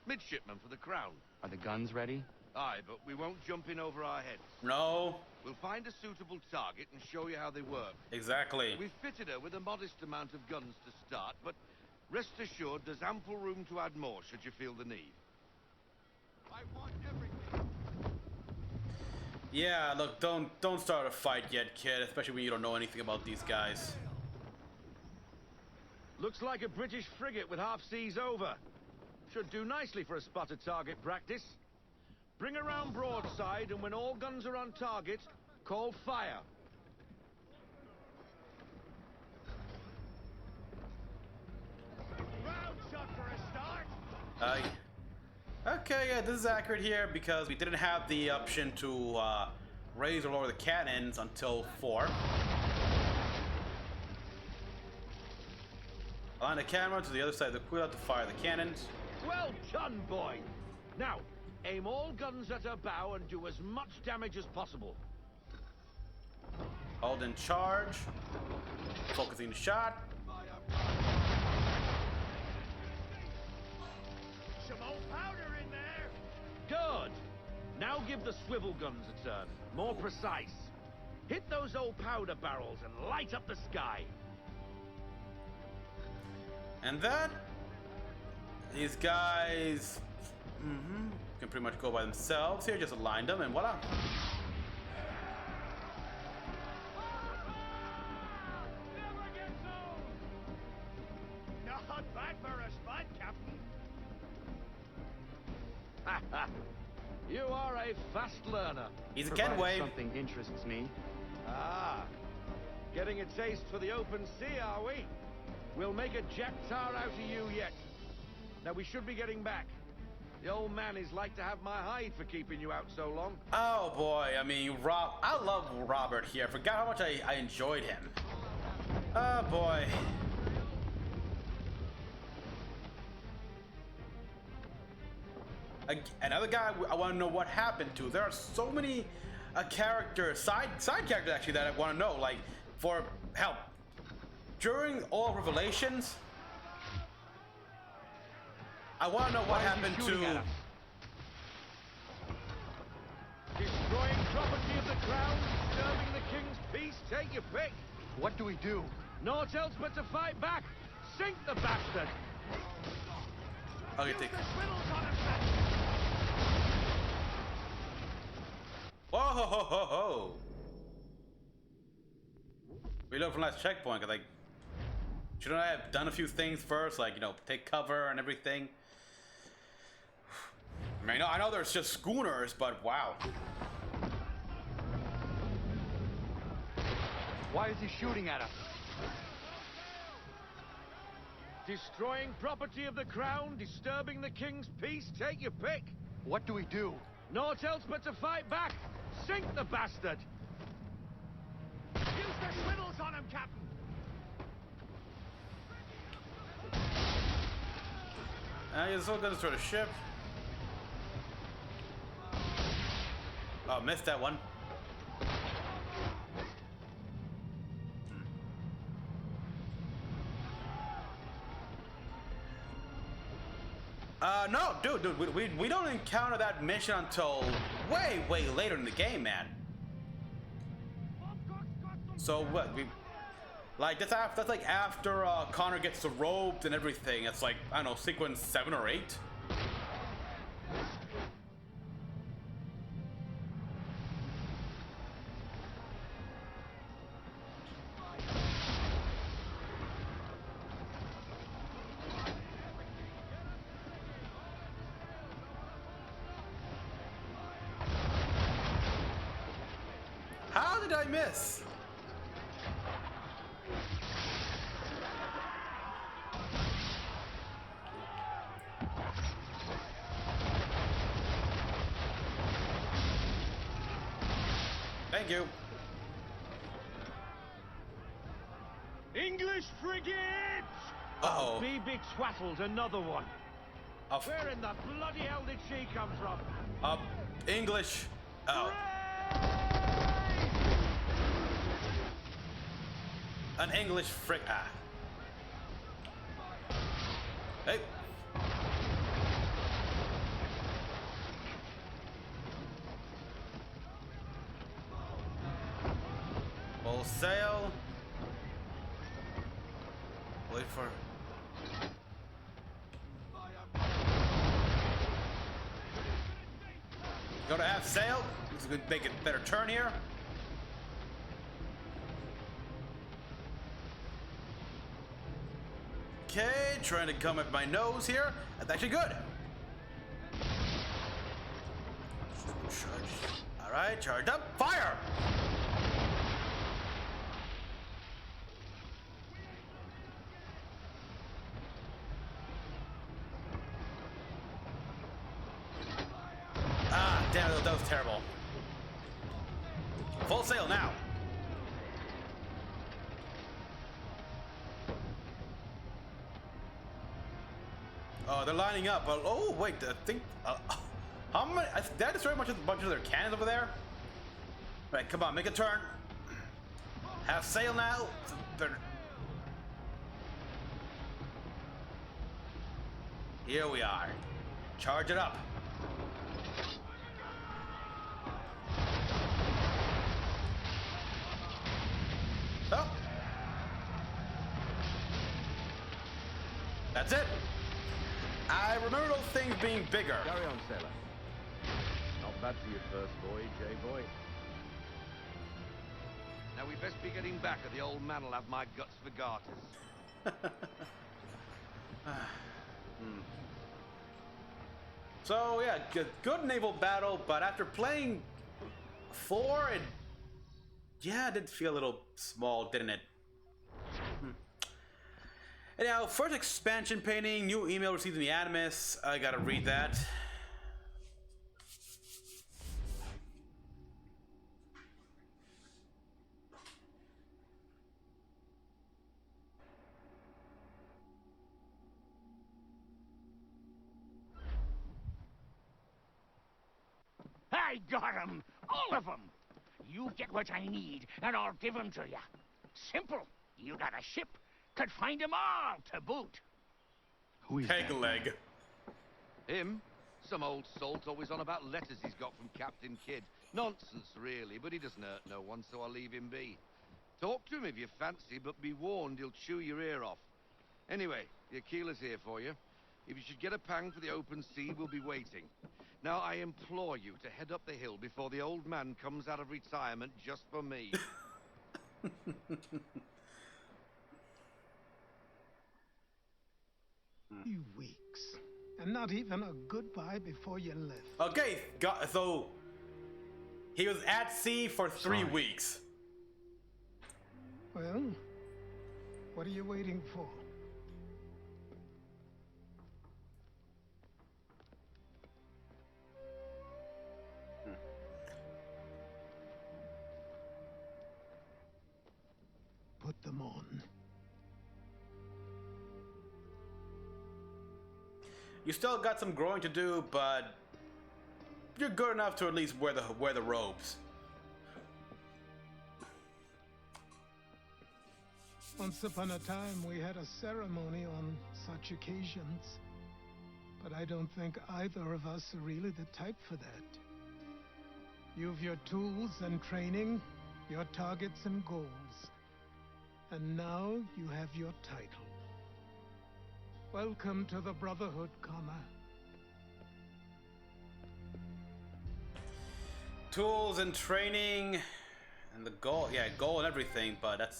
Midshipman for the Crown. Are the guns ready? Aye, but we won't jump in over our heads. No. We'll find a suitable target and show you how they work. Exactly. We've fitted her with a modest amount of guns to start, but rest assured there's ample room to add more should you feel the need. I want everything. Yeah, look, don't start a fight yet, kid, especially when you don't know anything about these guys. Looks like a British frigate with half seas over. Should do nicely for a spotted target practice. Bring around broadside, and when all guns are on target, call fire. shot for a start. Okay, yeah, this is accurate here because we didn't have the option to raise or lower the cannons until 4. Align the camera to the other side of the quill to fire the cannons. Well done, boy. Now, aim all guns at her bow and do as much damage as possible. Hold in charge. Focusing the shot. Some old powder in there. Good. Now give the swivel guns a turn. More precise. Hit those old powder barrels and light up the sky. And then these guys can pretty much go by themselves here. Just align them and voila. Not bad for a spud, Captain. You are a fast learner. He's a Provided Kenway. something interests me. Ah, getting a taste for the open sea, are we? We'll make a jack tar out of you yet. Now we should be getting back. The old man is like to have my hide for keeping you out so long. Oh boy, I mean, I love Robert here. I forgot how much I enjoyed him. Oh boy. Another guy I want to know what happened to. There are so many characters, side characters actually, that I want to know. Like, for help. During all Revelations, I want to know what happened to... Destroying property of the crown, disturbing the king's peace, take your pick. What do we do? Naught else but to fight back. Sink the bastard. Okay, take... Whoa, ho, ho, ho, ho. Reload from last checkpoint, because, like, shouldn't I have done a few things first? Like, you know, take cover and everything? I mean, I know there's just schooners, but wow. Why is he shooting at us? Destroying property of the crown, disturbing the king's peace, take your pick. What do we do? Naught else but to fight back. Sink the bastard. Use the swivels on him, Captain. You're still gonna destroy the ship. Oh, missed that one. No, dude, we don't encounter that mission until way later in the game, man. So what, like that's like after Connor gets the robes and everything. It's like, I don't know, sequence 7 or 8. How did I miss? Thank you. English frigate! Uh-oh. Be big twaddled, another one. Where in the bloody hell did she come from? English. Oh. An English frigate. Hey. Full sail. Wait for... Go to half sail. This is going to make a better turn here. Okay, trying to come at my nose here. That's actually good. Charge. All right, charged up. Fire! Damn it, that was terrible. Full sail now. Oh, they're lining up. Oh, wait, I think... how many... Did I destroy a bunch of their cannons over there? Right, come on, make a turn. Have sail now. Here we are. Charge it up. Oh. That's it. I remember those things being bigger. Carry on, sailor. Not bad for your first voyage, eh, boy? Now we best be getting back, or the old man will have my guts for garters. So yeah, good naval battle, but after playing 4, it did feel a little small, didn't it? Anyhow, first expansion painting, new email received in the Animus. I gotta read that. I got 'em! All of 'em! You get what I need, and I'll give 'em to you. Simple. You got a ship, could find 'em all to boot. Who is Peg leg. Him? Some old salt always on about letters he's got from Captain Kidd. Nonsense, really, but he doesn't hurt no one, so I'll leave him be. Talk to him if you fancy, but be warned he'll chew your ear off. Anyway, the Aquila's here for you. If you should get a pang for the open sea, we'll be waiting. Now, I implore you to head up the hill before the old man comes out of retirement just for me. 2 weeks. And not even a goodbye before you left. Okay, so he was at sea for 3 weeks. Well, what are you waiting for? Put them on. You still got some growing to do, but you're good enough to at least wear the robes. Once upon a time, we had a ceremony on such occasions. But I don't think either of us are really the type for that. You've your tools and training, your targets and goals. And now you have your title. Welcome to the Brotherhood, Connor. Tools and training, and the goal, goal and everything, but that's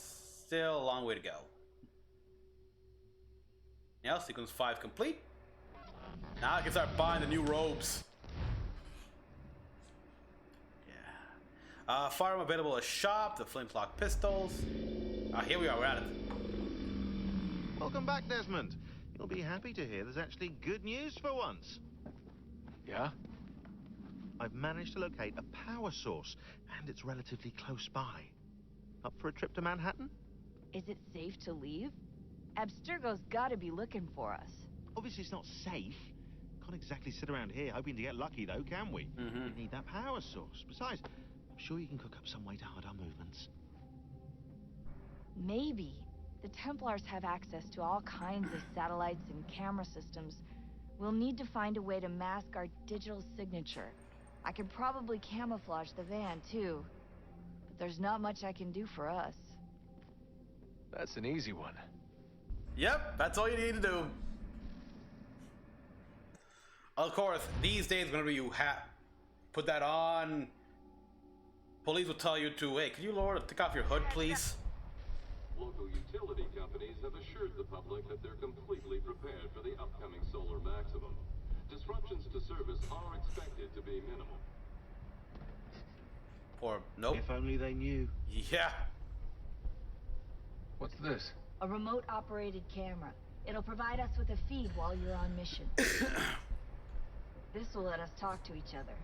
still a long way to go. Now, sequence 5 complete. Now I can start buying the new robes. Yeah. Firearm available at shop, the flintlock pistols. Here we are, we're at it. Welcome back, Desmond. You'll be happy to hear there's actually good news for once. Yeah? I've managed to locate a power source, and it's relatively close by. Up for a trip to Manhattan? Is it safe to leave? Abstergo's gotta be looking for us. Obviously it's not safe. Can't exactly sit around here hoping to get lucky, though, can we? We need that power source. Besides, I'm sure you can cook up some way to hide our movements. Maybe. The Templars have access to all kinds of satellites and camera systems. We'll need to find a way to mask our digital signature. I can probably camouflage the van, too. But there's not much I can do for us. That's an easy one. Yep, that's all you need to do. Of course, these days, whenever you put that on, police will tell you to, hey, could you take off your hood, please? Local utility companies have assured the public that they're completely prepared for the upcoming solar maximum. Disruptions to service are expected to be minimal. Or, nope. If only they knew. Yeah. What's this? A remote-operated camera. It'll provide us with a feed while you're on mission. This will let us talk to each other.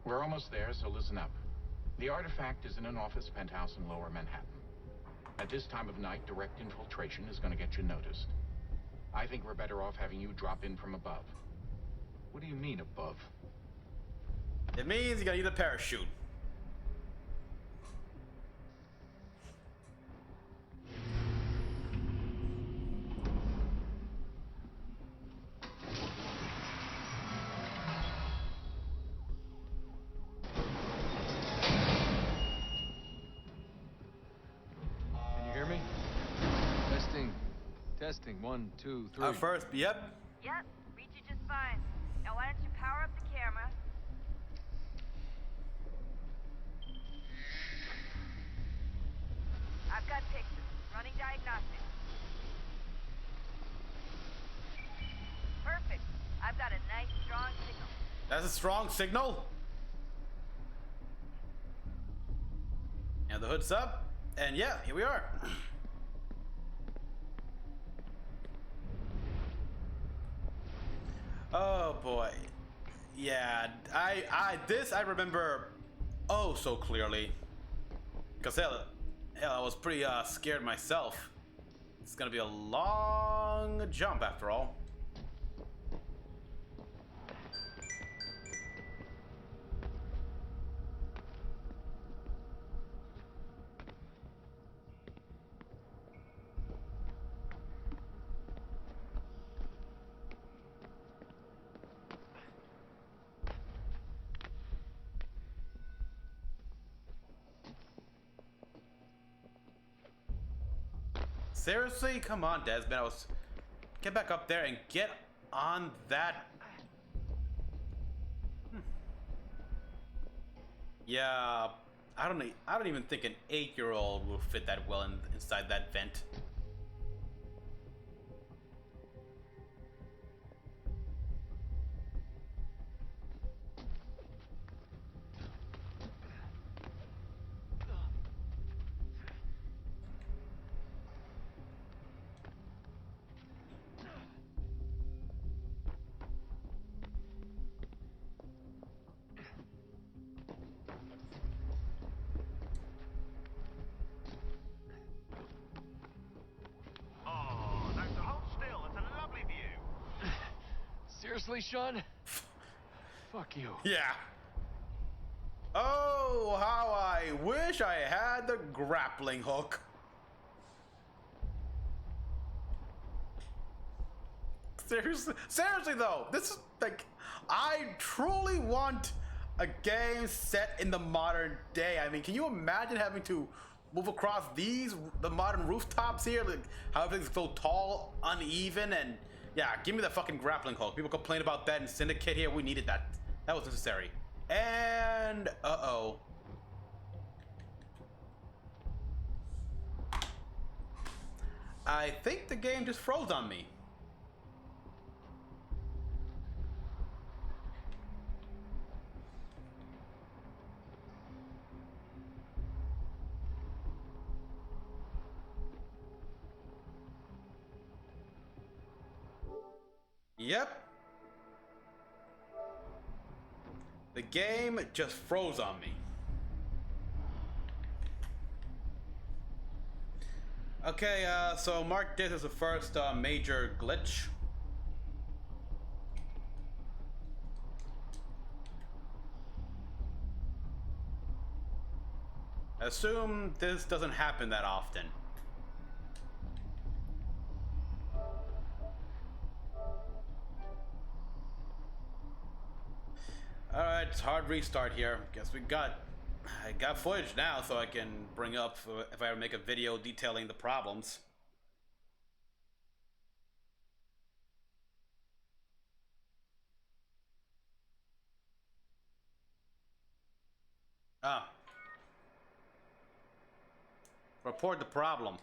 We're almost there, so listen up. The artifact is in an office penthouse in Lower Manhattan. At this time of night, direct infiltration is going to get you noticed. I think we're better off having you drop in from above. What do you mean, above? It means you gotta use a parachute. Can you hear me? Testing. Testing. 1, 2, 3. First, yep. Yep, read you just fine. Now why don't you power up the camera? I've got pictures. Running diagnostics. Perfect. I've got a nice strong signal. That's a strong signal. Now the hood's up, and yeah, here we are. Oh boy. Yeah, this I remember oh so clearly. Cause hell, I was pretty scared myself. It's gonna be a long jump after all. Seriously? Come on, Desmond. Get back up there and get on that. Yeah, I don't even think an 8-year-old will fit that well inside that vent. Seriously, Sean? Fuck you. Yeah. Oh, how I wish I had the grappling hook. Seriously though, this is like, I truly want a game set in the modern day. I mean, can you imagine having to move across the modern rooftops here? Like, how everything's so tall, uneven, and yeah, give me the fucking grappling hook. People complain about that in Syndicate here. We needed that. That was necessary. And, uh-oh. I think the game just froze on me. Yep. The game just froze on me. Okay, so mark this as the first major glitch. Assume this doesn't happen that often. Alright, it's hard restart here. Guess I got footage now so I can bring up if I ever make a video detailing the problems. Ah. Report the problem.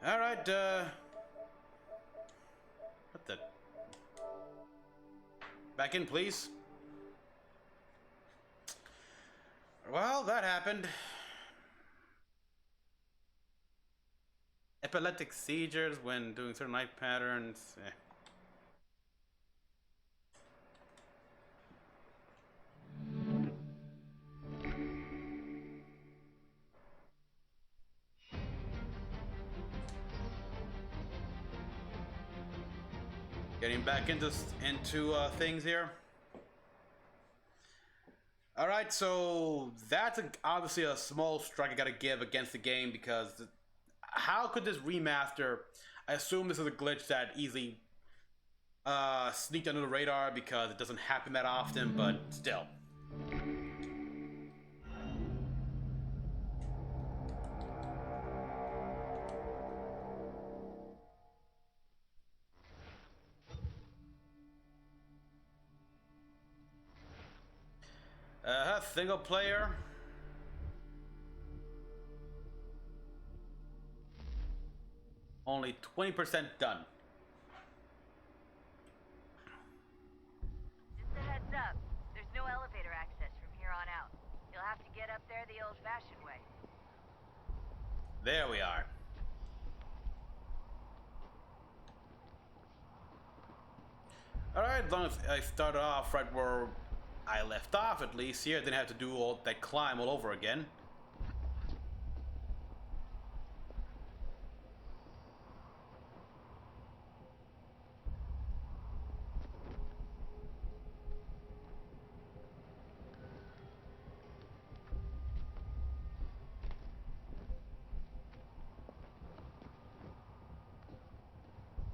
Alright, what the? Back in, please. Well, that happened. epileptic seizures when doing certain night patterns. Getting back into things here. All right, so that's obviously a small strike I gotta give against the game, because how could this remaster? I assume this is a glitch that easily sneaked under the radar because it doesn't happen that often, but still. Single player. Only 20% done. Just a heads up, there's no elevator access from here on out. You'll have to get up there the old-fashioned way. There we are. Alright, as long as I started off right where I left off, at least here, I didn't have to do all that climb all over again.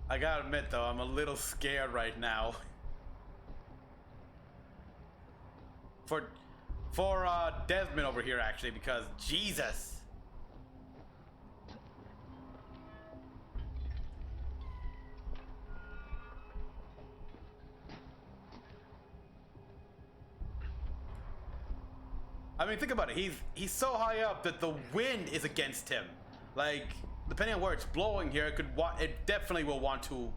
I gotta admit though, I'm a little scared right now. For Desmond over here actually, because Jesus. I mean, think about it. He's so high up that the wind is against him. Like, depending on where it's blowing here, it definitely will want to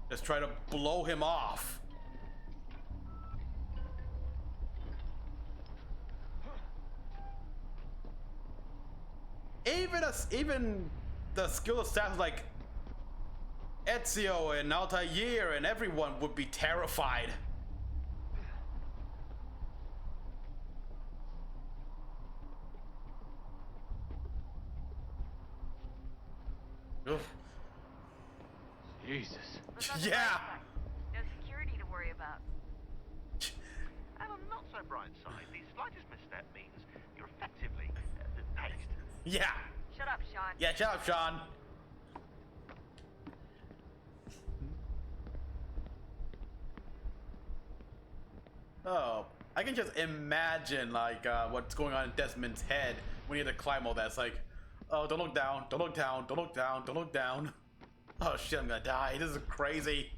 just try to blow him off. Even the skilled staff like Ezio and Altair and everyone would be terrified. Oof. Jesus. Yeah. No security to worry about. And on the not so bright side, the slightest misstep means you're effectively dazed. Yeah. Shut up, Sean. Yeah, shut up, Sean. Oh, I can just imagine like what's going on in Desmond's head when he had to climb all that. It's like, oh, don't look down, don't look down, don't look down, don't look down. Oh shit, I'm gonna die. This is crazy.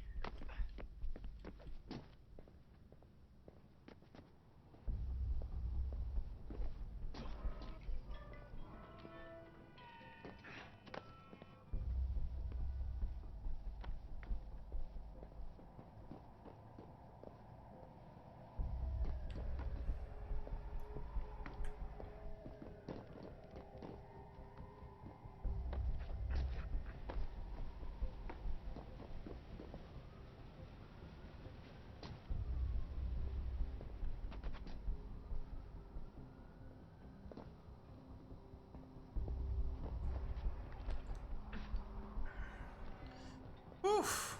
Oof.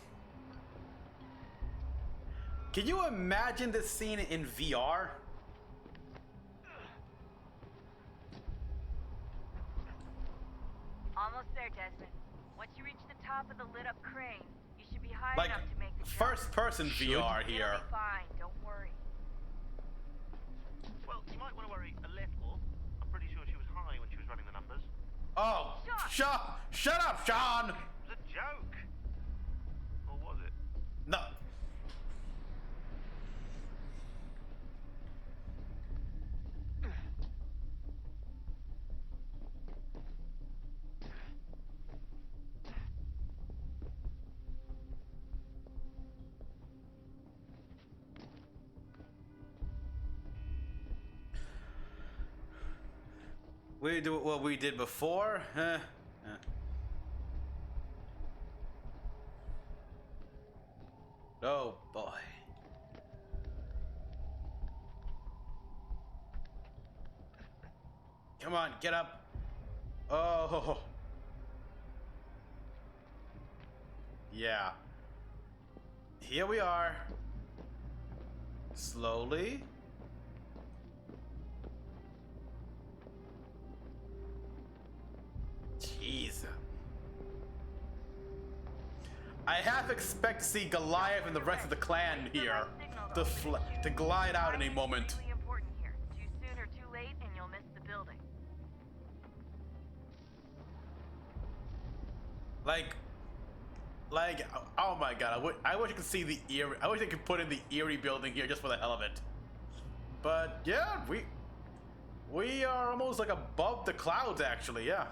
Can you imagine this scene in VR? Almost there, Desmond. Once you reach the top of the lit-up crane, you should be high Like enough to make the jump. first-person VR here. It'll be fine, don't worry. Well, you might want to worry a little. I'm pretty sure she was high when she was running the numbers. Oh, shut up, Sean! It was a joke. Or was it? No. We do what we did before? Oh boy. Come on, get up. Oh. Yeah. Here we are. Slowly. Jeez. I half expect to see Goliath and the rest of the clan here to glide out in a moment. Really important here. Too soon or too late, and you'll miss the building. Like, oh my god, I wish I could see the Erie. I wish I could put in the Erie building here just for the hell of it. But yeah, we are almost like above the clouds, actually. Yeah.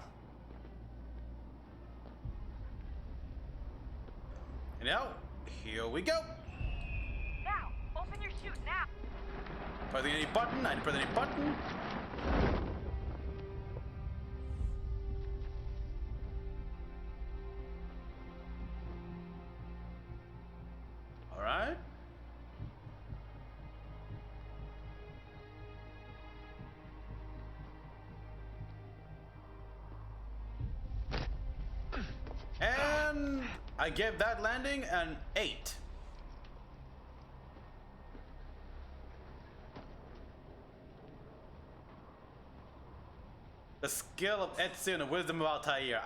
And now, here we go. Now, open your chute now. Pressing any button? I didn't press any button. All right. And I gave that landing an 8. The skill of Ezio and the wisdom of Altair.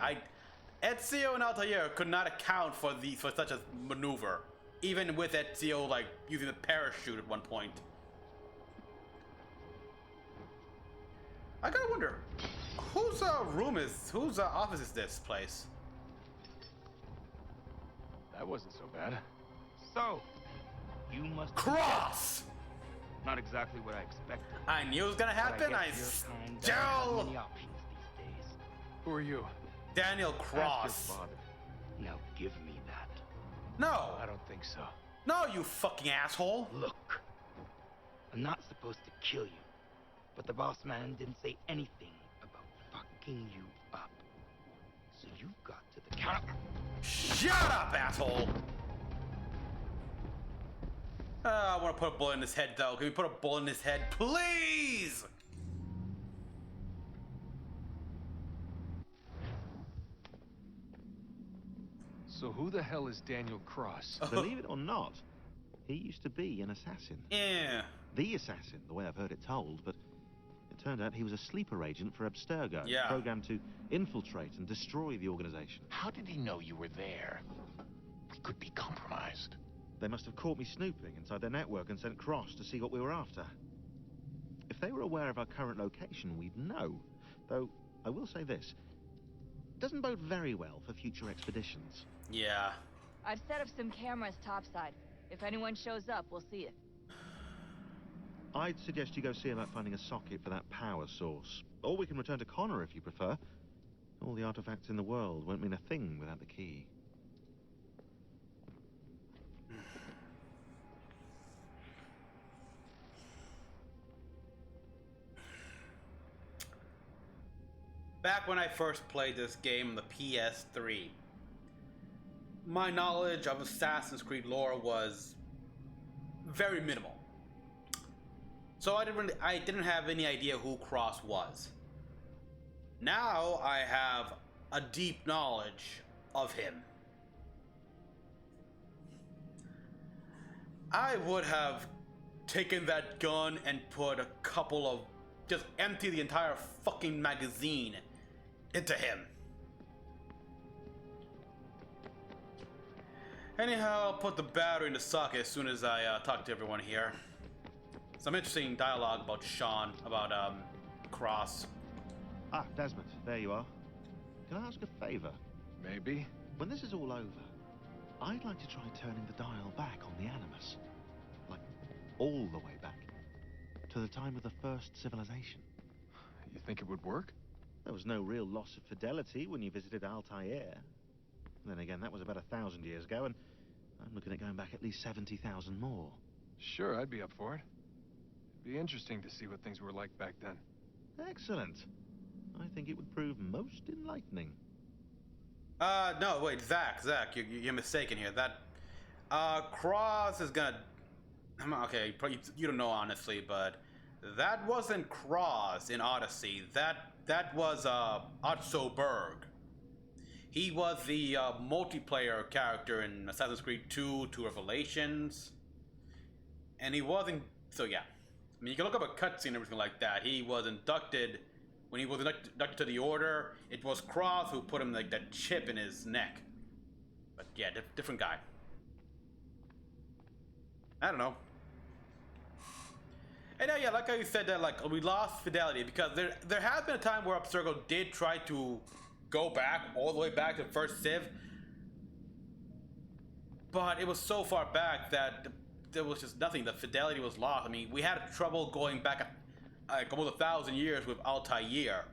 Ezio and Altair could not account for such a maneuver, even with Ezio like using the parachute at one point. I gotta wonder, whose office is this place? That wasn't so bad. So, you must Cross! Not exactly what I expected. I knew it was gonna happen. I still. Many options these days. Who are you? Daniel Ask Cross. your father. Now give me that. No. I don't think so. No, you fucking asshole. Look, I'm not supposed to kill you, but the boss man didn't say anything about fucking you up. So you've got to the counter. Shut up, asshole! I want to put a bullet in his head, though. Can we put a bullet in his head, please? So who the hell is Daniel Cross? Believe it or not, he used to be an assassin. Yeah. The assassin, the way I've heard it told, but it turned out he was a sleeper agent for Abstergo, Yeah. programmed to infiltrate and destroy the organization. How did he know you were there? We could be compromised. They must have caught me snooping inside their network and sent Cross to see what we were after. If they were aware of our current location, we'd know. Though, I will say this. It doesn't bode very well for future expeditions. Yeah. I've set up some cameras topside. If anyone shows up, we'll see it. I'd suggest you go see about finding a socket for that power source. Or we can return to Connor if you prefer. All the artifacts in the world won't mean a thing without the key. Back when I first played this game on the PS3, my knowledge of Assassin's Creed lore was very minimal. So I didn't have any idea who Cross was. Now I have a deep knowledge of him. I would have taken that gun and put a couple of, just empty the entire fucking magazine into him. Anyhow, I'll put the battery in the socket as soon as I talk to everyone here. Some interesting dialogue about Sean, about Cross. Ah, Desmond, there you are. Can I ask a favor? Maybe. When this is all over, I'd like to try turning the dial back on the Animus. Like, all the way back. To the time of the first civilization. You think it would work? There was no real loss of fidelity when you visited Altair. Then again, that was about 1,000 years ago, and I'm looking at going back at least 70,000 more. Sure, I'd be up for it. It'd be interesting to see what things were like back then. Excellent. I think it would prove most enlightening. No, wait, Zach, you're mistaken here. Cross is gonna. Okay, probably you don't know honestly, but that wasn't Cross in Odyssey. That was Otso Berg. He was the multiplayer character in Assassin's Creed 2 to Revelations, and he wasn't. So yeah, I mean you can look up a cutscene and everything like that. He was inducted when he was inducted to the Order. It was Cross who put him like that chip in his neck. But yeah, different guy. I don't know. And yeah, like how you said that, like we lost fidelity because there has been a time where Abstergo did try to go back all the way back to the first Civ, but it was so far back that there was just nothing. The fidelity was lost. I mean, we had trouble going back like almost 1,000 years with Altair.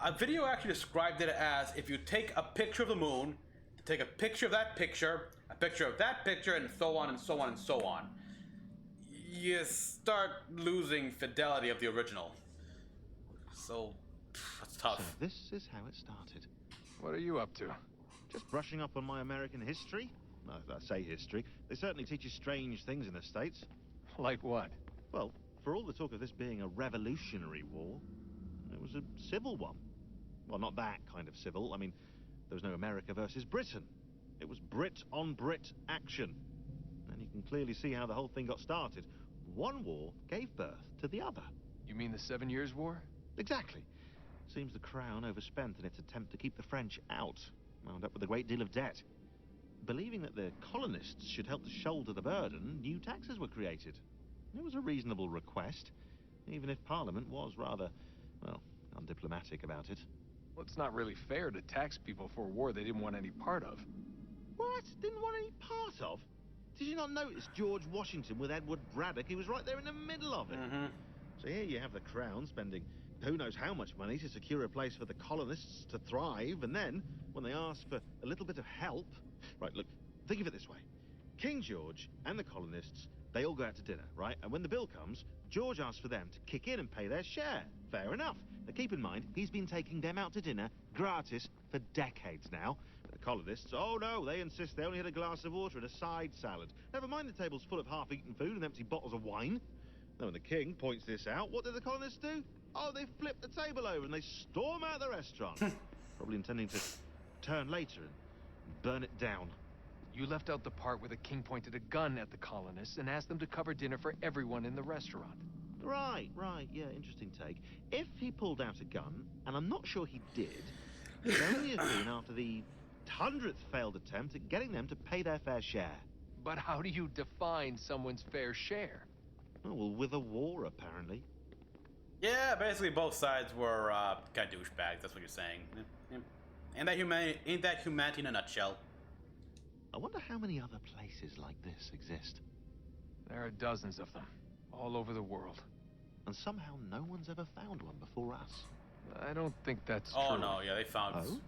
A video actually described it as if you take a picture of the moon, take a picture of that picture, a picture of that picture, and so on and so on and so on. You start losing fidelity of the original. So, that's tough. So this is how it started. What are you up to? Just brushing up on my American history. No, I say history. They certainly teach you strange things in the States. Like what? Well, for all the talk of this being a revolutionary war, it was a civil one. Well, not that kind of civil. I mean, there was no America versus Britain. It was Brit on Brit action. And you can clearly see how the whole thing got started. One war gave birth to the other. You mean the 7 Years' War? Exactly. Seems the Crown overspent in its attempt to keep the French out, wound up with a great deal of debt. Believing that the colonists should help to shoulder the burden, new taxes were created. It was a reasonable request, even if Parliament was rather, well, undiplomatic about it. Well, it's not really fair to tax people for a war they didn't want any part of. What? Didn't want any part of? Did you not notice George Washington with Edward Braddock? He was right there in the middle of it. Mm-hmm. So here you have the Crown spending who knows how much money to secure a place for the colonists to thrive, and then, when they ask for a little bit of help... Right, look, think of it this way. King George and the colonists, they all go out to dinner, right? And when the bill comes, George asks for them to kick in and pay their share. Fair enough. Now keep in mind, he's been taking them out to dinner, gratis, for decades now. But the colonists, oh no, they insist they only had a glass of water and a side salad. Never mind the table's full of half-eaten food and empty bottles of wine. Now when the king points this out, what do the colonists do? Oh, they flip the table over and they storm out the restaurant. Probably intending to turn later and burn it down. You left out the part where the king pointed a gun at the colonists and asked them to cover dinner for everyone in the restaurant. Right, yeah, interesting take. If he pulled out a gun, and I'm not sure he did, it would only have been after the 100th failed attempt at getting them to pay their fair share. But how do you define someone's fair share? Oh, well, with a war, apparently. Yeah, basically both sides were kind of douchebags, that's what you're saying. Ain't that humanity in a nutshell? I wonder how many other places like this exist. There are dozens of them, all over the world. And somehow no one's ever found one before us. I don't think that's true. Oh no, yeah, they found... Oh?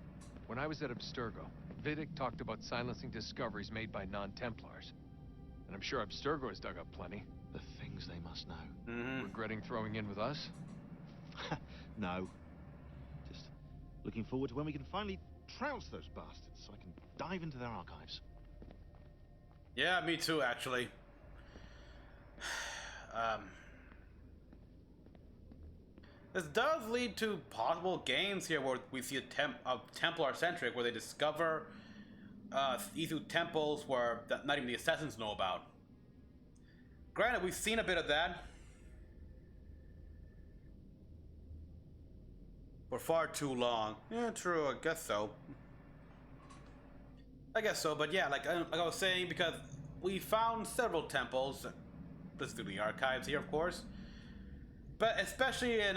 When I was at Abstergo, Vidic talked about silencing discoveries made by non-Templars. And I'm sure Abstergo has dug up plenty. The things they must know. Mm-hmm. Regretting throwing in with us? No. Just looking forward to when we can finally trounce those bastards so I can dive into their archives. Yeah, me too, actually. This does lead to possible games here where we see a Templar-centric, where they discover these two temples where not even the assassins know about. Granted, we've seen a bit of that. For far too long. Yeah, true, I guess so. But yeah, like I was saying, because we found several temples. Let's do the archives here, of course. But especially in,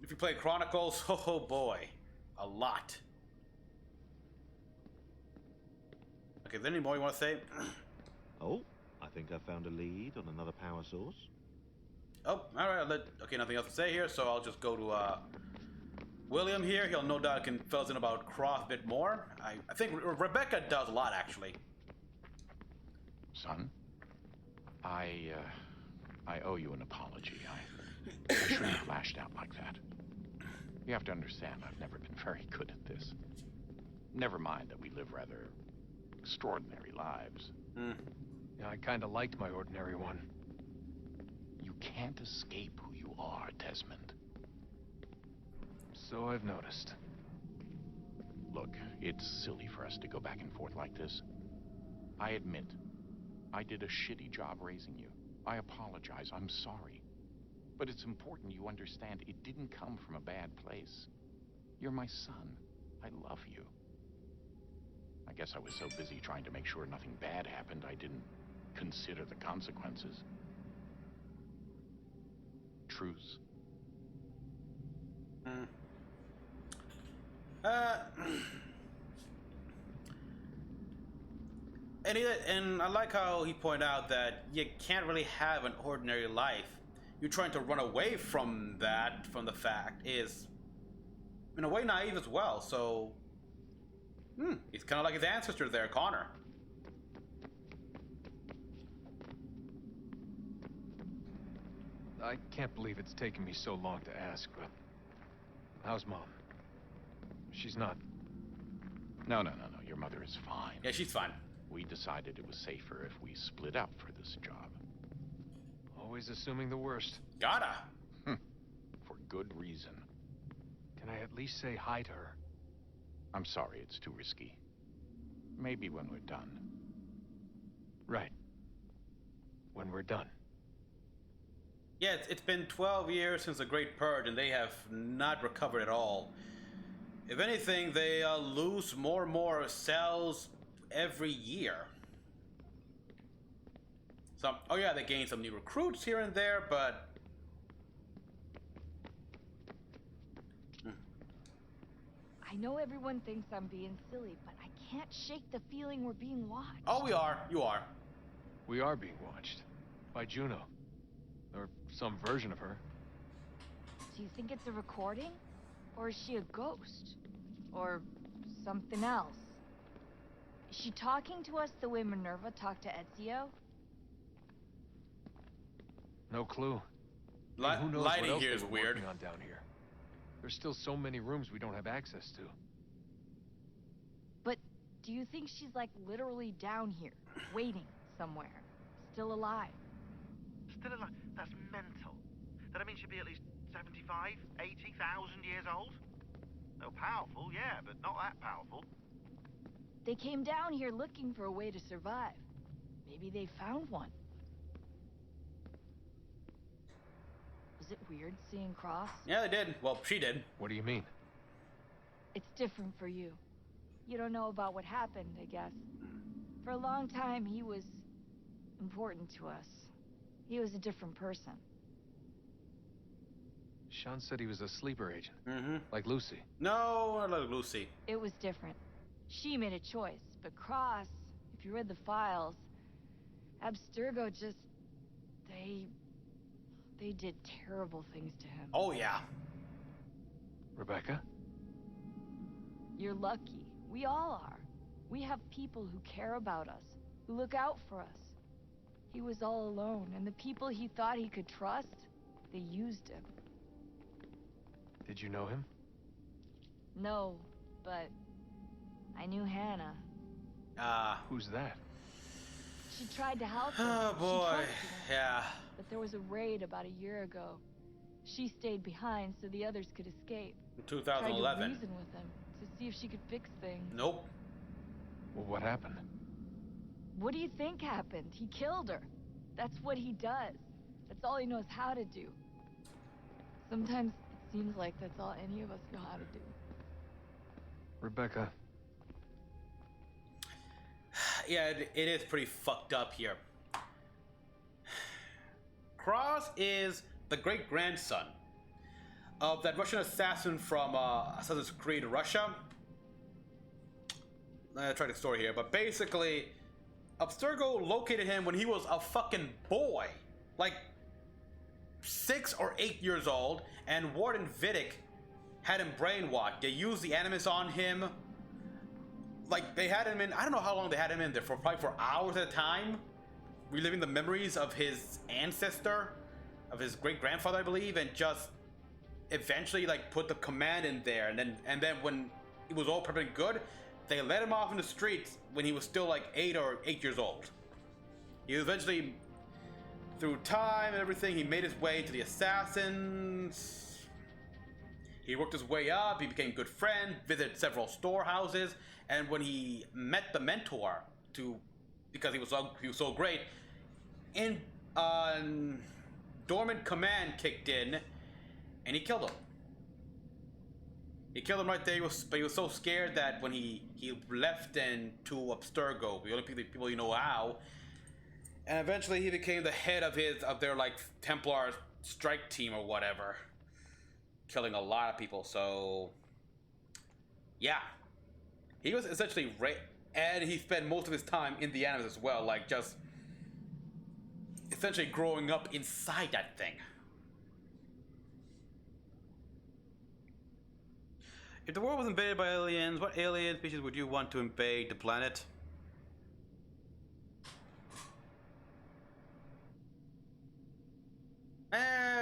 if you play Chronicles, oh boy, a lot. Okay, is there any more you want to say? Oh, I think I found a lead on another power source. Oh, alright, okay, nothing else to say here, so I'll just go to, William here. He'll no doubt can fill us in about Cross a bit more. I think Rebecca does a lot, actually. Son, I owe you an apology. I shouldn't have lashed out like that. You have to understand, I've never been very good at this. Never mind that we live rather extraordinary lives. Yeah, I kinda liked my ordinary one. You can't escape who you are, Desmond. So I've noticed. Look, it's silly for us to go back and forth like this. I admit, I did a shitty job raising you. I apologize, I'm sorry. But it's important you understand it didn't come from a bad place. You're my son. I love you. I guess I was so busy trying to make sure nothing bad happened, I didn't consider the consequences. Truce. And I like how he pointed out that you can't really have an ordinary life. You're trying to run away from that, from the fact, is in a way naive as well. So, he's kind of like his ancestor there, Connor. I can't believe it's taken me so long to ask, but how's Mom? She's not... No. Your mother is fine. Yeah, she's fine. We decided it was safer if we split up for this job. Always assuming the worst. Gotta. For good reason. Can I at least say hi to her? I'm sorry, it's too risky. Maybe when we're done. Right. When we're done. Yeah, it's been 12 years since the Great Purge, and they have not recovered at all. If anything, they lose more and more cells every year. Oh yeah, they gain some new recruits here and there, but... I know everyone thinks I'm being silly, but I can't shake the feeling we're being watched. Oh, we are. You are. We are being watched. By Juno. Or some version of her. Do you think it's a recording? Or is she a ghost? Or something else? Is she talking to us the way Minerva talked to Ezio? No clue. Who knows lighting what else here they is were weird. working on down here. There's still so many rooms we don't have access to. But do you think she's like literally down here, waiting somewhere, still alive? Still alive? That's mental. That means she'd be at least 75, 80,000 years old? No, powerful, yeah, but not that powerful. They came down here looking for a way to survive. Maybe they found one. Was it weird seeing Cross? Yeah, they did. Well, she did. What do you mean? It's different for you. You don't know about what happened, I guess. For a long time, he was important to us. He was a different person. Sean said he was a sleeper agent. Mm-hmm. Like Lucy. No, not like Lucy. It was different. She made a choice, but Cross, if you read the files, Abstergo just... They did terrible things to him. Oh, yeah. Rebecca? You're lucky. We all are. We have people who care about us, who look out for us. He was all alone, and the people he thought he could trust, they used him. Did you know him? No, but I knew Hannah. Who's that? She tried to help him. Oh, boy. Yeah. But there was a raid about a year ago. She stayed behind so the others could escape. 2011. Tried to reason with him to see if she could fix things. Nope. Well, what happened? What do you think happened? He killed her. That's what he does. That's all he knows how to do. Sometimes it seems like that's all any of us know how to do. Rebecca. Yeah, it is pretty fucked up here. Cross is the great-grandson of that Russian assassin from Assassin's Creed Russia. I'll try the story here, but basically, Abstergo located him when he was a fucking boy. Like, 6 or 8 years old, and Warden Vidic had him brainwashed. They used the animus on him. Like, they had him in, I don't know how long they had him in there, probably for hours at a time, reliving the memories of his ancestor, of his great-grandfather, I believe, and just eventually, like, put the command in there, and then when it was all perfectly good, they let him off in the streets when he was still like 8 years old. He eventually, through time and everything, he made his way to the assassins. He worked his way up, he became good friend, visited several storehouses, and when he met the mentor, because he was so great, dormant command kicked in, and he killed him. He killed him right there, but he was so scared that when he left to Abstergo, the only people you know how, and eventually he became the head of their like Templar strike team or whatever, killing a lot of people. So yeah, he was essentially and he spent most of his time in the Animus as well, like just essentially growing up inside that thing. If the world was invaded by aliens, what alien species would you want to invade the planet?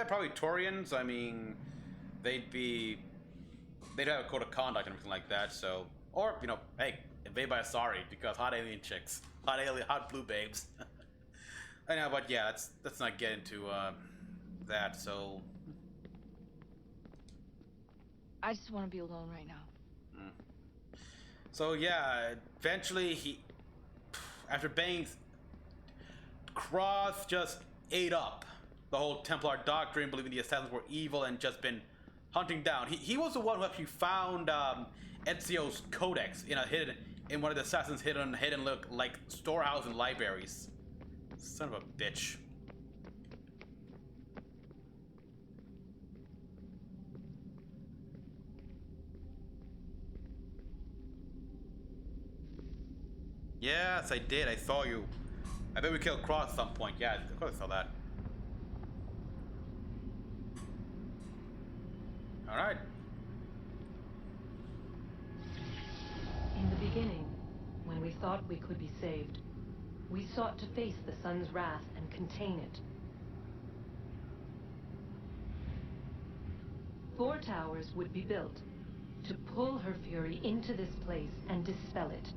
Probably Taurians. I mean, they'd have a code of conduct and everything like that, so, or, you know, hey, invade by Asari, because hot alien chicks. Hot blue babes. I know, but yeah, let's not get into, that, so. I just want to be alone right now. So yeah, eventually after Bangs, Cross just ate up the whole Templar doctrine, believing the assassins were evil and just been hunting down. He was the one who actually found Ezio's codex in one of the assassins' hidden like storehouse and libraries. Son of a bitch. Yes, I did. I saw you. I bet we killed Cross at some point. Yeah, of course I saw that. Alright. In the beginning, when we thought we could be saved, we sought to face the sun's wrath and contain it. 4 towers would be built to pull her fury into this place and dispel it.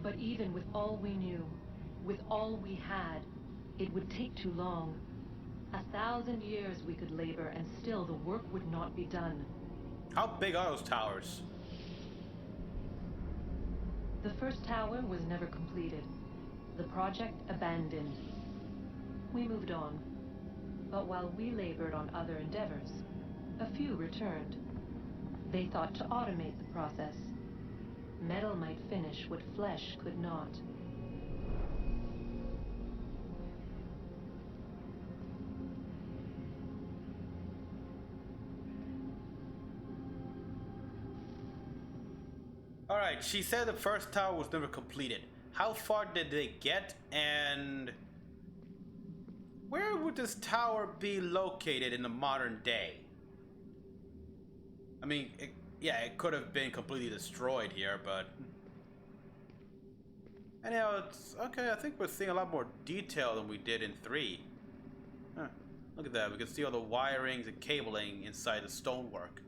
But even with all we knew, with all we had, it would take too long. 1,000 years we could labor and still the work would not be done. How big are those towers? The first tower was never completed. The project abandoned. We moved on. But while we labored on other endeavors, a few returned. They thought to automate the process. Metal might finish what flesh could not. Alright, she said the first tower was never completed. How far did they get, and where would this tower be located in the modern day? I mean, it could have been completely destroyed here, but anyhow, it's okay. I think we're seeing a lot more detail than we did in 3. Huh, look at that. We can see all the wirings and cabling inside the stonework.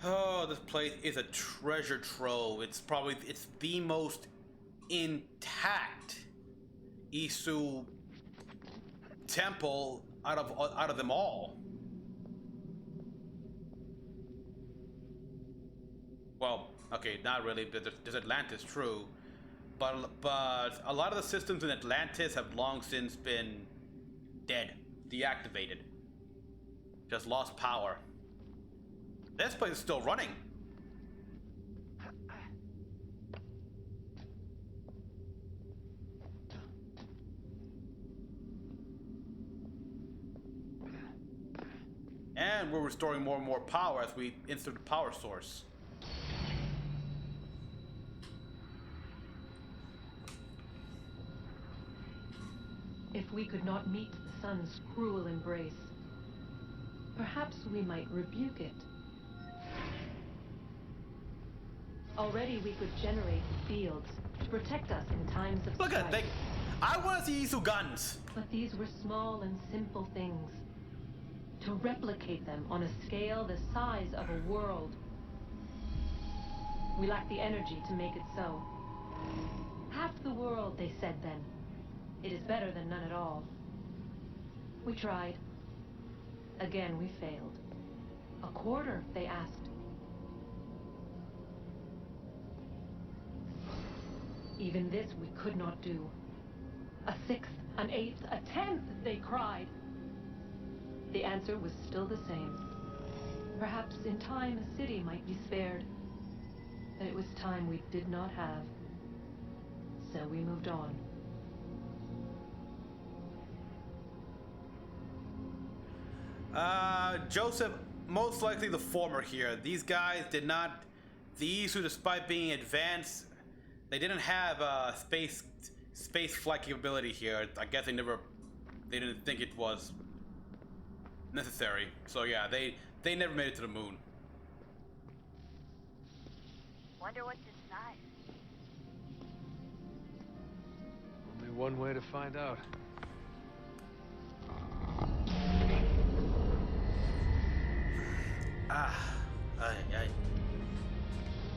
Oh, this place is a treasure trove. It's the most intact Isu temple out of them all. Well, okay, not really. There's Atlantis, true, but a lot of the systems in Atlantis have long since been dead, deactivated, just lost power. This place is still running. And we're restoring more and more power as we insert the power source. If we could not meet the sun's cruel embrace, perhaps we might rebuke it. Already we could generate fields to protect us in times of Look strife. at that! I want to see Isu guns! But these were small and simple things. To replicate them on a scale the size of a world. We lack the energy to make it so. Half the world, they said then. It is better than none at all. We tried. Again, we failed. A quarter, they asked. Even this we could not do. A sixth, an eighth, a tenth, they cried. The answer was still the same. Perhaps in time a city might be spared. But it was time we did not have. So we moved on. Joseph, most likely the former here. These guys did not... These who, despite being advanced, they didn't have space flight capability here. I guess they didn't think it was necessary. So yeah, they never made it to the moon. Wonder what's inside. Only one way to find out.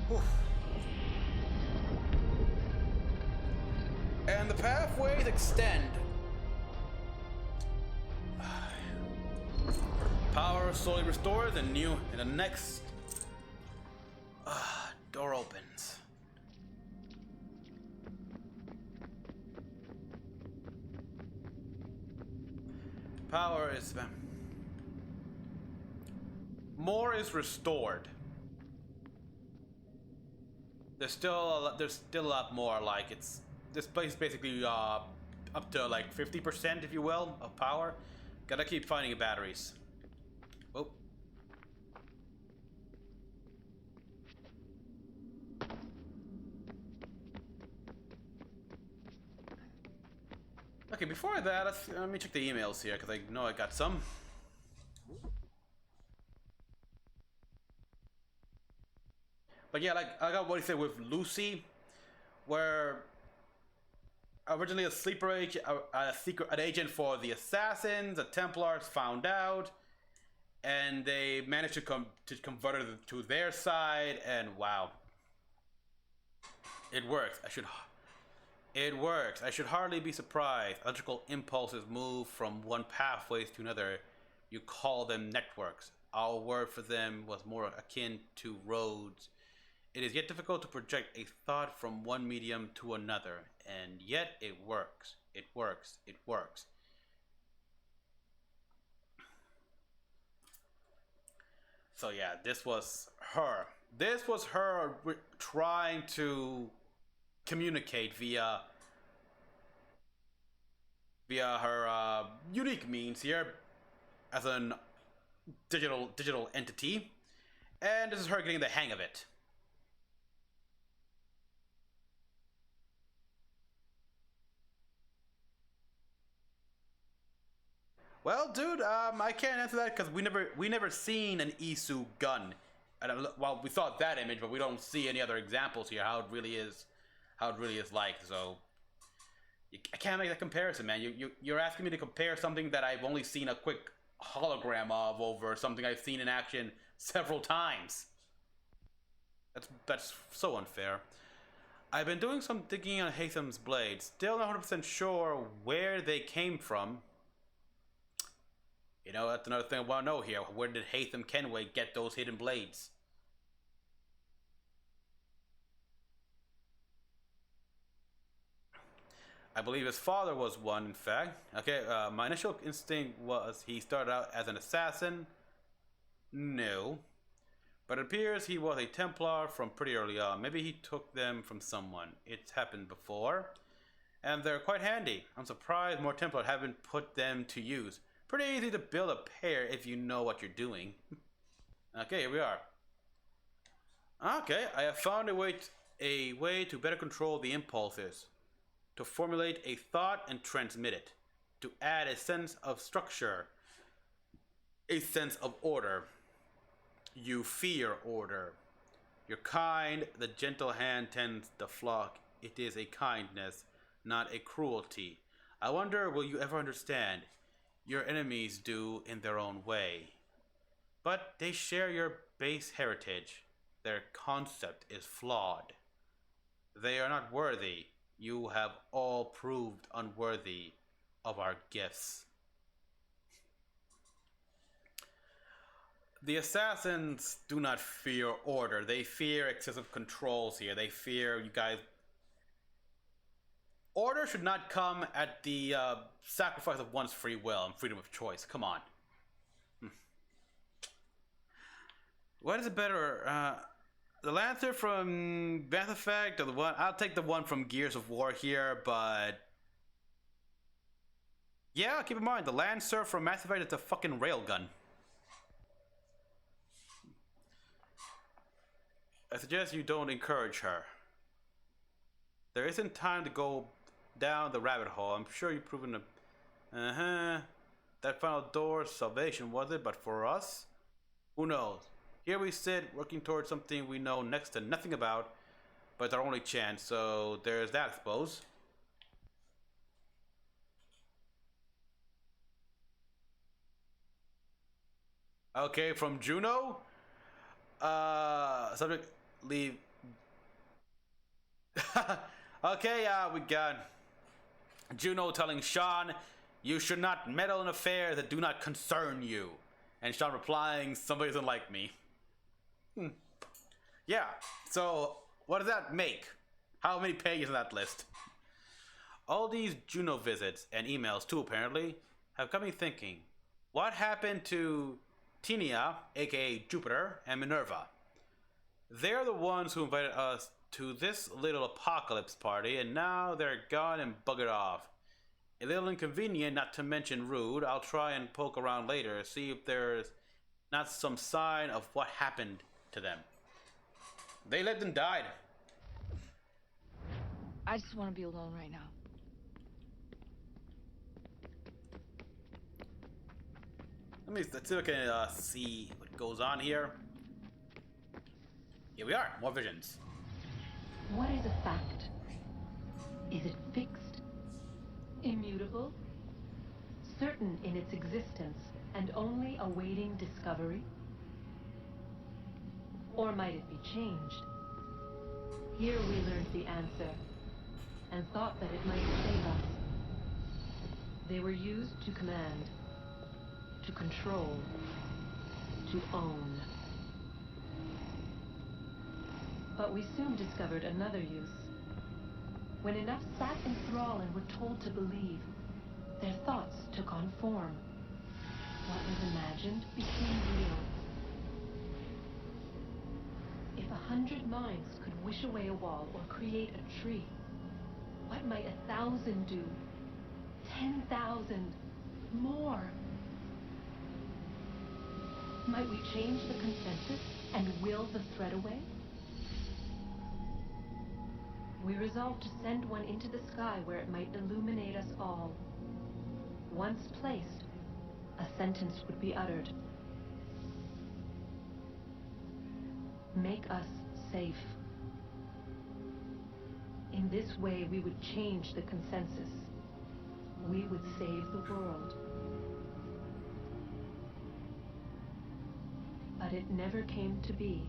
Whew. And the pathways extend. Power slowly restores, and the next door opens. Power is more is restored. There's still a lot more. Like this place is basically up to like 50%, if you will, of power. Gotta keep finding batteries. Oh. Okay, before that, let me check the emails here, because I know I got some. But yeah, like I got what he said with Lucy, where originally a sleeper agent, an agent for the assassins, the Templars found out, and they managed to convert her to their side, and wow, it works. It works. I should hardly be surprised. Electrical impulses move from one pathway to another. You call them networks. Our word for them was more akin to roads. It is yet difficult to project a thought from one medium to another, and yet it works. It works. It works. So yeah, this was her. This was her trying to communicate via her unique means here as a digital entity, and this is her getting the hang of it. Well, dude, I can't answer that because we never seen an Isu gun. And well, we saw that image, but we don't see any other examples here. How it really is like. So I can't make that comparison, man. You're asking me to compare something that I've only seen a quick hologram of over something I've seen in action several times. That's so unfair. I've been doing some digging on Haytham's blades. Still not 100% sure where they came from. You know, that's another thing I want to know here. Where did Haytham Kenway get those hidden blades? I believe his father was one, in fact. Okay, my initial instinct was he started out as an assassin. No. But it appears he was a Templar from pretty early on. Maybe he took them from someone. It's happened before. And they're quite handy. I'm surprised more Templars haven't put them to use. Pretty easy to build a pair if you know what you're doing. Okay, here we are. Okay, I have found a way to better control the impulses, to formulate a thought and transmit it, to add a sense of structure, a sense of order. You fear order. You're kind, the gentle hand tends the flock. It is a kindness, not a cruelty. I wonder, will you ever understand? Your enemies do in their own way. But they share your base heritage. Their concept is flawed. They are not worthy. You have all proved unworthy of our gifts. The assassins do not fear order. They fear excessive controls here. They fear you guys. Order should not come at the sacrifice of one's free will and freedom of choice. Come on. What is it better? The Lancer from Mass Effect or the one? I'll take the one from Gears of War here, but yeah, keep in mind the Lancer from Mass Effect is a fucking railgun. I suggest you don't encourage her. There isn't time to go down the rabbit hole. I'm sure you've proven to... That final door, salvation, was it? But for us? Who knows? Here we sit, working towards something we know next to nothing about, but it's our only chance, so there's that, I suppose. Okay, from Juno? Subject, leave. Okay, we got Juno telling Sean, you should not meddle in affairs that do not concern you. And Sean replying, somebody doesn't like me. Yeah, so what does that make? How many pages on that list? All these Juno visits, and emails too apparently, have got me thinking, what happened to Tinia, aka Jupiter, and Minerva? They're the ones who invited us to this little apocalypse party, and now they're gone and buggered off. A little inconvenient, not to mention rude. I'll try and poke around later, see if there's not some sign of what happened to them. They lived and died. I just want to be alone right now. Let's see if I can see what goes on here. Here we are, more visions. What is a fact? Is it fixed? Immutable? Certain in its existence and only awaiting discovery? Or might it be changed? Here we learned the answer and thought that it might save us. They were used to command, to control, to own. But we soon discovered another use. When enough sat in thrall and were told to believe, their thoughts took on form. What was imagined became real. If 100 minds could wish away a wall or create a tree, what might 1,000 do? 10,000? More? Might we change the consensus and will the thread away? We resolved to send one into the sky where it might illuminate us all. Once placed, a sentence would be uttered. Make us safe. In this way, we would change the consensus. We would save the world. But it never came to be.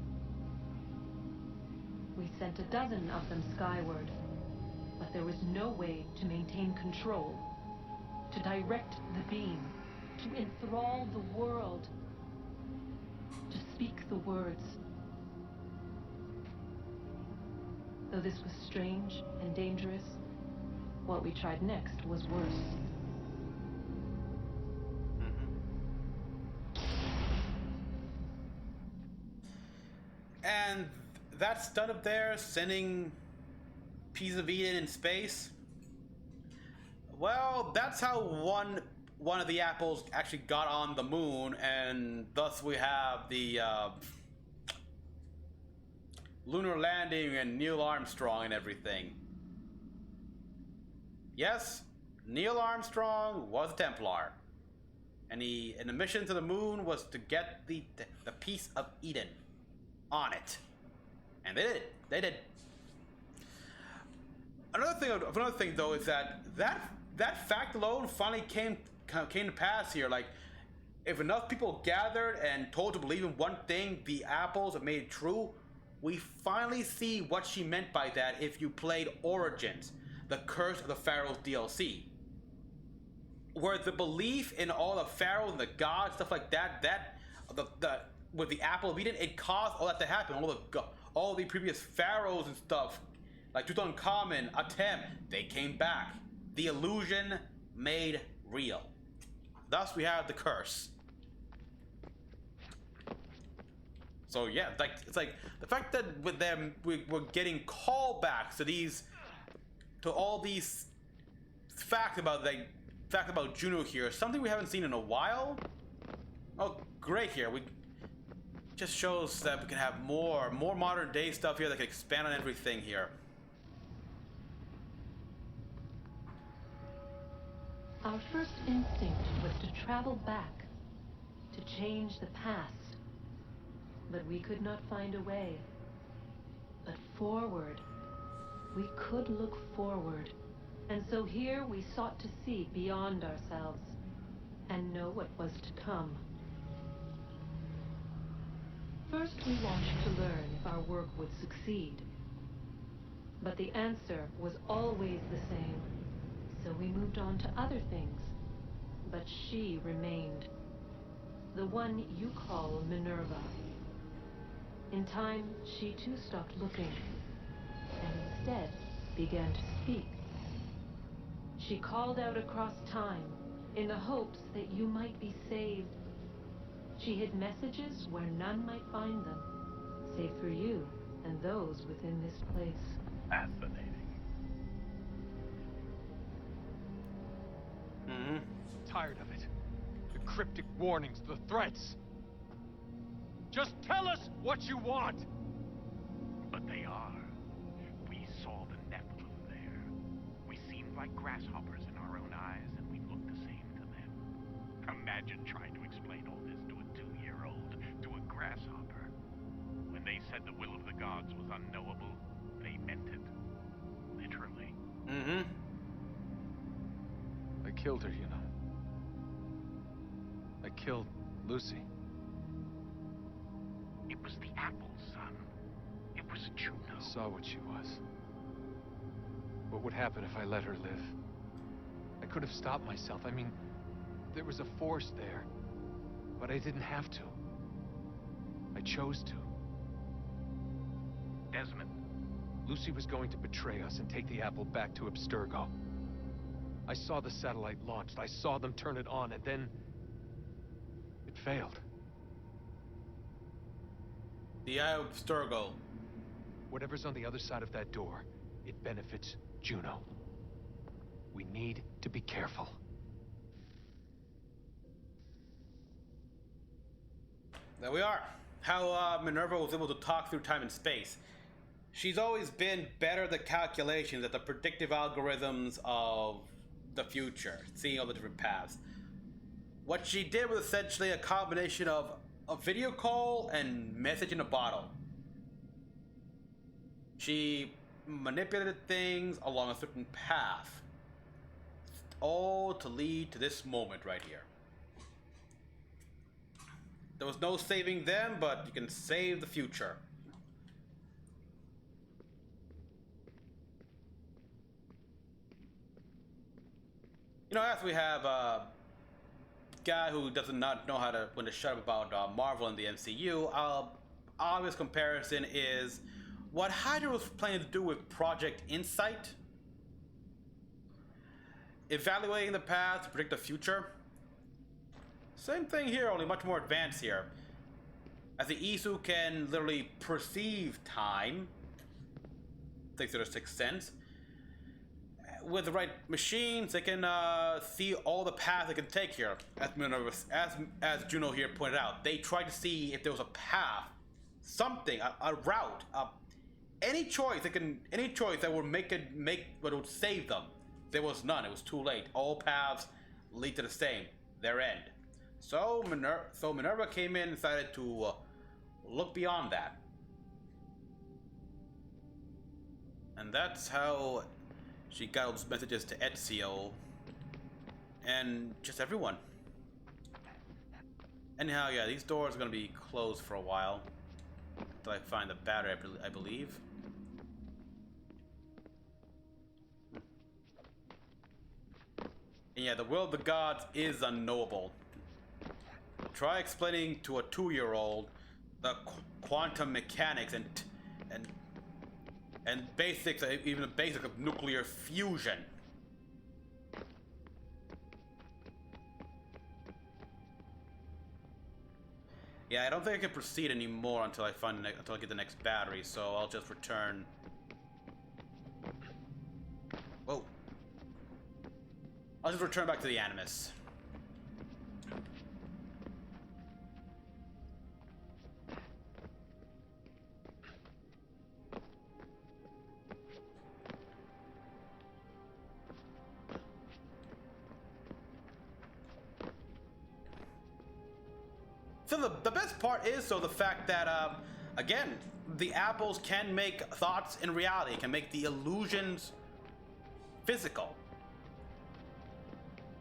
We sent a dozen of them skyward, but there was no way to maintain control, to direct the beam, to enthrall the world, to speak the words. Though this was strange and dangerous, what we tried next was worse. And that stud up there sending Piece of Eden in space, well, that's how one one of the apples actually got on the moon, and thus we have the lunar landing and Neil Armstrong and everything. Yes, Neil Armstrong was a Templar, and the mission to the moon was to get the piece of Eden on it, and they did it. They did. Another thing though is that fact alone finally came to pass here. Like, if enough people gathered and told to believe in one thing, the apples have made it true. We finally see what she meant by that if you played Origins, the Curse of the Pharaohs DLC. Where the belief in all the pharaohs and the gods, stuff like that, with the apple of Eden, it caused all that to happen. All the previous pharaohs and stuff, like Tutankhamun, Atem, they came back. The illusion made real. Thus, we have the curse. So yeah, it's like the fact that with them we're getting callbacks to all these facts about Juno here, something we haven't seen in a while. Oh, great! Here we just shows that we can have more modern day stuff here that can expand on everything here. Our first instinct was to travel back, to change the past. But we could not find a way. But forward, we could look forward. And so here we sought to see beyond ourselves and know what was to come. First, we watched to learn if our work would succeed. But the answer was always the same. So we moved on to other things. But she remained. The one you call Minerva. In time, she too stopped looking, and instead began to speak. She called out across time, in the hopes that you might be saved. She hid messages where none might find them, save for you and those within this place. Fascinating. Tired of it. The cryptic warnings, the threats. Just tell us what you want! But they are. We saw the Nephilim there. We seemed like grasshoppers in our own eyes, and we looked the same to them. Imagine trying to explain all this to a 2-year-old, to a grasshopper. When they said the will of the gods was unknowable, they meant it. Literally. I killed her, you know. I killed Lucy. It was the apple, son. It was Juno. I saw what she was. What would happen if I let her live? I could have stopped myself. I mean, there was a force there. But I didn't have to. I chose to. Desmond. Lucy was going to betray us and take the apple back to Abstergo. I saw the satellite launched. I saw them turn it on, and then it failed. The Eye of Abstergo. Whatever's on the other side of that door, it benefits Juno. We need to be careful. There we are. How Minerva was able to talk through time and space. She's always been better at the calculations, at the predictive algorithms of the future, seeing all the different paths. What she did was essentially a combination of a video call and message in a bottle. She manipulated things along a certain path, all to lead to this moment right here. There was no saving them, but you can save the future. You know, as we have a guy who does not know when to shut up about Marvel and the MCU, obvious comparison is what Hydra was planning to do with Project Insight. Evaluating the past to predict the future. Same thing here, only much more advanced here. As the Isu can literally perceive time, thanks to their sixth sense, with the right machines, they can see all the paths they can take here. As Juno here pointed out, they tried to see if there was a path, something, a route, any choice that would what would save them. There was none. It was too late. All paths lead to the same, their end. So Minerva came in and decided to look beyond that. And that's how she got those messages to Ezio and just everyone. Anyhow, yeah, these doors are gonna be closed for a while until I find the battery, I believe. And yeah, the will of the gods is unknowable. Try explaining to a 2-year-old the quantum mechanics and basics, even the basic of nuclear fusion. Yeah, I don't think I can proceed anymore until I get the next battery, so I'll just return. Whoa. I'll just return back to the Animus. So the best part is the fact that, again, the apples can make thoughts in reality, can make the illusions physical.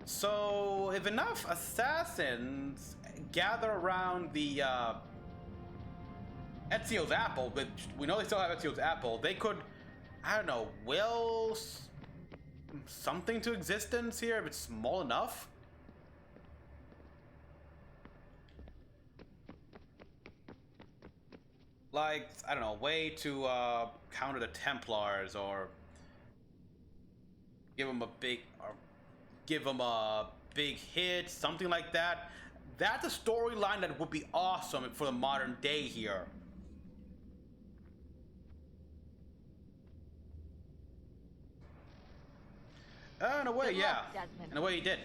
So if enough assassins gather around the Ezio's apple, which we know they still have Ezio's apple, they could, I don't know, will something to existence here if it's small enough? Like, I don't know, a way to counter the Templars, or give them a big hit, something like that. That's a storyline that would be awesome for the modern day here. In a way, yeah. In a way, he did.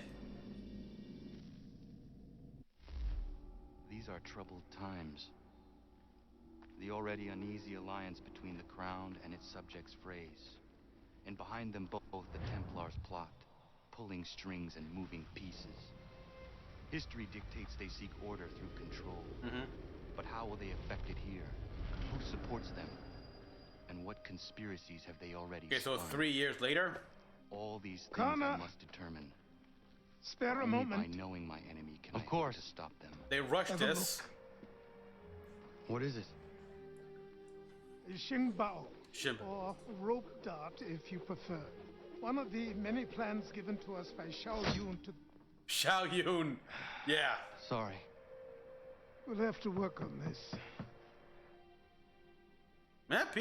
These are troubled times. The already uneasy alliance between the Crown and its subjects frays. And behind them both the Templars plot, pulling strings and moving pieces. History dictates they seek order through control. But how will they affect it here? Who supports them? And what conspiracies have they already so spun? 3 years later? All these things Connor, I must determine. Spare a Only moment. by knowing my enemy can I hope to stop them. They rushed Have a this. What is it? Xingbao, or rope dart if you prefer. One of the many plans given to us by Xiao Yun to... Xiao Yun, yeah. Sorry. We'll have to work on this. Yep,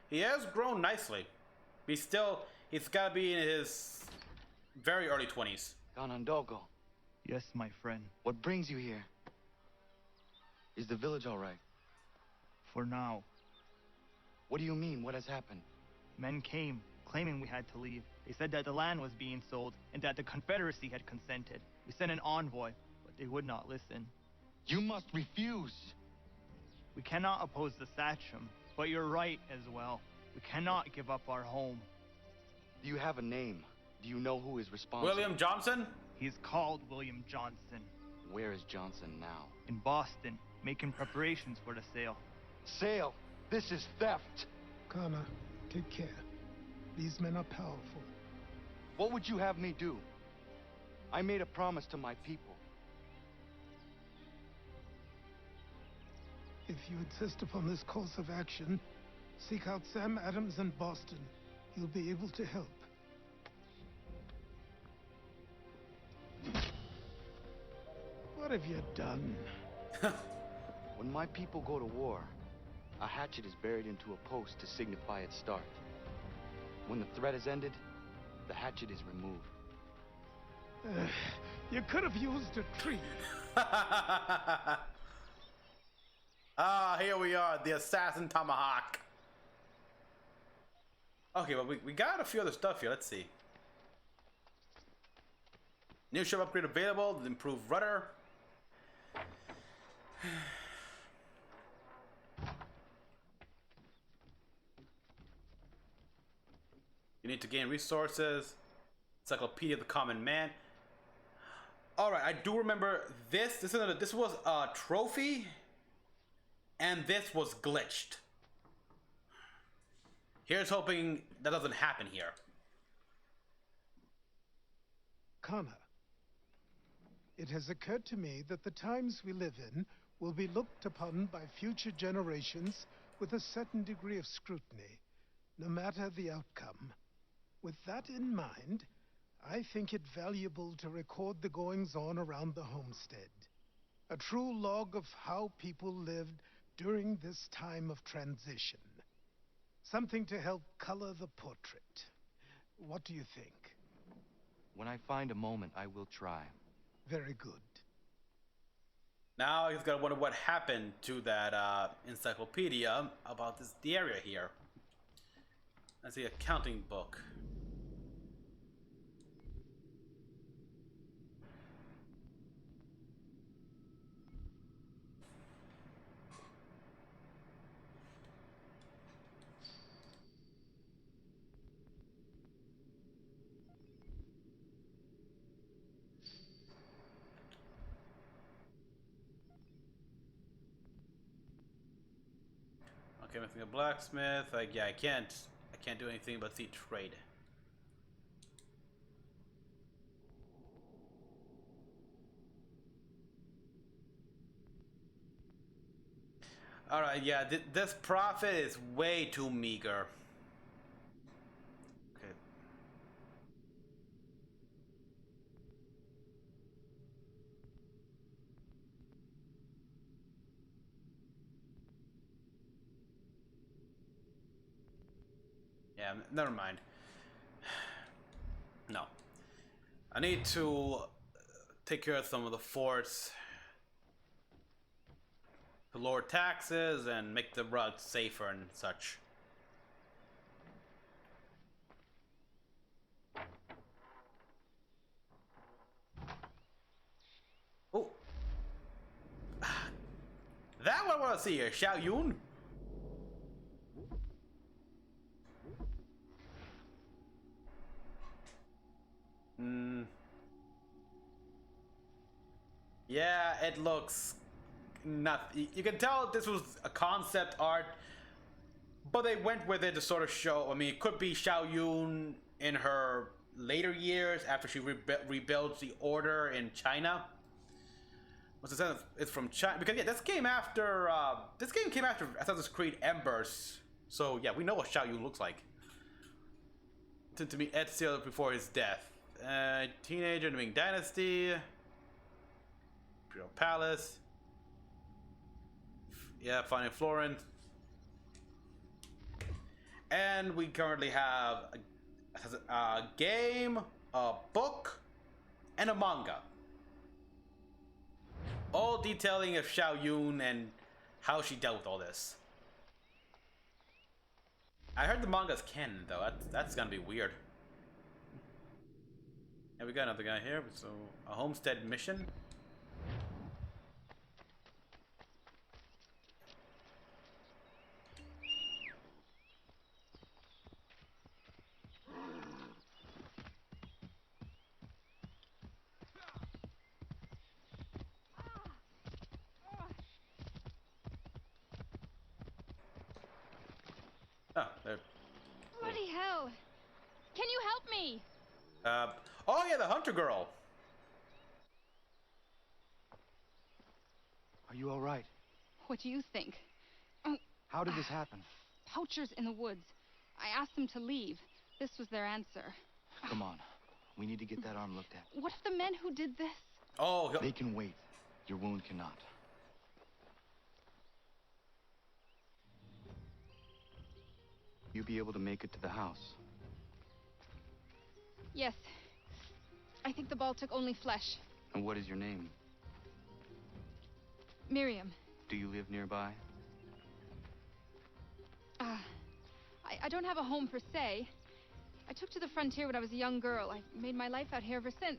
he has grown nicely. He's gotta be in his very early 20s. Ganondogo. Yes, my friend. What brings you here? Is the village all right? For now. What do you mean? What has happened? Men came, claiming we had to leave. They said that the land was being sold, and that the Confederacy had consented. We sent an envoy, but they would not listen. You must refuse! We cannot oppose the Sachem, but you're right as well. We cannot give up our home. Do you have a name? Do you know who is responsible? William Johnson? He's called William Johnson. Where is Johnson now? In Boston, making preparations for the sale. Sale? This is theft! Connor, take care. These men are powerful. What would you have me do? I made a promise to my people. If you insist upon this course of action, seek out Sam Adams in Boston. He'll be able to help. What have you done? When my people go to war, a hatchet is buried into a post to signify its start. When the threat is ended, the hatchet is removed. You could have used a tree. Here we are, the Assassin Tomahawk. Okay, well, we got a few other stuff here. Let's see. New ship upgrade available. Improved rudder. You need to gain resources. Encyclopedia of the Common Man. Alright, I do remember this. This was a trophy. And this was glitched. Here's hoping that doesn't happen here. Connor, it has occurred to me that the times we live in will be looked upon by future generations with a certain degree of scrutiny, no matter the outcome. With that in mind, I think it valuable to record the goings-on around the homestead. A true log of how people lived during this time of transition. Something to help color the portrait. What do you think? When I find a moment, I will try. Very good. Now he's gonna wonder what happened to that encyclopedia about the area here. That's the accounting book. Okay, missing a blacksmith. Yeah, I can't do anything but see trade. All right, yeah, this profit is way too meager. Okay. Yeah, never mind. No. I need to take care of some of the forts to lower taxes and make the roads safer and such. Oh. That one I want to see here, Xiao Yun. Yeah, it looks not. You can tell this was a concept art, but they went with it to sort of show. I mean, it could be Xiao Yun in her later years after she rebuilds the order in China. What's the sense? It's from China because yeah, this came after. This game came after Assassin's Creed Embers, so yeah, we know what Xiao Yun looks like. To meet Ezio before his death. Teenager in the Ming Dynasty. Imperial Palace. Yeah, finding Florence. And we currently have a game, a book, and a manga. All detailing of Xiao Yun and how she dealt with all this. I heard the manga's canon though. That's gonna be weird. And we got another guy here. So a homestead mission. Ah, there. Bloody hell! Can you help me? Oh yeah, the hunter girl. Are you all right? What do you think? Oh, How did this happen? poachers in the woods. I asked them to leave. This was their answer. Come on. We need to get that arm looked at. What if the men who did this? Oh, they can wait. Your wound cannot. You be able to make it to the house? Yes. I think the ball took only flesh. And what is your name? Miriam. Do you live nearby? I don't have a home per se. I took to the frontier when I was a young girl. I've made my life out here ever since.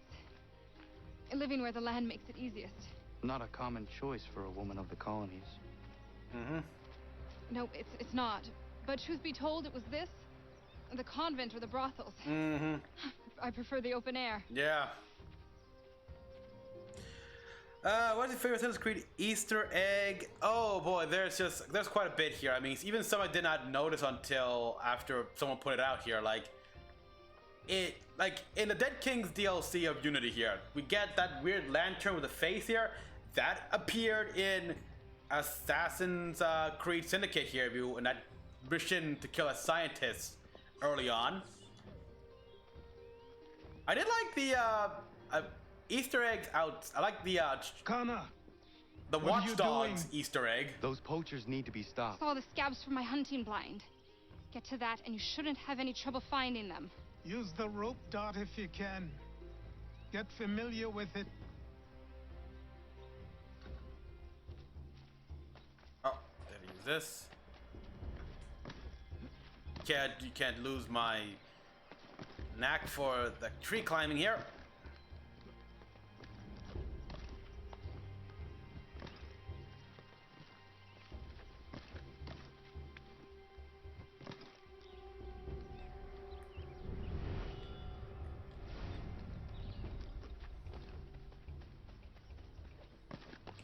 Living where the land makes it easiest. Not a common choice for a woman of the colonies. Mm-hmm. No, it's not. But truth be told, it was this, the convent or the brothels. Mm-hmm. I prefer the open air. Yeah. What's your favorite Assassin's Creed Easter egg? Oh boy, there's quite a bit here. I mean, even some I did not notice until after someone put it out here. Like in the Dead Kings DLC of Unity here, we get that weird lantern with a face here. That appeared in Assassin's Creed Syndicate here, in that mission to kill a scientist early on. I did like the Easter eggs out. I like the Connor, the what are you Watchdogs doing? Easter egg. Those poachers need to be stopped. Saw the scabs from my hunting blind. Get to that, and you shouldn't have any trouble finding them. Use the rope dart if you can. Get familiar with it. Oh, gotta use this. You can't lose my knack for the tree climbing here.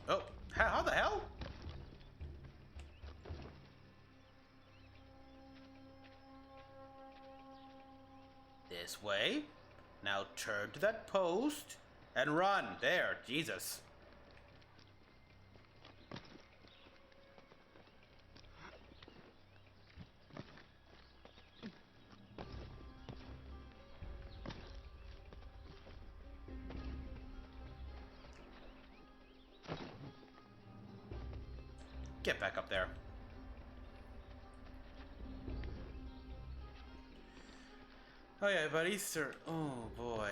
Oh, how the hell? This way. Now turn to that post and run. There, Jesus. Get back up there. Oh yeah, but Easter, oh boy.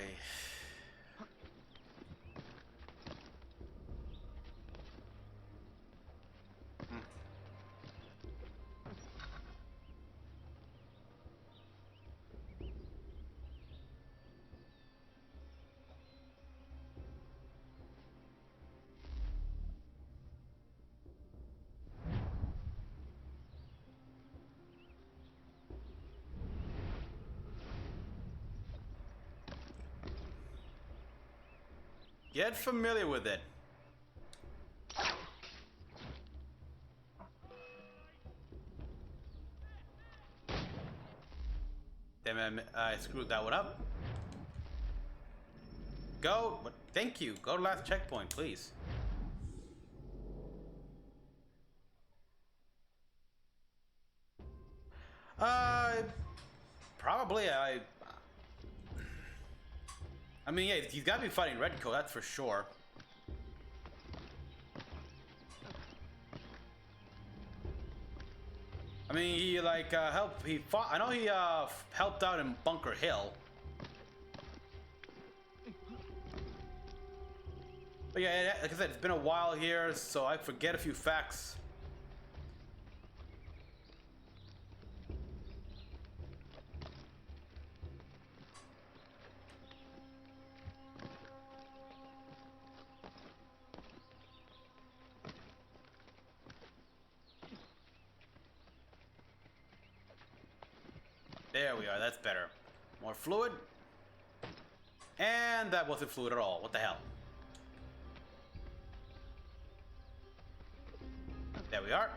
Get familiar with it. Damn, I screwed that one up. Go. Thank you. Go to last checkpoint, please. Probably I mean, yeah, he's got to be fighting Redcoat, that's for sure. I mean, he he fought. I know he helped out in Bunker Hill. But yeah, like I said, it's been a while here, so I forget a few facts. There we are, that's better. More fluid. And that wasn't fluid at all. What the hell? There we are.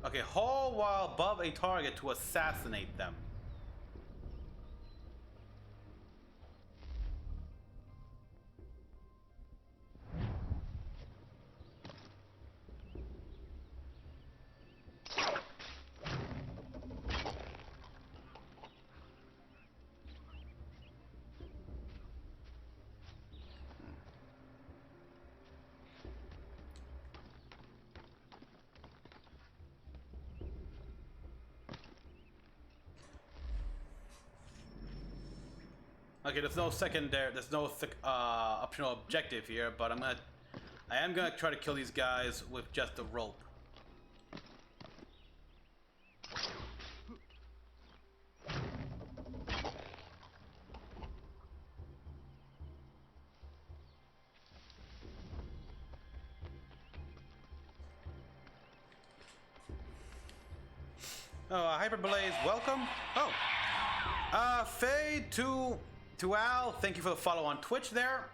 Okay, hold while above a target to assassinate them. Okay, there's no secondary, there's no optional objective here, but I'm gonna I am gonna try to kill these guys with just a rope. Oh, Hyperblaze, welcome. Oh, Faye to Al, thank you for the follow on Twitch there.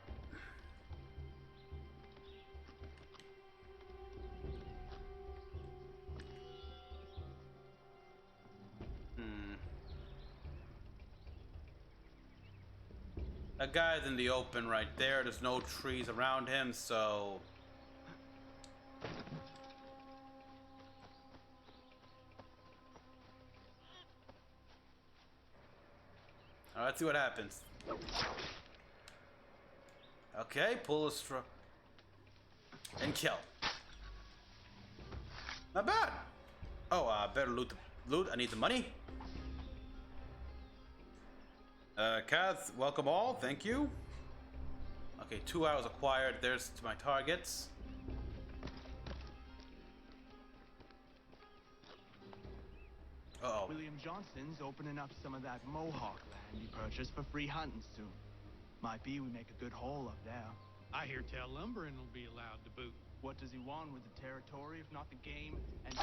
That guy's in the open right there. There's no trees around him, so... Alright, let's see what happens. Okay, pull a str... and kill. Not bad. Oh, better loot. I need the money. Kaz, welcome all. Thank you. Okay, 2 hours acquired. There's my targets. Uh-oh. William Johnson's opening up some of that Mohawk land he purchased for free hunting soon. Might be we make a good haul up there. I hear tell lumbering will be allowed to boot. What does he want with the territory if not the game and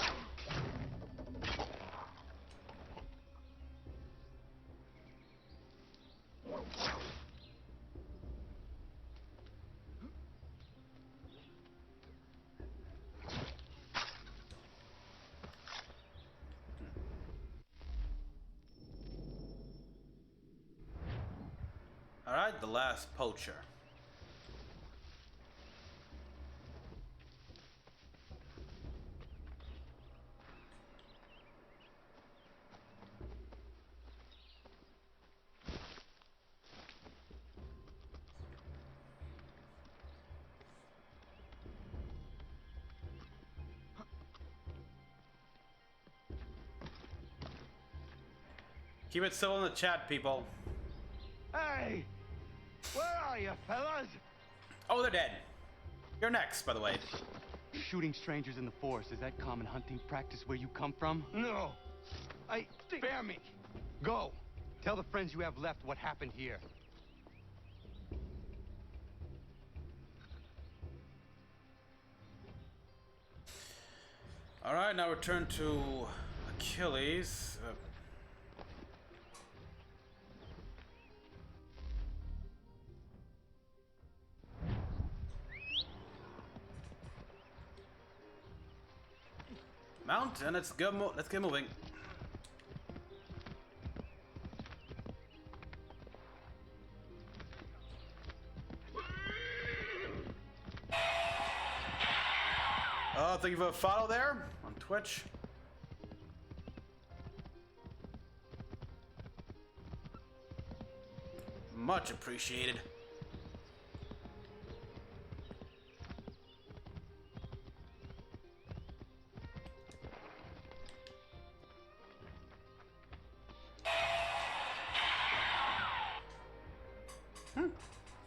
All right, the last poacher. Keep it civil in the chat, people. Hey! Where are you, fellas? Oh, they're dead. You're next, by the way. Shooting strangers in the forest, is that common hunting practice where you come from? No. Spare me. Go. Tell the friends you have left what happened here. All right, now return to Achilles. Mount and let's go. Let's get moving. Oh, thank you for a follow there on Twitch. Much appreciated.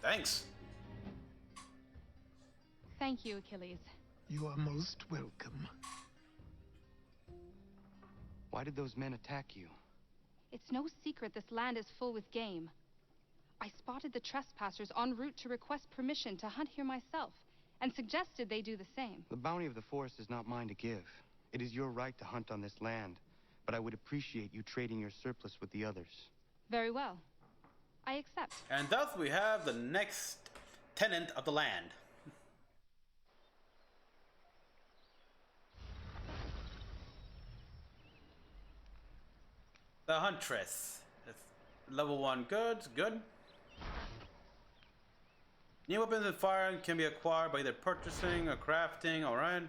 Thanks. Thank you, Achilles. You are most welcome. Why did those men attack you? It's no secret this land is full with game. I spotted the trespassers en route to request permission to hunt here myself, and suggested they do the same. The bounty of the forest is not mine to give. It is your right to hunt on this land, but I would appreciate you trading your surplus with the others. Very well. I accept. And thus we have the next tenant of the land. The Huntress. It's level 1 goods, good. New weapons and firearms can be acquired by either purchasing or crafting, alright.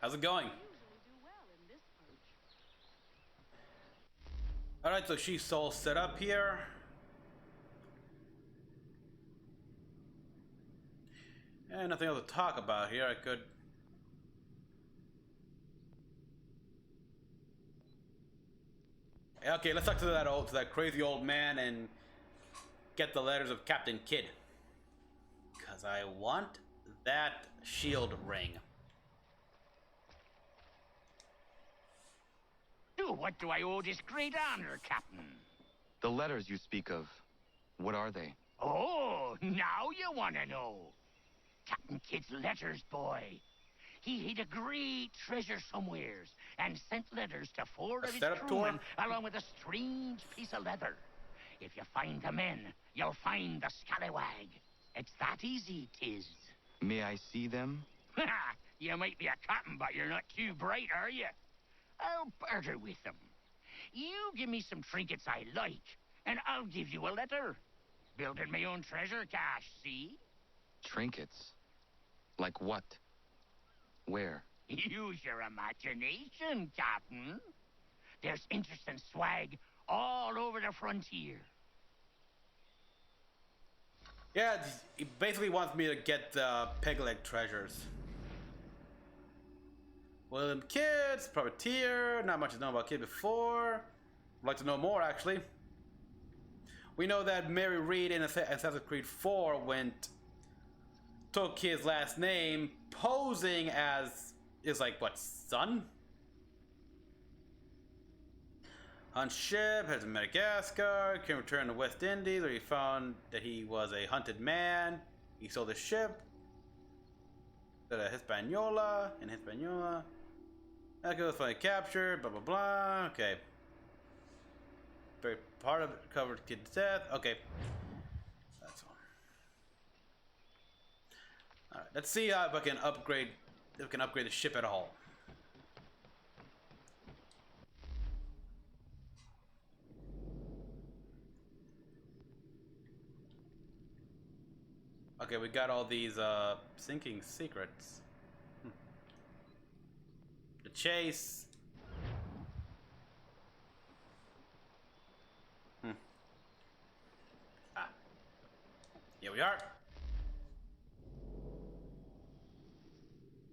How's it going? All Alright, so she's all set up here. And nothing else to talk about here. I could... Okay, let's talk to that crazy old man and get the letters of Captain Kidd. Because I want that shield ring. What do I owe this great honor, Captain? The letters you speak of, what are they? Oh, now you want to know. Captain Kidd's letters, boy. He hid a great treasure somewheres and sent letters to 4 of his crewmen along with a strange piece of leather. If you find the men, you'll find the scallywag. It's that easy, 'tis. May I see them? You might be a captain, but you're not too bright, are you? I'll barter with them. You give me some trinkets I like, and I'll give you a letter. Building my own treasure cache, see? Trinkets? Like what? Where? Use your imagination, Captain. There's interesting swag all over the frontier. Yeah, he basically wants me to get the peg leg treasures. William Kidd, privateer. Not much is known about Kidd before. I'd like to know more, actually. We know that Mary Reed in Assassin's Creed 4 took his last name, posing as his, like, what, son? On ship, heads to Madagascar, can return to West Indies, where he found that he was a hunted man. He sold his ship. Got a Hispaniola, in Hispaniola. That goes finally captured, blah blah blah. Okay. Very part of it covered Kidd's death. Okay. That's all. Alright, let's see if I can upgrade the ship at all. Okay, we got all these sinking secrets. The chase. Ah. Here we are.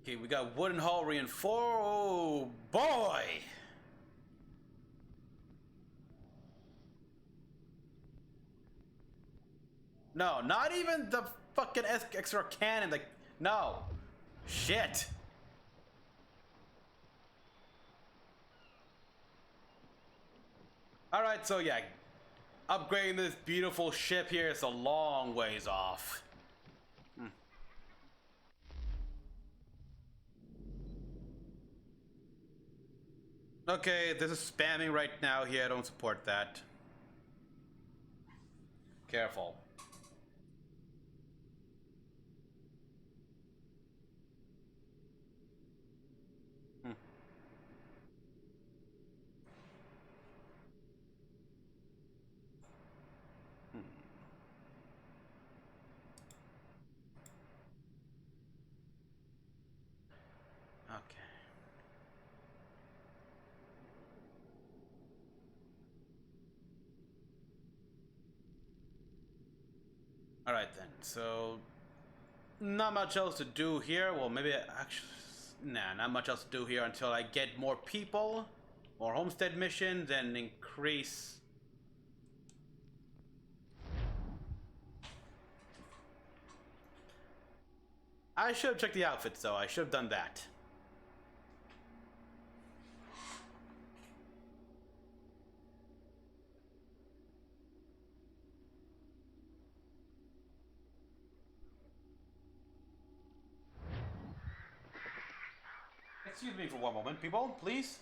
Okay, we got wooden hull reinforced. Oh boy! No, not even the fucking extra cannon. Like, no. Shit. Alright, so yeah. Upgrading this beautiful ship here is a long ways off. Okay, this is spamming right now here. I don't support that. Careful. Alright then, so not much else to do here. Well, maybe actually, nah, not much else to do here until I get more people, more homestead missions, and increase. I should have checked the outfits though. I should have done that. Excuse me for one moment, people, please.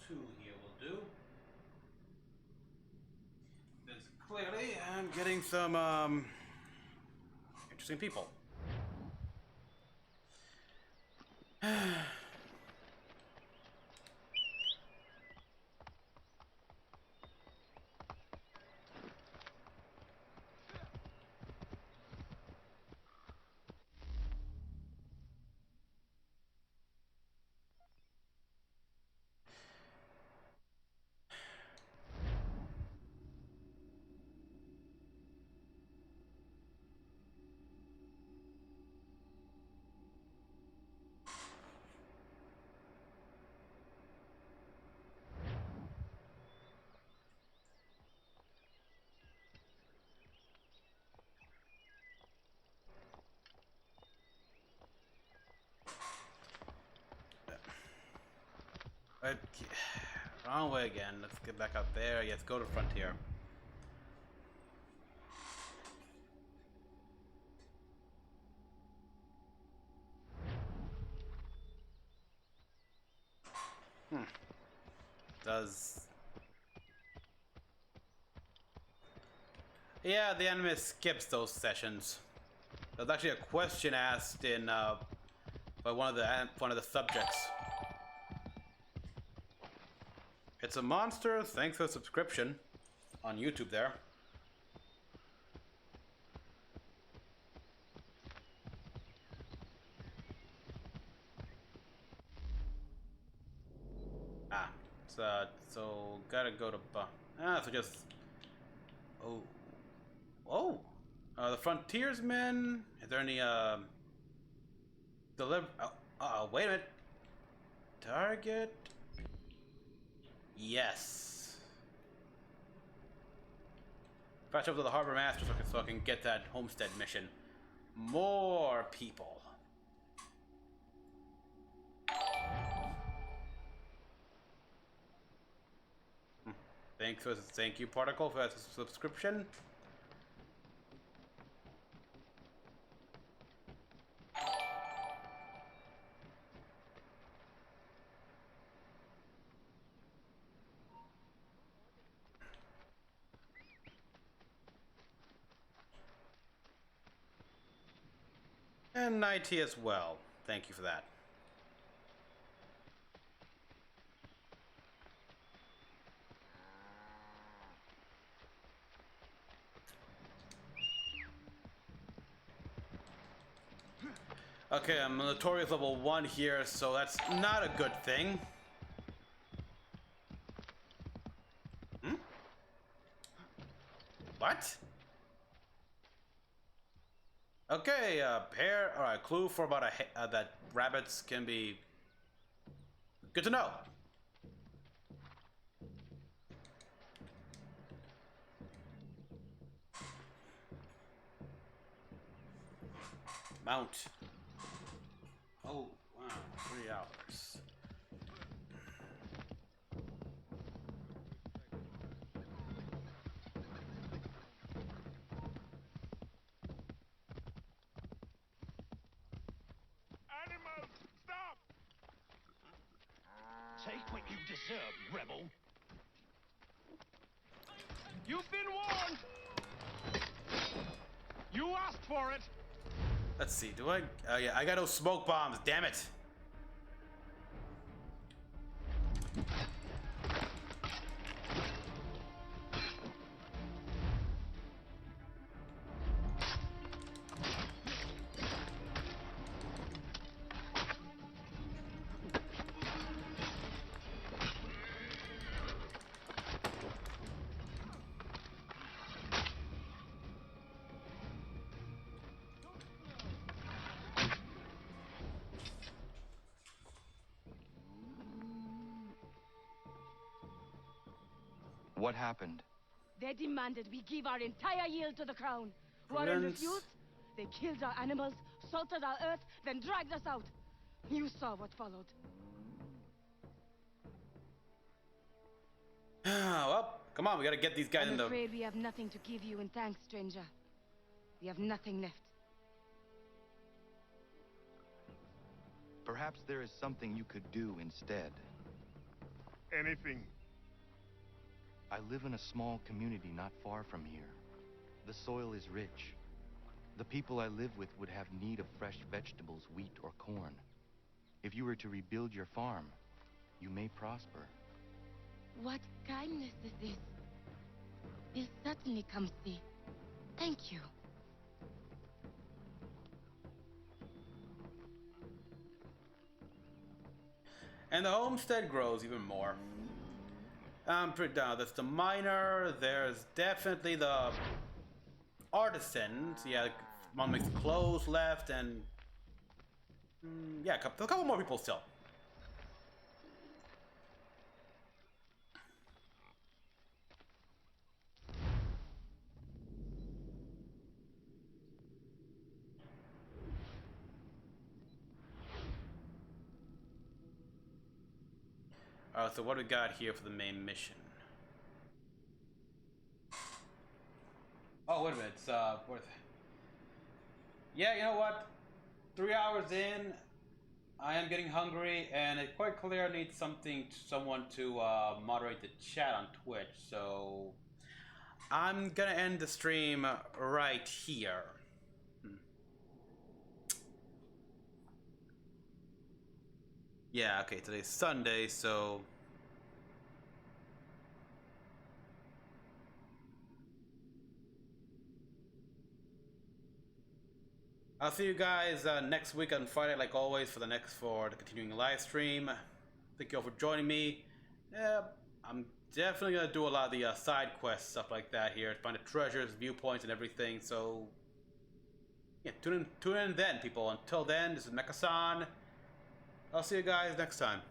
2 here will do. Because clearly I'm getting some interesting people. Okay. Wrong way again. Let's get back up there. Yes, go to Frontier. Does... Yeah, the anime skips those sessions. There's actually a question asked in by one of the subjects. It's a monster. Thanks for the subscription on YouTube there. So gotta go to so just the frontiersmen. Is there any wait a minute. Target. Yes. Fetch up to the harbor master so I can get that homestead mission. More people. Thank you, Particle, for that subscription. And IT as well. Thank you for that. Okay, I'm Notorious level 1 here, so that's not a good thing. What? Okay, pair. All right, clue for about that rabbits can be. Good to know. Mount. Oh wow, 3 hours. Animals, stop! Take what you deserve, rebel. You've been warned! You asked for it! Let's see, do I? Yeah, I got no smoke bombs, damn it! What happened? They demanded we give our entire yield to the crown. Warren refused. They killed our animals, salted our earth, then dragged us out. You saw what followed. Well, come on, we gotta get these guys in the... I'm afraid we have nothing to give you in thanks, stranger. We have nothing left. Perhaps there is something you could do instead. anything. I live in a small community not far from here. The soil is rich. The people I live with would have need of fresh vegetables, wheat, or corn. If you were to rebuild your farm, you may prosper. What kindness is this? We'll certainly come see. Thank you. And the homestead grows even more. There's the miner, there's definitely the artisans. Yeah, one makes clothes left, and yeah, a couple more people still. So what do we got here for the main mission? Oh, wait a minute. It's, yeah, you know what? 3 hours in, I am getting hungry, and it's quite clear I need someone to moderate the chat on Twitch. So I'm gonna end the stream right here. Yeah, okay, today's Sunday, so I'll see you guys next week on Friday, like always, for the continuing live stream. Thank you all for joining me. Yeah, I'm definitely gonna do a lot of the side quests, stuff like that here, find the treasures, viewpoints, and everything. So yeah, tune in then, people. Until then, this is Mecha-san. I'll see you guys next time.